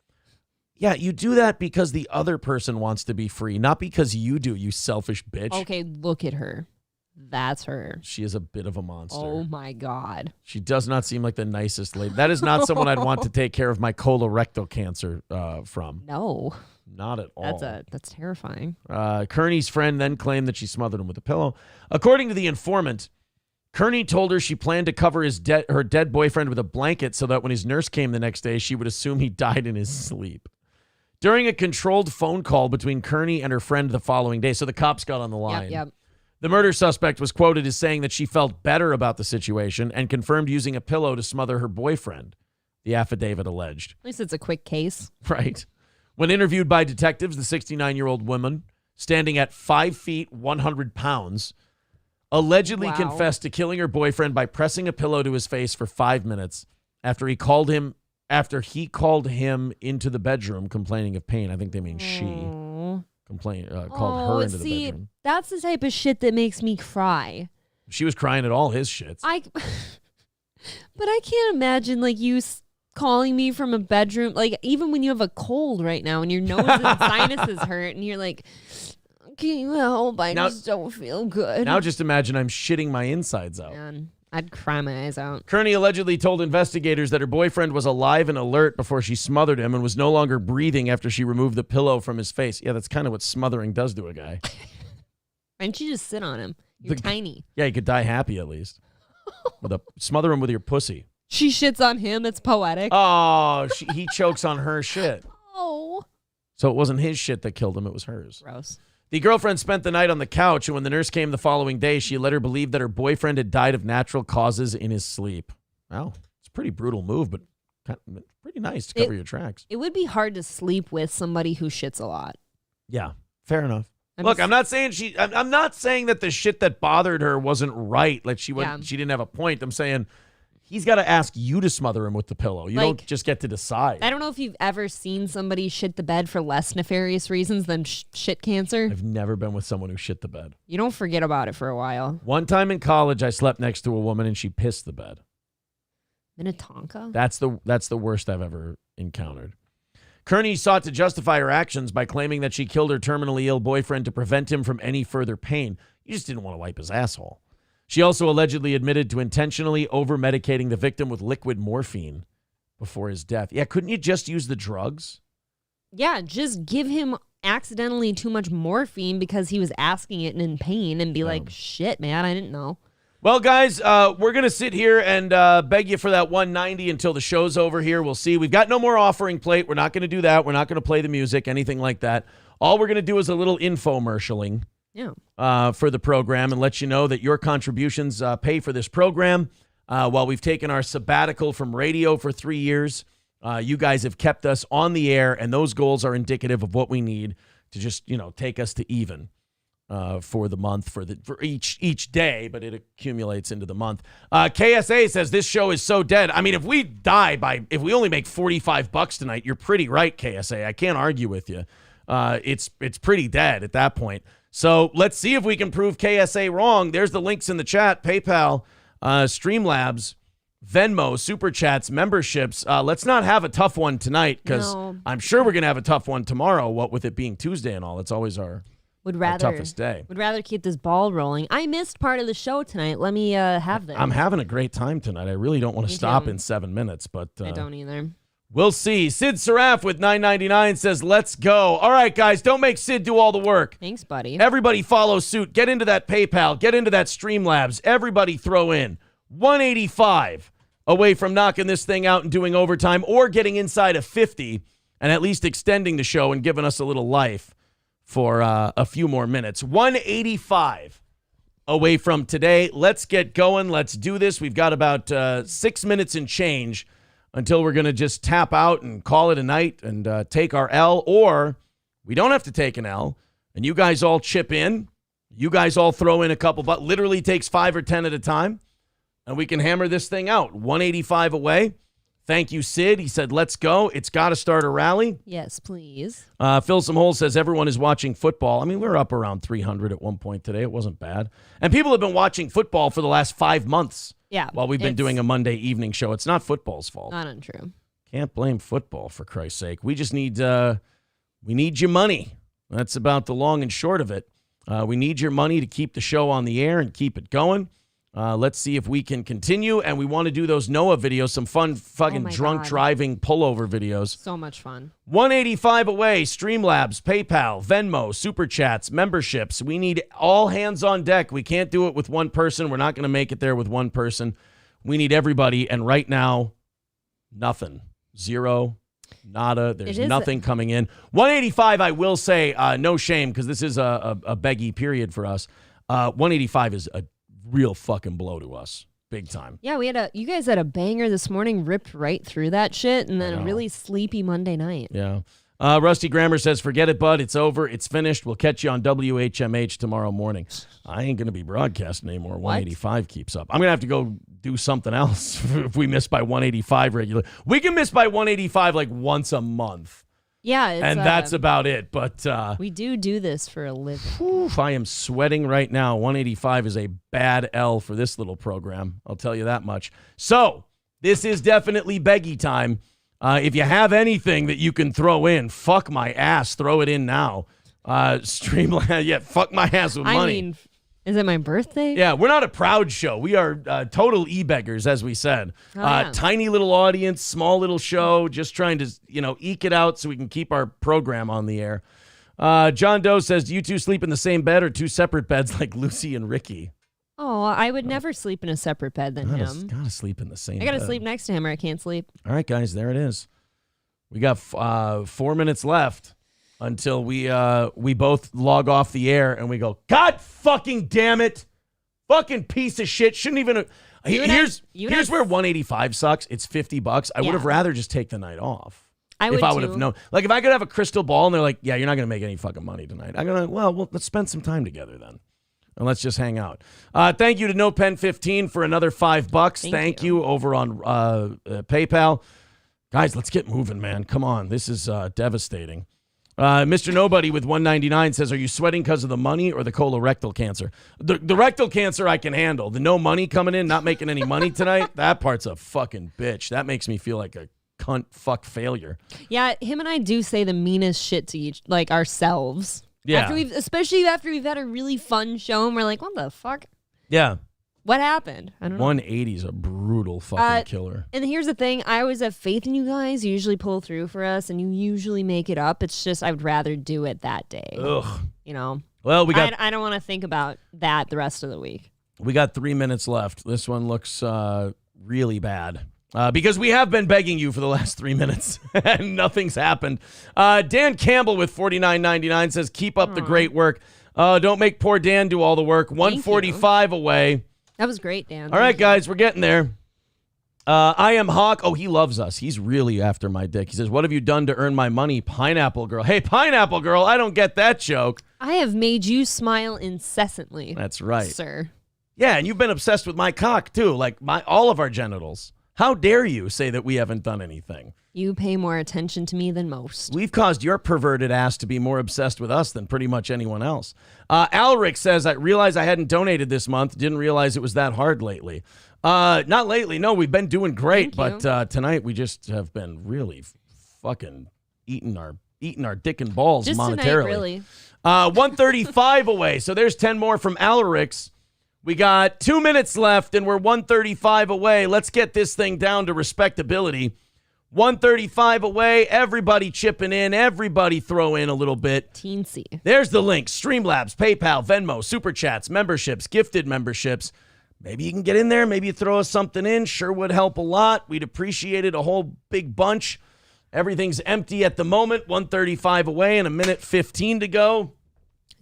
Yeah, you do that because the other person wants to be free, not because you do, you selfish bitch. Okay, look at her. That's her. She is a bit of a monster. Oh, my God. She does not seem like the nicest lady. That is not someone I'd want to take care of my colorectal cancer from. No. Not at all. That's terrifying. Kearney's friend then claimed that she smothered him with a pillow. According to the informant, Kearney told her she planned to cover her dead boyfriend with a blanket so that when his nurse came the next day, she would assume he died in his sleep. During a controlled phone call between Kearney and her friend the following day, so the cops got on the line. Yep. The murder suspect was quoted as saying that she felt better about the situation and confirmed using a pillow to smother her boyfriend, the affidavit alleged. At least it's a quick case. Right. When interviewed by detectives, the 69-year-old woman, standing at 5 feet, 100 pounds, allegedly confessed to killing her boyfriend by pressing a pillow to his face for 5 minutes after he called him into the bedroom complaining of pain. I think they mean she called her into the bedroom. That's the type of shit that makes me cry. She was crying at all his shits. But I can't imagine like you calling me from a bedroom, like even when you have a cold right now and your nose and sinuses hurt and you're like, can you help? I just don't feel good. Now just imagine I'm shitting my insides out. Man, I'd cry my eyes out. Kearney allegedly told investigators that her boyfriend was alive and alert before she smothered him and was no longer breathing after she removed the pillow from his face. Yeah, that's kind of what smothering does to a guy. And you just sit on him. You're tiny. Yeah, you could die happy at least. Smother him with your pussy. She shits on him. It's poetic. Oh, he chokes on her shit. Oh. So it wasn't his shit that killed him. It was hers. Gross. The girlfriend spent the night on the couch, and when the nurse came the following day, she let her believe that her boyfriend had died of natural causes in his sleep. Wow. It's a pretty brutal move, but pretty nice to cover your tracks. It would be hard to sleep with somebody who shits a lot. Yeah, fair enough. I'm not saying I'm not saying that the shit that bothered her wasn't right. Like she didn't have a point. I'm saying he's got to ask you to smother him with the pillow. You don't just get to decide. I don't know if you've ever seen somebody shit the bed for less nefarious reasons than shit cancer. I've never been with someone who shit the bed. You don't forget about it for a while. One time in college, I slept next to a woman and she pissed the bed. Minnetonka? That's the worst I've ever encountered. Kearney sought to justify her actions by claiming that she killed her terminally ill boyfriend to prevent him from any further pain. You just didn't want to wipe his asshole. She also allegedly admitted to intentionally over-medicating the victim with liquid morphine before his death. Yeah, couldn't you just use the drugs? Yeah, just give him accidentally too much morphine because he was asking it and in pain and be like, shit, man, I didn't know. Well, guys, we're going to sit here and beg you for that 190 until the show's over here. We'll see. We've got no more offering plate. We're not going to do that. We're not going to play the music, anything like that. All we're going to do is a little infomercialing for the program and let you know that your contributions pay for this program. While we've taken our sabbatical from radio for 3 years, you guys have kept us on the air, and those goals are indicative of what we need to just, take us to even. for the month for each day, but it accumulates into the month. KSA says this show is so dead. I mean, if we only make $45 tonight, you're pretty right, KSA. I can't argue with you. It's pretty dead at that point. So let's see if we can prove KSA wrong. There's the links in the chat: PayPal, Streamlabs, Venmo, Super Chats, memberships. Let's not have a tough one tonight, because I'm sure we're gonna have a tough one tomorrow. What with it being Tuesday and all, it's always our toughest day. Would rather keep this ball rolling. I missed part of the show tonight. Let me have this. I'm having a great time tonight. I really don't want to stop in 7 minutes, but I don't either. We'll see. Sid Saraf with $9.99 says, let's go. All right, guys, don't make Sid do all the work. Thanks, buddy. Everybody follow suit. Get into that PayPal. Get into that Streamlabs. Everybody throw in 185 away from knocking this thing out and doing overtime, or getting inside of 50 and at least extending the show and giving us a little life for a few more minutes. 185 away from today. Let's get going. Let's do this. We've got about 6 minutes and change until we're going to just tap out and call it a night and take our L, or we don't have to take an L, and you guys all chip in. You guys all throw in a couple, but literally takes 5 or 10 at a time, and we can hammer this thing out. 185 away. Thank you, Sid. He said, let's go. It's got to start a rally. Yes, please. Phil Some Holes says everyone is watching football. I mean, we were up around 300 at one point today. It wasn't bad. And people have been watching football for the last 5 months. Yeah. While we've been doing a Monday evening show. It's not football's fault. Not untrue. Can't blame football, for Christ's sake. We just need your money. That's about the long and short of it. We need your money to keep the show on the air and keep it going. Let's see if we can continue. And we want to do those Noah videos, some fun fucking drunk driving pullover videos. So much fun. 185 away. Streamlabs, PayPal, Venmo, Super Chats, memberships. We need all hands on deck. We can't do it with one person. We're not going to make it there with one person. We need everybody. And right now, nothing. Zero. Nada. There's nothing coming in. 185, I will say, no shame, because this is a beggy period for us. 185 is a real fucking blow to us. Big time. Yeah, you guys had a banger this morning, ripped right through that shit, and then a really sleepy Monday night. Yeah. Rusty Grammer says, forget it, bud. It's over. It's finished. We'll catch you on WHMH tomorrow morning. I ain't going to be broadcasting anymore. 185 keeps up. I'm going to have to go do something else if we miss by 185 regularly. We can miss by 185 like once a month. Yeah. And that's about it. But we do this for a living. Whew, I am sweating right now. 185 is a bad L for this little program. I'll tell you that much. So this is definitely beggy time. If you have anything that you can throw in, fuck my ass, throw it in now. Streamline, yeah, fuck my ass with money. I mean, is it my birthday? Yeah, we're not a proud show. We are total e-beggars, as we said. Yeah. Tiny little audience, small little show, just trying to, eke it out so we can keep our program on the air. John Doe says, do you two sleep in the same bed or two separate beds like Lucy and Ricky? Oh, I would never sleep in a separate bed than him. Gotta sleep in the same bed. I gotta sleep next to him or I can't sleep. All right, guys, there it is. We got 4 minutes left until we both log off the air and we go, God fucking damn it. Fucking piece of shit. Shouldn't even. Here's where 185 sucks. It's $50. I would have rather just take the night off. If I would have known. Like, if I could have a crystal ball and they're like, yeah, you're not going to make any fucking money tonight. I'm going to, well, let's spend some time together then. And let's just hang out. Thank you to NoPen15 for another $5. Thank you over on PayPal. Guys, let's get moving, man. Come on. This is devastating. Mr. Nobody with 199 says, are you sweating because of the money or the colorectal cancer? The rectal cancer I can handle. The no money coming in, not making any money tonight, that part's a fucking bitch. That makes me feel like a cunt fuck failure. Yeah, him and I do say the meanest shit to ourselves. Yeah. Especially after we've had a really fun show and we're like, what the fuck? Yeah. What happened? I don't know. 180 is a brutal fucking killer. And here's the thing. I always have faith in you guys. You usually pull through for us and you usually make it up. It's just I would rather do it that day. Ugh. Well, I don't want to think about that the rest of the week. We got 3 minutes left. This one looks really bad. Because we have been begging you for the last 3 minutes and nothing's happened. Dan Campbell with $49.99 says, keep up the great work. Don't make poor Dan do all the work. 145 away. That was great, Dan. All right, guys, we're getting there. I am Hawk. Oh, he loves us. He's really after my dick. He says, what have you done to earn my money, Pineapple Girl? Hey, Pineapple Girl, I don't get that joke. I have made you smile incessantly. That's right. Sir. Yeah, and you've been obsessed with my cock, too, like all of our genitals. How dare you say that we haven't done anything? You pay more attention to me than most. We've caused your perverted ass to be more obsessed with us than pretty much anyone else. Alric says, I realized I hadn't donated this month. Didn't realize it was that hard lately. Not lately. No, we've been doing great. Thank But tonight we just have been really fucking eating our dick and balls just monetarily. Tonight, really. 135 away. So there's 10 more from Alaric's. We got 2 minutes left, and we're 135 away. Let's get this thing down to respectability. 135 away. Everybody chipping in. Everybody throw in a little bit. Teensy. There's the link. Streamlabs, PayPal, Venmo, Super Chats, memberships, gifted memberships. Maybe you can get in there. Maybe you throw us something in. Sure would help a lot. We'd appreciate it a whole big bunch. Everything's empty at the moment. 135 away and a minute 15 to go.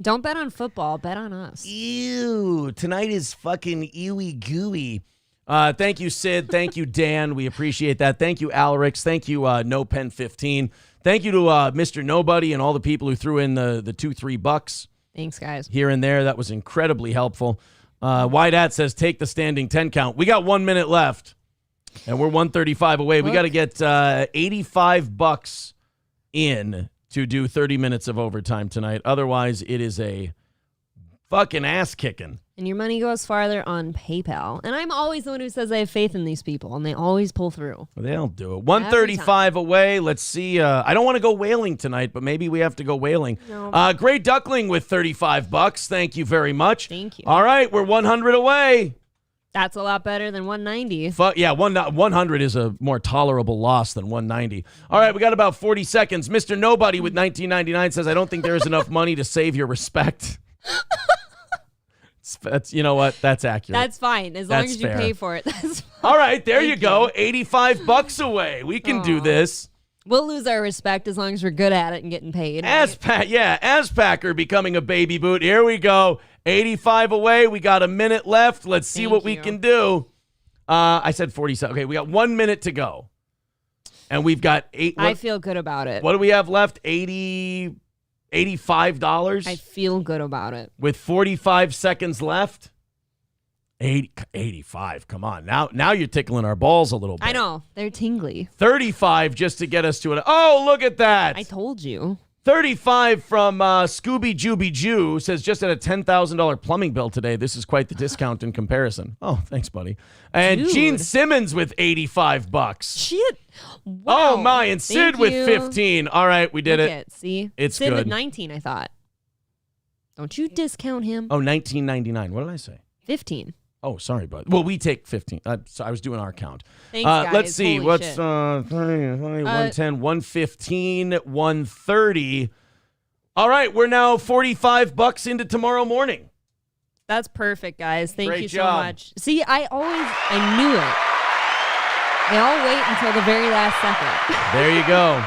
Don't bet on football. Bet on us. Ew. Tonight is fucking ewy gooey. Thank you, Sid. Thank you, Dan. We appreciate that. Thank you, Alrix. Thank you, No Pen 15. Thank you to Mr. Nobody and all the people who threw in the $2-3 Thanks, guys. here and there. That was incredibly helpful. White At says, take the standing 10 count. We got 1 minute left, and we're 135 away. We got to get $85 in to do 30 minutes of overtime tonight. Otherwise, it is a fucking ass kicking. And your money goes farther on PayPal. And I'm always the one who says I have faith in these people, and they always pull through. They'll do it. 135 away. Let's see. I don't want to go whaling tonight, but maybe we have to go whaling. No. Great Duckling with $35. Thank you very much. Thank you. All right, we're 100 away. That's a lot better than 190. Yeah, 100 is a more tolerable loss than 190. All right, we got about 40 seconds. Mr. Nobody with 1999 says, I don't think there is enough money to save your respect. That's, you know what? That's accurate. That's fine. As long as you fair. pay for it. That's fine. All right, there you go. $85 away. We can do this. We'll lose our respect as long as we're good at it and getting paid. Aspacker becoming a baby boot. Here we go. 85 away. We got a minute left. Let's see what we can do. I said 47. Okay, we got 1 minute to go. And we've got I feel good about it. What do we have left? $85? I feel good about it. With 45 seconds left? 85. Come on. Now you're tickling our balls a little bit. I know. They're tingly. 35 just to get us to it. Oh, look at that. I told you. 35 from Scooby Jooby Jew says, just at a $10,000 plumbing bill today. This is quite the discount in comparison. Oh, thanks, buddy. And Dude. Gene Simmons with $85. Shit. Wow. Oh, my. And Sid Thank with you. 15. All right, we did it. See? It's Sid good. with 19, I thought. Don't you discount him. Oh, $19.99. What did I say? 15. Oh, sorry, bud. Well, we take 15. So I was doing our count. Thanks, guys. Let's see. Holy What's shit. 110, 115, 130. All right, we're now $45 into tomorrow morning. That's perfect, guys. Thank Great you so job. much. See, I knew it. They all wait until the very last second. There you go.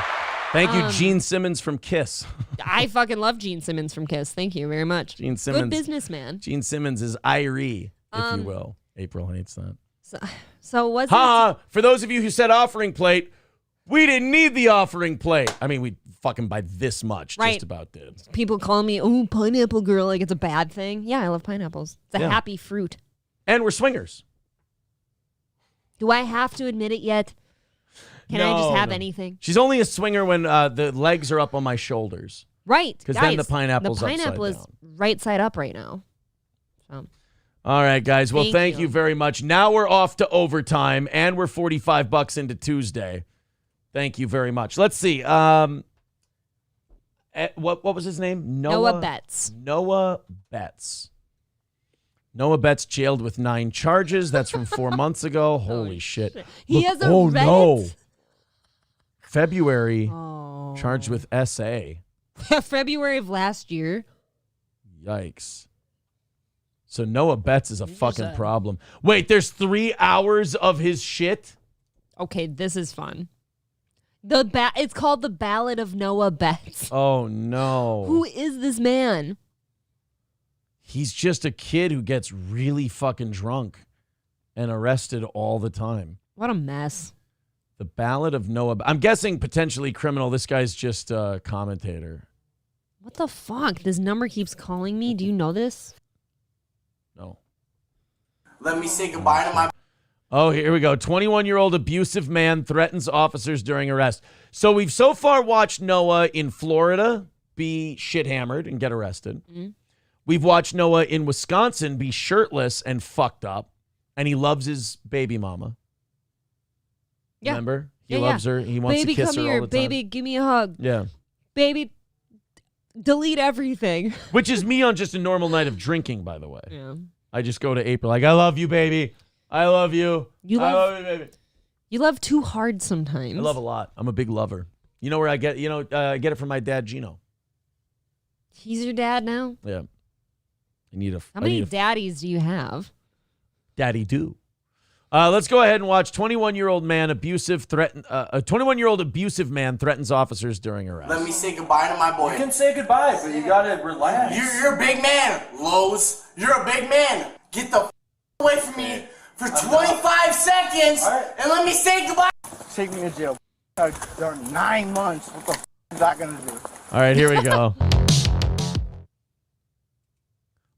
Thank you, Gene Simmons from Kiss. I fucking love Gene Simmons from Kiss. Thank you very much. Gene Simmons. Good businessman. Gene Simmons is Irie, if you will. April hates that. So what's For those of you who said offering plate, we didn't need the offering plate. I mean, we fucking by this much, Right. just about did. people call me, oh, pineapple girl, like it's a bad thing? Yeah, I love pineapples. It's a Yeah. happy fruit. And we're swingers. Do I have to admit it yet? Can I just have anything? She's only a swinger when the legs are up on my shoulders. Right. Because guys, then the pineapple's the pineapple upside is down. right side up right now. So All right, guys. Well, Thank thank you. you very much. Now we're off to overtime, and we're $45 into Tuesday. Thank you very much. Let's see. What was his name? Noah Betts. Noah Betts. Noah Betts jailed with 9 charges. That's from 4 months ago. Holy shit. He has a oh Reddit? no. February, Oh. charged with SA. February of last year. Yikes. So Noah Betts is a fucking a- problem. Wait, there's 3 hours of his shit? Okay, this is fun. It's called The Ballad of Noah Betts. Oh, no. Who is this man? He's just a kid who gets really fucking drunk and arrested all the time. What a mess. The Ballad of Noah. I'm guessing potentially criminal. This guy's just a commentator. What the fuck? This number keeps calling me. Do you know this? No. Let me say goodbye to my... Oh, here we go. 21-year-old abusive man threatens officers during arrest. So we've so far watched Noah in Florida be shit-hammered and get arrested. Mm-hmm. We've watched Noah in Wisconsin be shirtless and fucked up. And he loves his baby mama. Yeah. Remember? He loves her. He wants to kiss her all the time. Baby, give me a hug. Yeah. Baby, delete everything. Which is me on just a normal night of drinking, by the way. Yeah. I just go to April like, I love you, baby. I love you. I love you, baby. You love too hard sometimes. I love a lot. I'm a big lover. You know where I get, I get it from my dad, Gino. He's your dad now? Yeah. How many daddies do you have? Daddy do. Let's go ahead and watch 21-year-old man abusive man threatens officers during arrest. Let me say goodbye to my boy. You can say goodbye, but you gotta relax. You're a big man, Lowe's. You're a big man. Get the away from me for 25 seconds and let me say goodbye. Take me to jail. There are 9 months. What the is that gonna do? All right, here we go.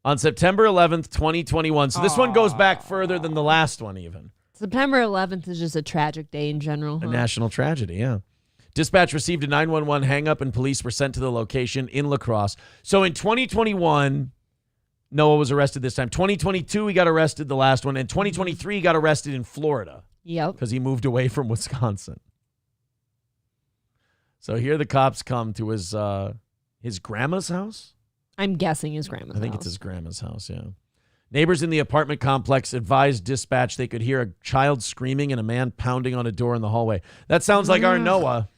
On September 11th, 2021. So this one goes back further than the last one even. September 11th is just a tragic day in general. A national tragedy, yeah. Dispatch received a 911 hang-up and police were sent to the location in La Crosse. So in 2021, Noah was arrested this time. 2022, he got arrested the last one. And 2023, he got arrested in Florida. Yep. Because he moved away from Wisconsin. So here the cops come to his grandma's house? I'm guessing his grandma's house. I think it's his grandma's house, yeah. Neighbors in the apartment complex advised dispatch they could hear a child screaming and a man pounding on a door in the hallway. That sounds like our Noah.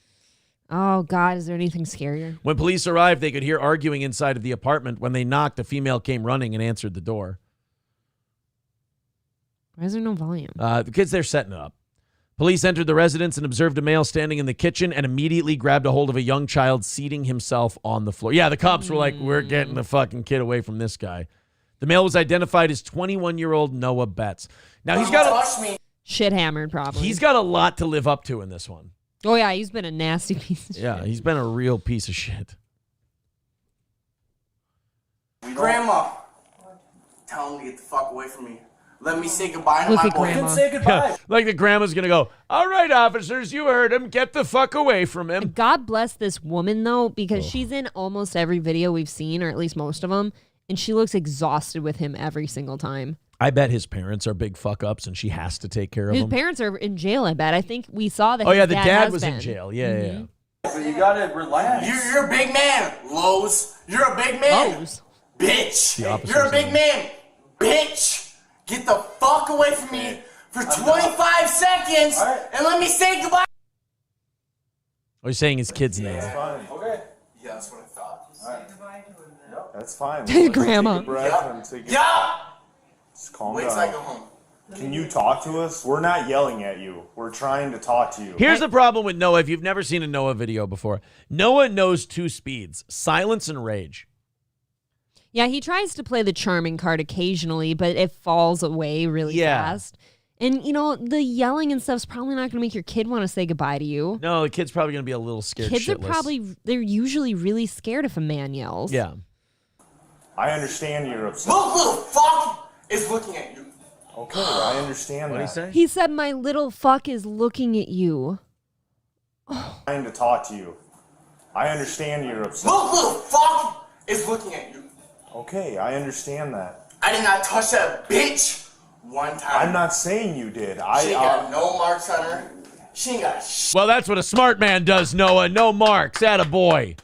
Oh, God, is there anything scarier? When police arrived, they could hear arguing inside of the apartment. When they knocked, a female came running and answered the door. Why is there no volume? The kids, they're setting it up. Police entered the residence and observed a male standing in the kitchen and immediately grabbed a hold of a young child seating himself on the floor. Yeah, the cops were like, we're getting the fucking kid away from this guy. The male was identified as 21-year-old Noah Betts. Now, he's got shit hammered, probably. He's got a lot to live up to in this one. Oh, yeah, he's been a nasty piece of shit. Yeah, he's been a real piece of shit. Grandma, tell him to get the fuck away from me. Let me say goodbye to Look my at boy. Grandma. You can say goodbye. Like the grandma's going to go, all right, officers, you heard him. Get the fuck away from him. God bless this woman, though, because she's in almost every video we've seen, or at least most of them, and she looks exhausted with him every single time. I bet his parents are big fuck-ups, and she has to take care of them. His parents are in jail, I bet. I think we saw that. Oh, yeah, the dad dad has was been. in jail. Yeah, yeah. But you gotta relax. You're a big man, Lowe's. You're a big man. Lowe's. Bitch. The opposite You're a of big that. man. Bitch. Get the fuck away from me for 25 seconds and let me say goodbye. Oh, he's saying his kid's name. Fine. Okay. Yeah, that's what I thought. That's fine. His grandma. Take a breath and take a- Yeah. Just calm Wait till I down. go home. Can you talk to us? We're not yelling at you. We're trying to talk to you. Here's the problem with Noah. If you've never seen a Noah video before, Noah knows two speeds, silence and rage. Yeah, he tries to play the charming card occasionally, but it falls away really fast. And, the yelling and stuff's probably not going to make your kid want to say goodbye to you. No, the kid's probably going to be a little scared Kids shitless. they're usually really scared if a man yells. Yeah. I understand you're upset. Look, little fuck is looking at you. Okay, I understand What did that. he say? He said, my little fuck is looking at you. I'm trying to talk to you. I understand you're upset. Look, little fuck is looking at you. Okay, I understand that. I did not touch that bitch one time. I'm not saying you did. She ain't got no marks on her. She ain't got shit. Well, that's what a smart man does, Noah. No marks. Attaboy.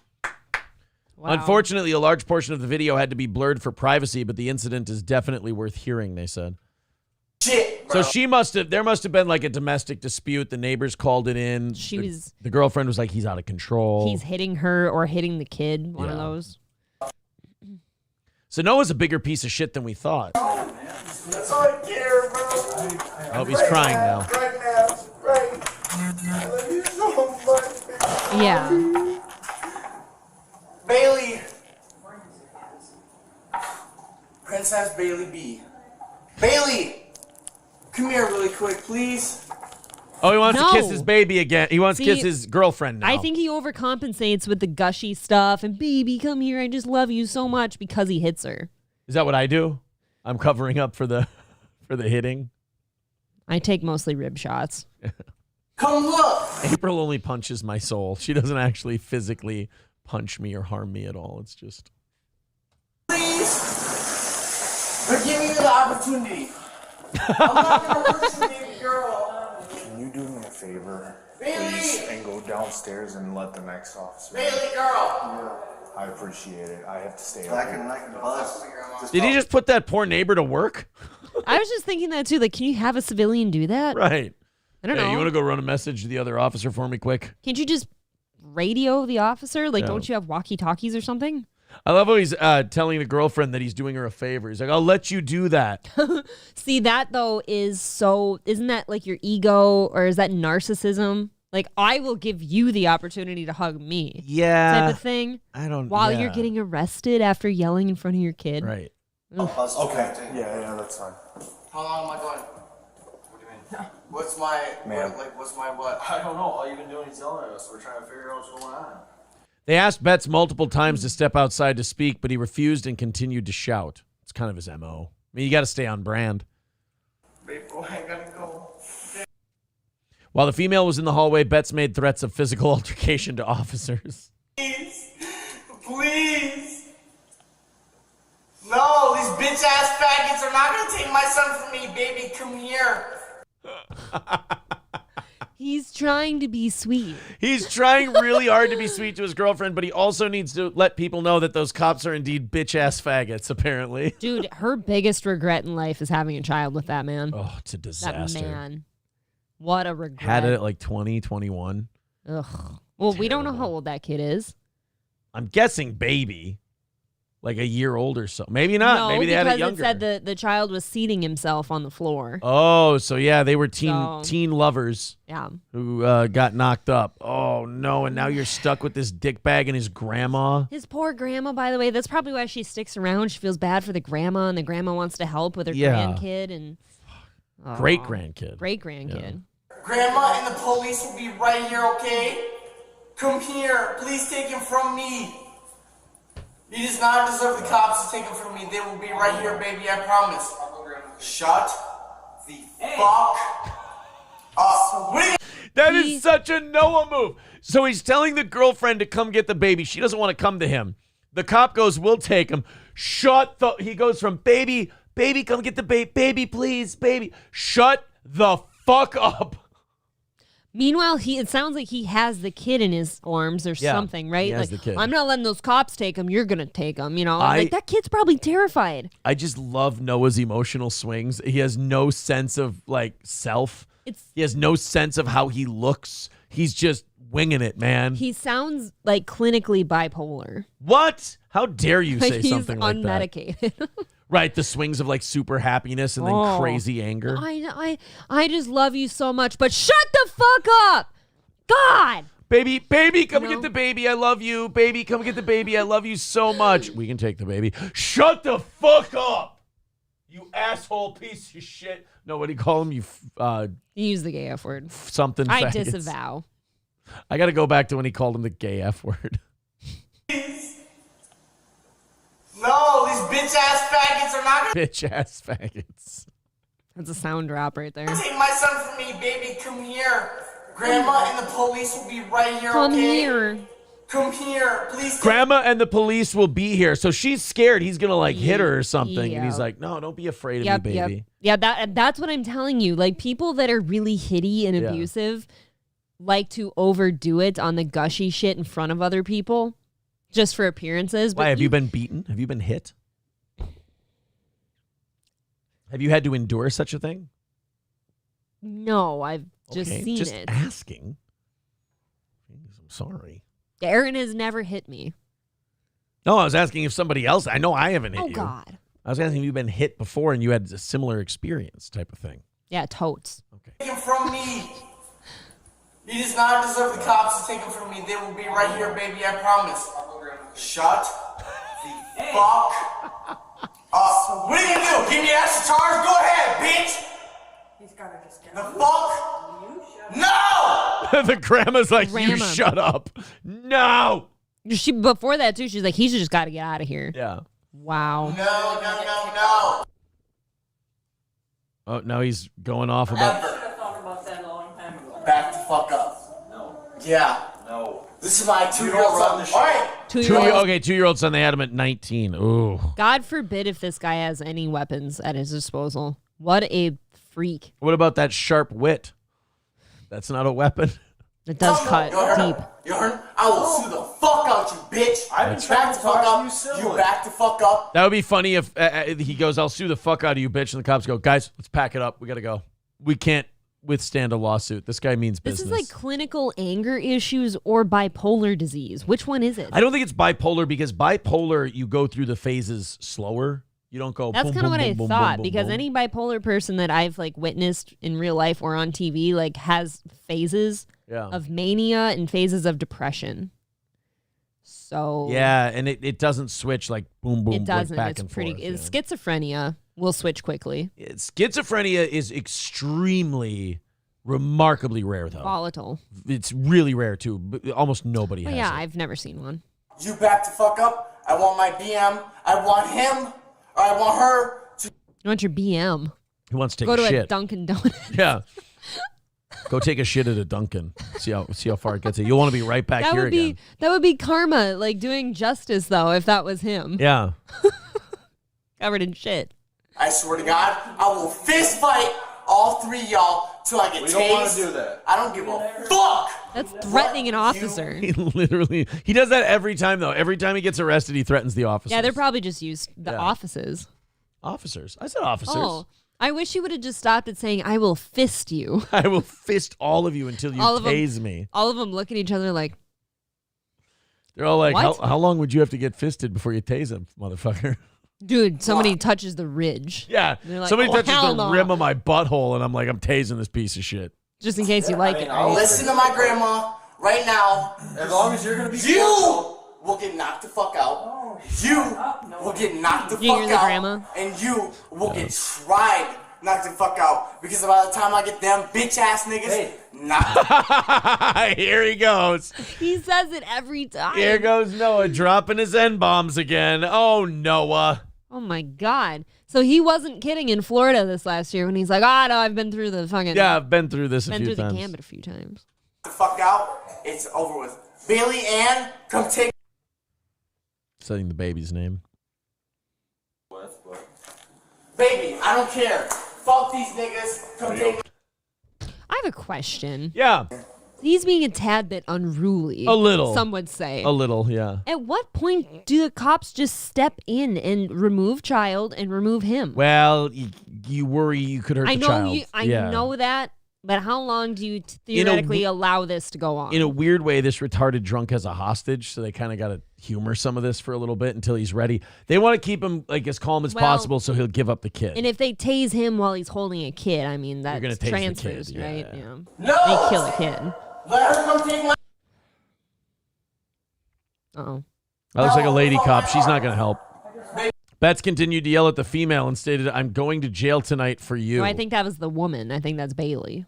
Wow. Unfortunately, a large portion of the video had to be blurred for privacy, but the incident is definitely worth hearing, they said. Shit, bro. So there must have been like a domestic dispute. The neighbors called it in. The girlfriend was like, he's out of control. He's hitting her or hitting the kid, one of those. So Noah's a bigger piece of shit than we thought. That's all I care, bro. Oh, he's crying now. Right now. Right. I love you so much. Yeah. Bailey. Princess Bailey B. Bailey, come here really quick, please. Oh, he wants to kiss No. his baby again. He wants to kiss his girlfriend now. I think he overcompensates with the gushy stuff and baby, come here, I just love you so much because he hits her. Is that what I do? I'm covering up for the hitting. I take mostly rib shots. Come look. April only punches my soul. She doesn't actually physically punch me or harm me at all. It's just. Please. They're giving you the opportunity. I'm not going to hurt you, baby girl. Can you do me a favor, Bailey. please, and go downstairs and let the next officer? Bailey girl. I appreciate it. I have to stay up Like here. a bus. Did he just put that poor neighbor to work? I was just thinking that too. Like, can you have a civilian do that? Right. I don't Hey, know. you want to go run a message to the other officer for me quick? Can't you just radio the officer? Like, No. don't you have walkie-talkies or something? I love how he's telling the girlfriend that he's doing her a favor. He's like, I'll let you do that. See, that though is so, isn't that like your ego or is that narcissism? Like, I will give you the opportunity to hug me. Yeah. Type of thing. I don't While yeah. you're getting arrested after yelling in front of your kid. Right. Okay. Yeah, that's fine. How long am I going? What do you mean? What's my, Man. what's my what? I don't know. All you've been doing is yelling at us. We're trying to figure out what's going on. They asked Betts multiple times to step outside to speak, but he refused and continued to shout. It's kind of his MO. I mean, you got to stay on brand. Babe, go ahead, gotta go. While the female was in the hallway, Betts made threats of physical altercation to officers. Please. Please. No, these bitch ass faggots are not gonna take my son from me, baby. Come here. He's trying to be sweet. He's trying really hard to be sweet to his girlfriend, but he also needs to let people know that those cops are indeed bitch-ass faggots, apparently. Dude, her biggest regret in life is having a child with that man. Oh, it's a disaster. That man. What a regret. Had it at like 20, 21. Ugh. Well, we don't know Terrible. how old that kid is. I'm guessing baby. Like a year old or so. Maybe not. No, Maybe they had it because younger. it said the child was seating himself on the floor. Oh, so yeah, they were So- teen lovers Yeah. who got knocked up. Oh, no, and now you're stuck with this dickbag and his grandma. His poor grandma, by the way, that's probably why she sticks around. She feels bad for the grandma, and the grandma wants to help with her Yeah. grandkid and Great-grandkid. Great grandkid. Grandma and the police will be right here, okay? Come here. Please take him from me. He does not deserve the cops to take him from me. They will be right here, baby, I promise. Shut the fuck up. What are you That is such a Noah move. So he's telling the girlfriend to come get the baby. She doesn't want to come to him. The cop goes, we'll take him. He goes from baby, come get the baby, please, baby. Shut the fuck up. Meanwhile, it sounds like he has the kid in his arms or Yeah, something, right? he has Like, the kid. I'm not letting those cops take him. You're gonna take him. You know, like that kid's probably terrified. I just love Noah's emotional swings. He has no sense of like self. He has no sense of how he looks. He's just winging it, man. He sounds like clinically bipolar. What? How dare you Like say he's something like that? unmedicated. Right, the swings of like super happiness and then Oh. crazy anger. I just love you so much, but shut the fuck up, God. Baby, come get the baby. I love you. Baby, come get the baby. I love you so much. We can take the baby. Shut the fuck up, you asshole piece of shit. No, what do you call him? You use the gay F word. Something. I faggots. disavow. I got to go back to when he called him the gay F word. No, these bitch ass faggots are not gonna Bitch ass faggots. That's a sound drop right there. take my son from me, baby. Come here. Grandma and the police will be right here, Come okay? here. Come here. Please take Grandma and the police will be here. So she's scared he's going to like hit her or something. And he's Yeah. like, no, don't be afraid of me, baby. Yeah, that's what I'm telling you. Like, people that are really hitty and Yeah. abusive like to overdo it on the gushy shit in front of other people just for appearances. Why, have you been beaten? Have you been hit? Have you had to endure such a thing? No, I've just Okay, seen just it. asking. I'm sorry. Aaron has never hit me. No, I was asking if somebody else. I know I haven't hit Oh, you. God. I was asking if you've been hit before and you had a similar experience type of thing. Yeah, totes. him from me. He does not deserve the cops to take him from me. They will be right here, baby, I promise. Shut the fuck up. What are you gonna do? Give me extra charge? Go ahead, bitch. He's gotta just get The fuck? No! The grandma's like, you Grandma. shut up. No. She before that too. She's like, he's just got to get out of here. Yeah. Wow. No. Oh, now he's going off about. Back the fuck up. No. Yeah. No. This is my You 2-year-old don't run son. the All right. 2-year-old. Okay, 2-year-old son. They had him at 19. Ooh. God forbid if this guy has any weapons at his disposal. What a freak. What about that sharp wit? That's not a weapon. It does cut deep. You heard? I will sue the fuck out you, bitch. I've been trying Back to the fuck talk to up. you civilly. You back the fuck up. That would be funny if he goes, I'll sue the fuck out of you, bitch. And the cops go, guys, let's pack it up. We got to go. We can't withstand a lawsuit. This guy means This business. is like clinical anger issues or bipolar disease. Which one is it? I don't think it's bipolar because bipolar, you go through the phases slower. You don't go. That's boom, kind of boom, what I boom, boom, thought boom, because boom. any bipolar person that I've like witnessed in real life or on TV like has phases of mania and phases of depression. So Yeah, and it doesn't switch like boom, boom, it doesn't. Like back It's and pretty. forth. It's schizophrenia will switch quickly. Schizophrenia is extremely, remarkably rare, though. Volatile. It's really rare, too. But almost nobody Oh has yeah, it. I've never seen one. You back the fuck up. I want my BM. I want him. Or I want her to. You want your BM? He wants to take Go a to shit. a Dunkin' Donuts. Yeah. Go take a shit at a Dunkin'. See how far it gets you. You'll want to be right back That here would be again. that would be karma, like doing justice though, if that was him. Yeah. Covered in shit. I swear to God, I will fist fight all three of y'all till I get We don't want tased. to do that. I don't give a fuck. That's threatening an officer. He does that every time, though. Every time he gets arrested, he threatens the officers. Yeah, they're probably just used the offices. Officers. I said officers. Oh, I wish he would have just stopped at saying, "I will fist you." I will fist all of you until you All of 'em. tase me. All of them look at each other like, They're all like, What? how long would you have to get fisted before you tase him, motherfucker? "Dude, somebody touches the ridge." Yeah. They're like, Somebody "Oh, touches hell the no." rim of my butthole, and I'm like, I'm tasing this piece of shit. Just in case you like it, right? Listen to my grandma right now. As long as you're gonna be You will get knocked the fuck out. You will get knocked the You hear fuck the out. grandma? And you will get tried knocked the fuck out. Because by the time I get them bitch ass niggas knocked. Here he goes. He says it every time. Here goes Noah dropping his N-bombs again. Oh, Noah. Oh my God. So he wasn't kidding in Florida this last year when he's like, no, I've been through the fucking. Yeah, I've been through this a been few through times. the gambit a few times. The fuck out. It's over with. Bailey Ann, come take. Saying the baby's name. Baby, I don't care. Fuck these niggas. Come take. I have a question. Yeah, He's being a tad bit unruly. A little. Some would say. a little, yeah. At what point do the cops just step in and remove child and remove him? Well, you worry you could hurt I the know child. I Yeah. know that, but how long do you theoretically allow this to go on? In a weird way, this retarded drunk has a hostage, so they kind of got to humor some of this for a little bit until he's ready. They want to keep him like as calm as Well, possible, so he'll give up the kid. And if they tase him while he's holding a kid, I mean, that gonna tase the transfers, kid, right? yeah. Yeah. No. They kill a kid. Let her come take my. Uh-oh. That looks like a lady cop. She's not going to help. Betts continued to yell at the female and stated, "I'm going to jail tonight for you." No, I think that was the woman. I think that's Bailey.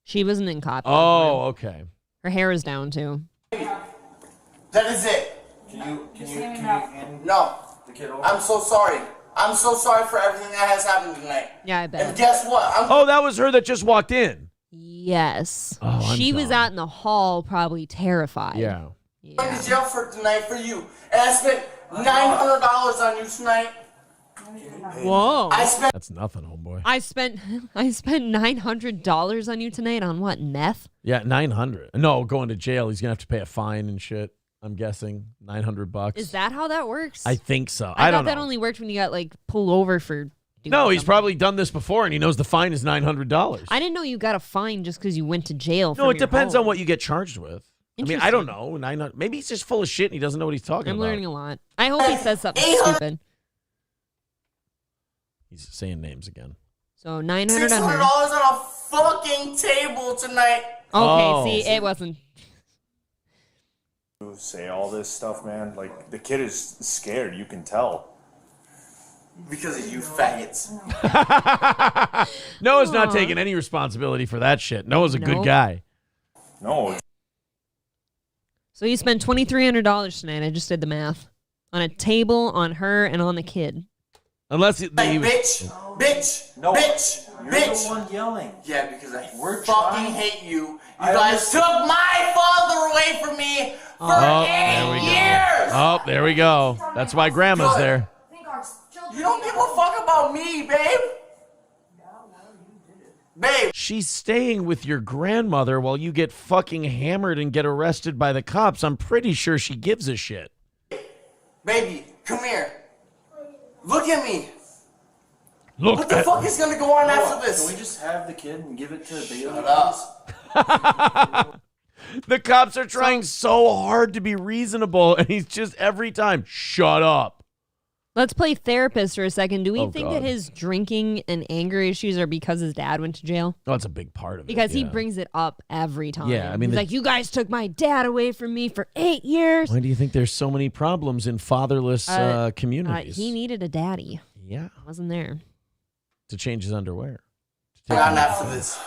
She wasn't in cop. Oh, okay. Her hair is down, too. That is it. Can you hand No. the kid over? I'm so sorry. I'm so sorry for everything that has happened tonight. Yeah, I And bet. guess what? I'm Oh, that was her that just walked in. Yes. Oh, I'm she was dumb. out in the hall probably terrified. Yeah. going to jail for tonight for you. And I spent $900 on you tonight. Whoa. I spent. That's nothing, homeboy. I spent $900 on you tonight on what, meth? Yeah, 900. No, going to jail. He's going to have to pay a fine and shit. I'm guessing $900. Is that how that works? I think so. I I don't thought that know. only worked when you got like pulled over for doing No, he's something. probably done this before, and he knows the fine is $900. I didn't know you got a fine just because you went to jail. No, from it your depends home. on what you get charged with. I mean, I don't know. Maybe he's just full of shit and he doesn't know what he's talking I'm about. learning a lot. I hope he says something stupid. He's saying names again. So $900 $600 on her. on a fucking table tonight. Okay, Oh. see, it wasn't. Say all this stuff, man. Like, the kid is scared, you can tell. Because of you faggots. Noah's not taking any responsibility for that shit. Noah's a good guy. No. So you spent $2,300 tonight. I just did the math. On a table, on her, and on the kid. Unless Hey, bitch, No. bitch, You're bitch. the one yelling. Yeah, because I We're fucking trying. hate you. You I guys took my father away from me for 8 years. Oh, there we go. That's why Grandma's there. You don't give a fuck about me, babe. Babe. She's staying with your grandmother while you get fucking hammered and get arrested by the cops. I'm pretty sure she gives a shit. Baby, come here. Look at me. Look What the fuck is gonna go on after this? Can we just have the kid and give it to Bailey? Shut up. The cops are trying so hard to be reasonable, and he's just every time, shut up. Let's play therapist for a second. Do we think God. that his drinking and anger issues are because his dad went to jail? Oh, that's a big part of it. Because he yeah. brings it up every time. Yeah, I mean, he's like, you guys took my dad away from me for 8 years. Why do you think there's so many problems in fatherless communities? He needed a daddy. Yeah. Wasn't there. To change his underwear. What's going on after this?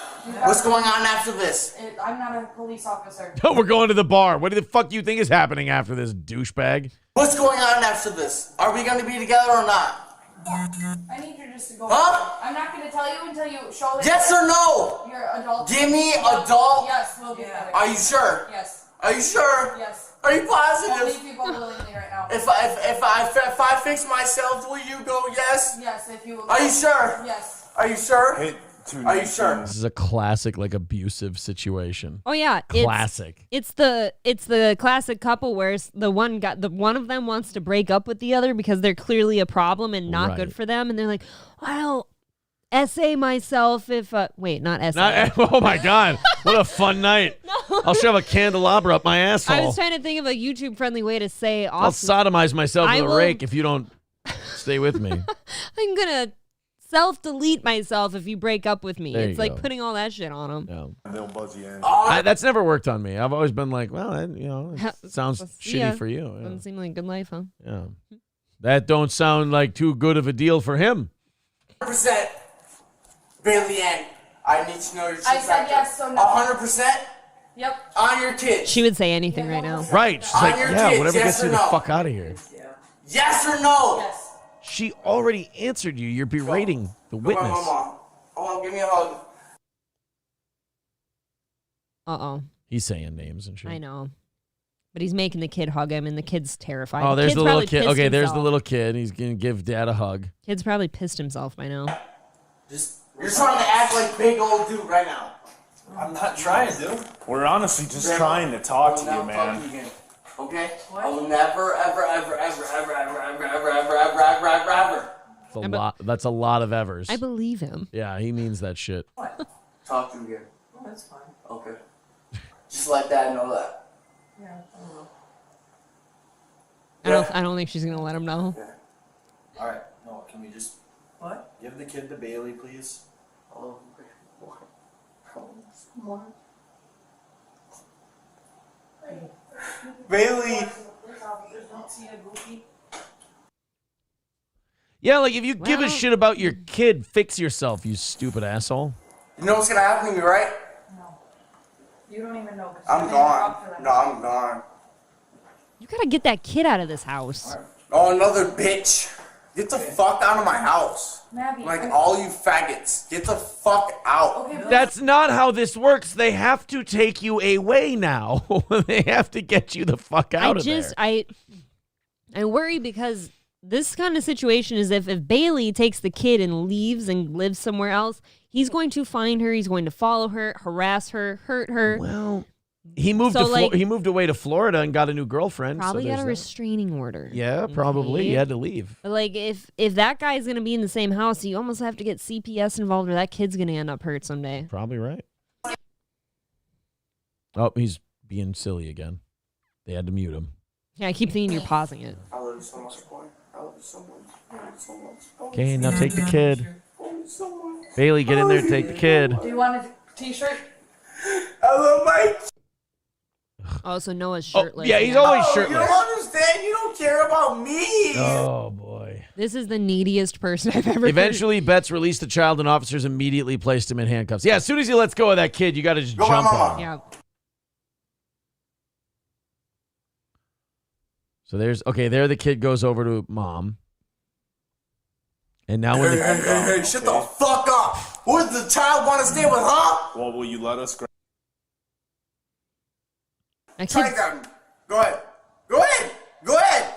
What's going on after this? I'm not a police officer. No, we're going to the bar. What do the fuck do you think is happening after this, douchebag? What's going on after this? Are we gonna be together or not? I need you just to go. Huh? I'm not going to tell you until you show me. Yes or no? You're adult. Give me adult. Yes, we'll be together. Are you sure? Yes. Are you sure? Yes. Are you I'll positive? leave people willingly right now. If I fix myself, will you go yes? Yes, if you will. Are you sure? Yes. Are you sure? Hey, Are you sure? This is a classic, like, abusive situation. Oh yeah, Classic. It's the classic couple where one of them wants to break up with the other because they're clearly a problem and not Right. good for them, and they're like, I'll essay myself if wait, not essay. Oh my God. What a fun night. No. I'll shove a candelabra up my asshole. I was trying to think of a YouTube friendly way to say I'll awesome. sodomize myself I with a will- rake if you don't stay with me. I'm gonna self-delete myself if you break up with me. There It's you like go. putting all that shit on them. No. They'll buzz you in. That's never worked on me. I've always been like, well, it sounds shitty for you. Doesn't seem like a good life, huh? Yeah. That don't sound like too good of a deal for him. 100%. Bailey Ann, I need to know your I said yes, so no. 100% Yep. on your kids. She would say anything right now. Right. She's On like, your yeah, kids, whatever yes gets or you the no? fuck out of here. Yes or no? Yes. She already answered you. You're berating the Come on, witness. Mama. Oh, give me a hug. Uh-oh. He's saying names and shit. I know. But he's making the kid hug him, and the kid's terrified. Oh, there's kid's the little probably kid. pissed Okay, there's the himself. little kid. He's going to give dad a hug. Kid's probably pissed himself by now. You're trying to act like big old dude right now. I'm not trying, dude. We're honestly just trying to talk to you, man. Okay? I will never, ever, ever, ever, ever, ever, ever, ever, ever, ever, ever, ever, ever. It's a lot. That's a lot of evers. I believe him. Yeah, he means that shit. Talk to me again. Oh, that's fine. Okay. Just let dad know that. Yeah, I don't know. I don't think she's gonna let him know. All right. No, can we just What? give the kid to Bailey, please? Oh, Bailey. Don't see a goofy. Yeah, like if you give a Well- shit about your kid, fix yourself, you stupid asshole. You know what's gonna happen to me, right? No. You don't even know. 'Cause I'm you didn't talk gone. to them. No, I'm gone. You gotta get that kid out of this house. Oh, another bitch. Get the fuck out of my house. Maddie, Like all you faggots. Get the fuck out. Okay, but That's not how this works. They have to take you away now. They have to get you the fuck out of there. I worry because this kind of situation is if Bailey takes the kid and leaves and lives somewhere else, he's going to find her, he's going to follow her, harass her, hurt her. Well, he moved So, like- he moved away to Florida and got a new girlfriend. Probably so got a there's that. restraining order. Yeah, probably. Okay. He had to leave. But like if that guy's gonna be in the same house, you almost have to get CPS involved or that kid's gonna end up hurt someday. Probably right. Oh, he's being silly again. They had to mute him. Yeah, I keep thinking you're pausing it. I love you so much, boy. I love you so much. I love you so much. Okay, now take the kid. I love you so much. Bailey, get in there, take the kid. do you want a t-shirt? I love my. Oh, so Noah's Oh, shirtless. yeah, he's now. always You shirtless. don't understand. You don't care about me. Oh boy. This is the neediest person I've ever Eventually, Betts released the child and officers immediately placed him in handcuffs. Yeah, as soon as he lets go of that kid, you got to just jump on him. Yeah. So there the kid goes over to mom. And now when Hey, shut the fuck up! Who does the child want to stay with, huh? Well, will you let us? Try again. Go ahead. Go ahead. Go ahead.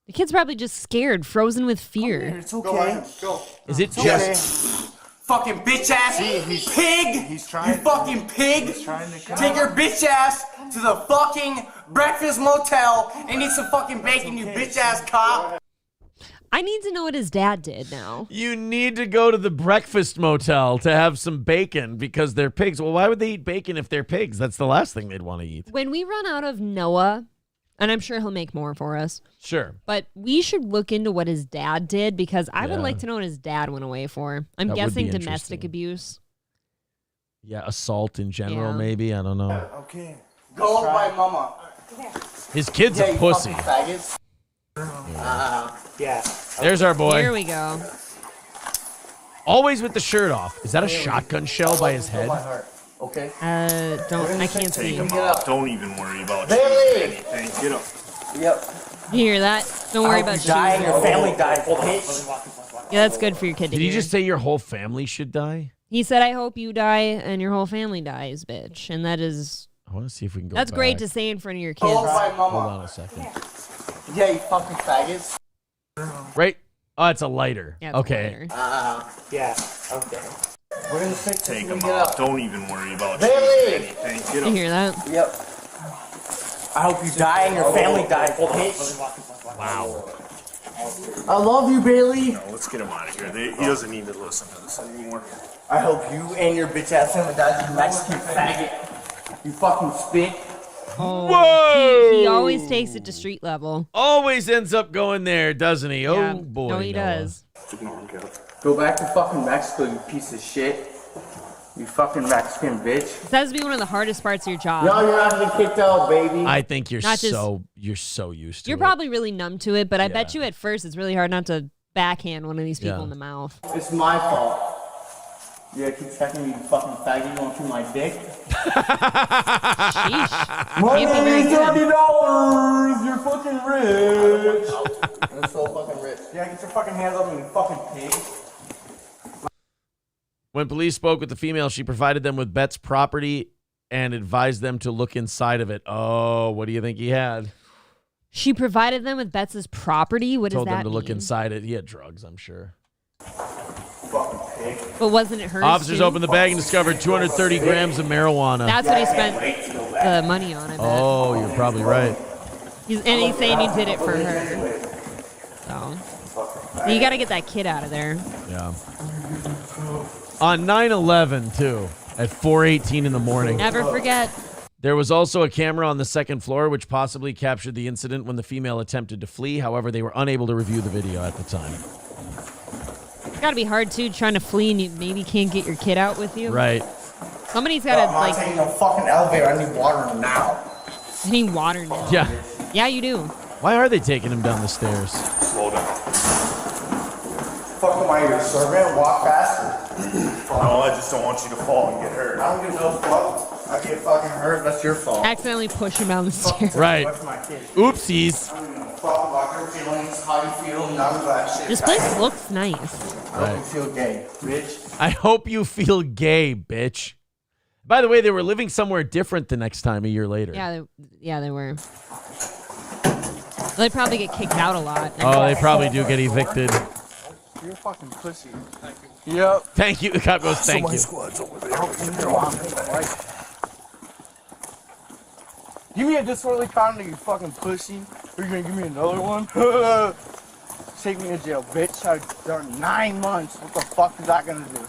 The kid's probably just scared, frozen with fear. It's okay. Go ahead. Go. is it Okay. just Fucking bitch ass pig! He's trying. You fucking pig! He's trying to come Take your bitch ass to the fucking breakfast motel and eat some fucking bacon, you bitch ass cop! I need to know what his dad did now. you need to go to the breakfast motel to have some bacon because they're pigs? Well, why would they eat bacon if they're pigs? That's the last thing they'd want to eat. When we run out of Noah, and I'm sure he'll make more for us, Sure. but we should look into what his dad did because I would Yeah. like to know what his dad went away for. I'm That would guessing be domestic interesting. abuse. Yeah, assault in general, Yeah. maybe. I don't know. Okay. Go by mama. His kid's a you pussy. fucking faggots. Yeah. There's our boy. Here we go. Always with the shirt off. Is that a shotgun shell by his head? Okay. I can't see. Take him up. Don't even worry about Bailey! anything. Get up. Yep. You hear that? Don't worry about Die and shooting. your family dies, bitch. Yeah, that's good for your kid to Did he hear. just say your whole family should die? He said, I hope you die and your whole family dies, bitch. And that is, I want to see if we can go that's back. great to say in front of your Go kids. by Hold mama. on a second. Yeah, you fucking faggots. Right? Oh, it's a lighter. Yeah, it's okay. later. Yeah. Okay. We're gonna fix Take it when him we get up. up. Don't even worry about Bailey! anything. Get You up. hear that? Yep. I hope you die and your family dies, bitch. Wow. I love you, Bailey. No, let's get him out of here. He doesn't need to listen to this anymore. I hope you and your bitch ass family dies, you Mexican faggot. You fucking spit. Oh, Whoa! He always takes it to street level. Always ends up going there, doesn't he? Yeah. Oh, boy. No, he Noah. does. Go back to fucking Mexico, you piece of shit. You fucking Mexican bitch. This has to be one of the hardest parts of your job. No, you're not getting kicked out, baby. I think you're Not just- so used to You're it. probably really numb to it, but I bet Yeah. you at first it's really hard not to backhand one of these people Yeah. in the mouth. It's my fault. Yeah, keep checking me, you fucking faggot. You want to my dick? Sheesh. Money, Can't be very good. $30. You're fucking rich. You're so fucking rich. Yeah, get your fucking hands up, you fucking pig. When police spoke with the female, she provided them with Betts' property and advised them to look inside of it. Oh, what do you think he had? She provided them with Betts' property. What Told does that them to look mean? inside it. He had drugs, I'm sure. Fucking pig. But wasn't it hers? Officers too? opened the bag and discovered 230 grams of marijuana. That's what he spent the money on, I bet. Oh, you're probably right. And he's saying he did it for her. So you got to get that kid out of there. Yeah. On 9/11, too, at 4:18 in the morning. Never forget. There was also a camera on the second floor which possibly captured the incident when the female attempted to flee. However, they were unable to review the video at the time. It's got to be hard, too, trying to flee and you maybe can't get your kid out with you. Right. Somebody's got to, I'm not taking no fucking elevator. I need water now. I need water now. Yeah. Yeah, you do. Why are they taking him down the stairs? Slow down. Fuck, am I your servant? Walk faster. No, I just don't want you to fall and get hurt. I don't give no fuck. I get fucking hurt. That's your fault. Accidentally push him down the stairs. Right. What's my kid? Oopsies. I don't give no fuck about your feelings, how you feel, none of that shit. This place looks nice. I hope you feel gay, bitch. I hope you feel gay, bitch. By the way, they were living somewhere different the next time a year later. Yeah, they were. They probably get kicked out a lot. Oh, they probably do get evicted. You're a fucking pussy. Yep. Thank you. The cop goes, thank you. Squad's over there. Give me a disorderly conduct, you fucking pussy. Or you gonna give me another one? Take me to jail, bitch. I've done 9 months. What the fuck is that gonna do?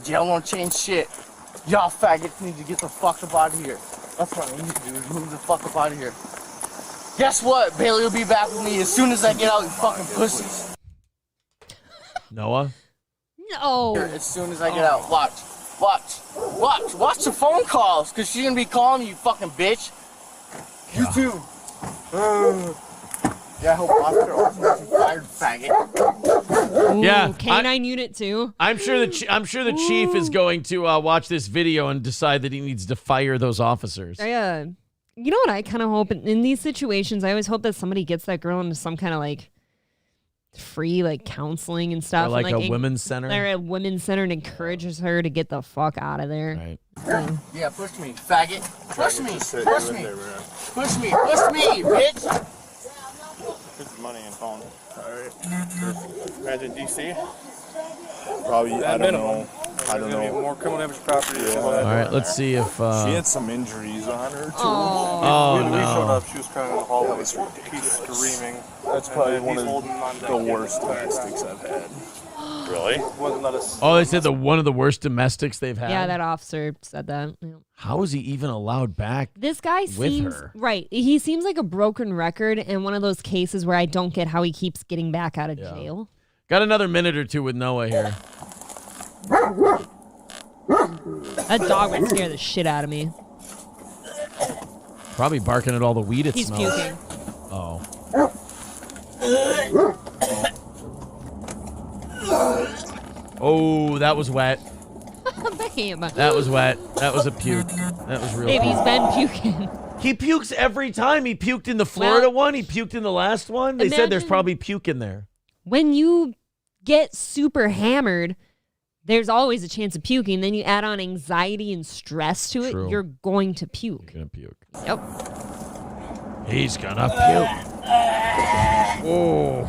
Jail won't change shit. Y'all faggots need to get the fuck up out of here. That's what I need to do, is move the fuck up out of here. Guess what? Bailey will be back with me as soon as I get out, you fucking pussies. Noah? No. As soon as I get out. Watch. Watch the phone calls, because she's gonna be calling me, you fucking bitch. You too. Yeah, I hope Officer Olsen gets fired, faggot. Ooh, Yeah, Canine Unit 2. I'm sure the chief is going to watch this video and decide that he needs to fire those officers. You know what I kind of hope in these situations? I always hope that somebody gets that girl into some kind of like free like counseling and stuff, Or like and, a women's center. Or a women's center and encourages her to get the fuck out of there. Right. Yeah, push me, faggot. Push me, push me. Push me, bitch. Here's the money and phone. Alright. Imagine DC. Probably, I don't know. I don't know. More criminal damage property. Yeah. All right, let's see if she had some injuries on her too. Oh, when we showed no. up, she was crying in the hallway. He's screaming. That's probably one of the worst domestics I've had. Really? Oh, they said one of the worst domestics they've had. Yeah, that officer said that. Yeah. How is he even allowed back? This guy with seems her? right. He seems like a broken record and one of those cases where I don't get how he keeps getting back out of jail. Got another minute or two with Noah here. That dog would scare the shit out of me. Probably barking at all the weed it He's smells. puking. Oh. Oh, that was wet. Bam. That was wet. That was a puke. That was real. Baby's been puking. He pukes every time. He puked in the Florida one. He puked in the last one. They said there's probably puke in there. When you get super hammered, there's always a chance of puking. Then you add on anxiety and stress to it, True. you're going to puke. You're gonna puke. Yep. He's gonna puke. Oh.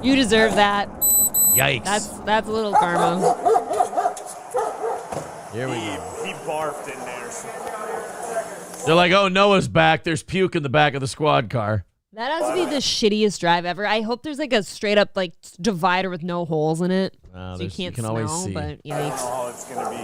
You deserve that. Yikes. That's a little karma. Here we go. He barfed in there. They're like, oh, Noah's back. There's puke in the back of the squad car. That has to be the shittiest drive ever. I hope there's like a straight up like divider with no holes in it, so you can't can smell. always see. But I don't know yikes! how it's gonna be.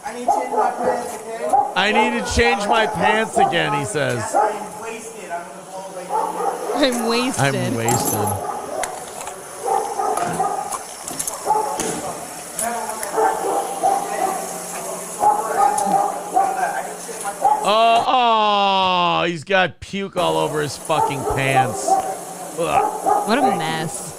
I need to change my pants, okay? I need to change my pants again, he says. I'm wasted. I'm gonna blow like I'm wasted. I'm wasted. Oh, he's got puke all over his fucking pants. Ugh. What a mess.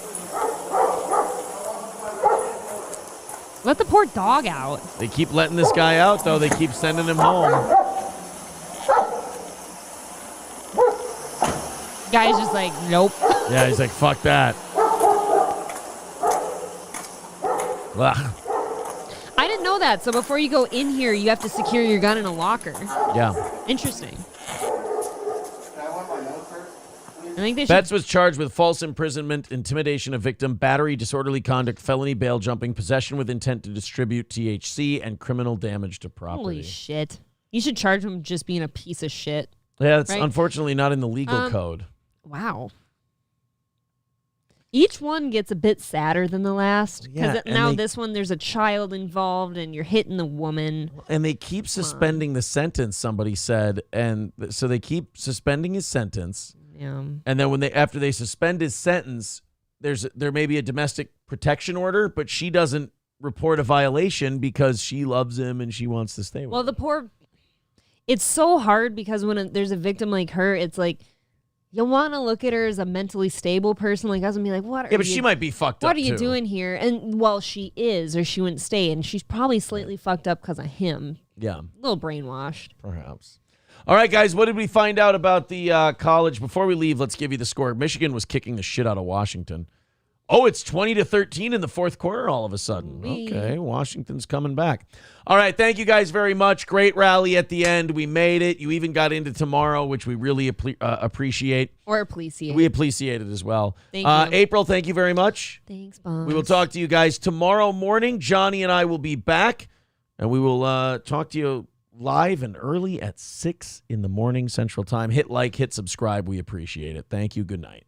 Let the poor dog out. They keep letting this guy out, though. They keep sending him home. Guy's just like, nope. Yeah, he's like, fuck that. Ugh. I didn't know that. So before you go in here, you have to secure your gun in a locker. Yeah. Interesting. I think they should. Betts was charged with false imprisonment, intimidation of victim, battery, disorderly conduct, felony bail jumping, possession with intent to distribute THC, and criminal damage to property. Holy shit. You should charge him just being a piece of shit. Yeah, it's right? unfortunately not in the legal code. Wow. Each one gets a bit sadder than the last. Because Yeah, and now they- this one, there's a child involved and you're hitting the woman. And they keep suspending the sentence, somebody said. And so they keep suspending his sentence. Yeah. And then after they suspend his sentence, there may be a domestic protection order, but she doesn't report a violation because she loves him and she wants to stay with Well, him. the poor, it's so hard because when there's a victim like her, it's like, you want to look at her as a mentally stable person like us and be like, what are Yeah, but you, she might be fucked up, What are you too. doing here? And well, she is, or she wouldn't stay. And she's probably slightly fucked up because of him. Yeah. A little brainwashed. Perhaps. All right, guys, what did we find out about the college? Before we leave, let's give you the score. Michigan was kicking the shit out of Washington. Oh, it's 20-13 in the fourth quarter all of a sudden. Okay, Washington's coming back. All right, thank you guys very much. Great rally at the end. We made it. You even got into tomorrow, which we really appreciate. Or appreciate. We appreciate it as well. Thank you. April, thank you very much. Thanks, Bob. We will talk to you guys tomorrow morning. Johnny and I will be back, and we will talk to you live and early at 6 in the morning Central Time. Hit like, hit subscribe. We appreciate it. Thank you. Good night.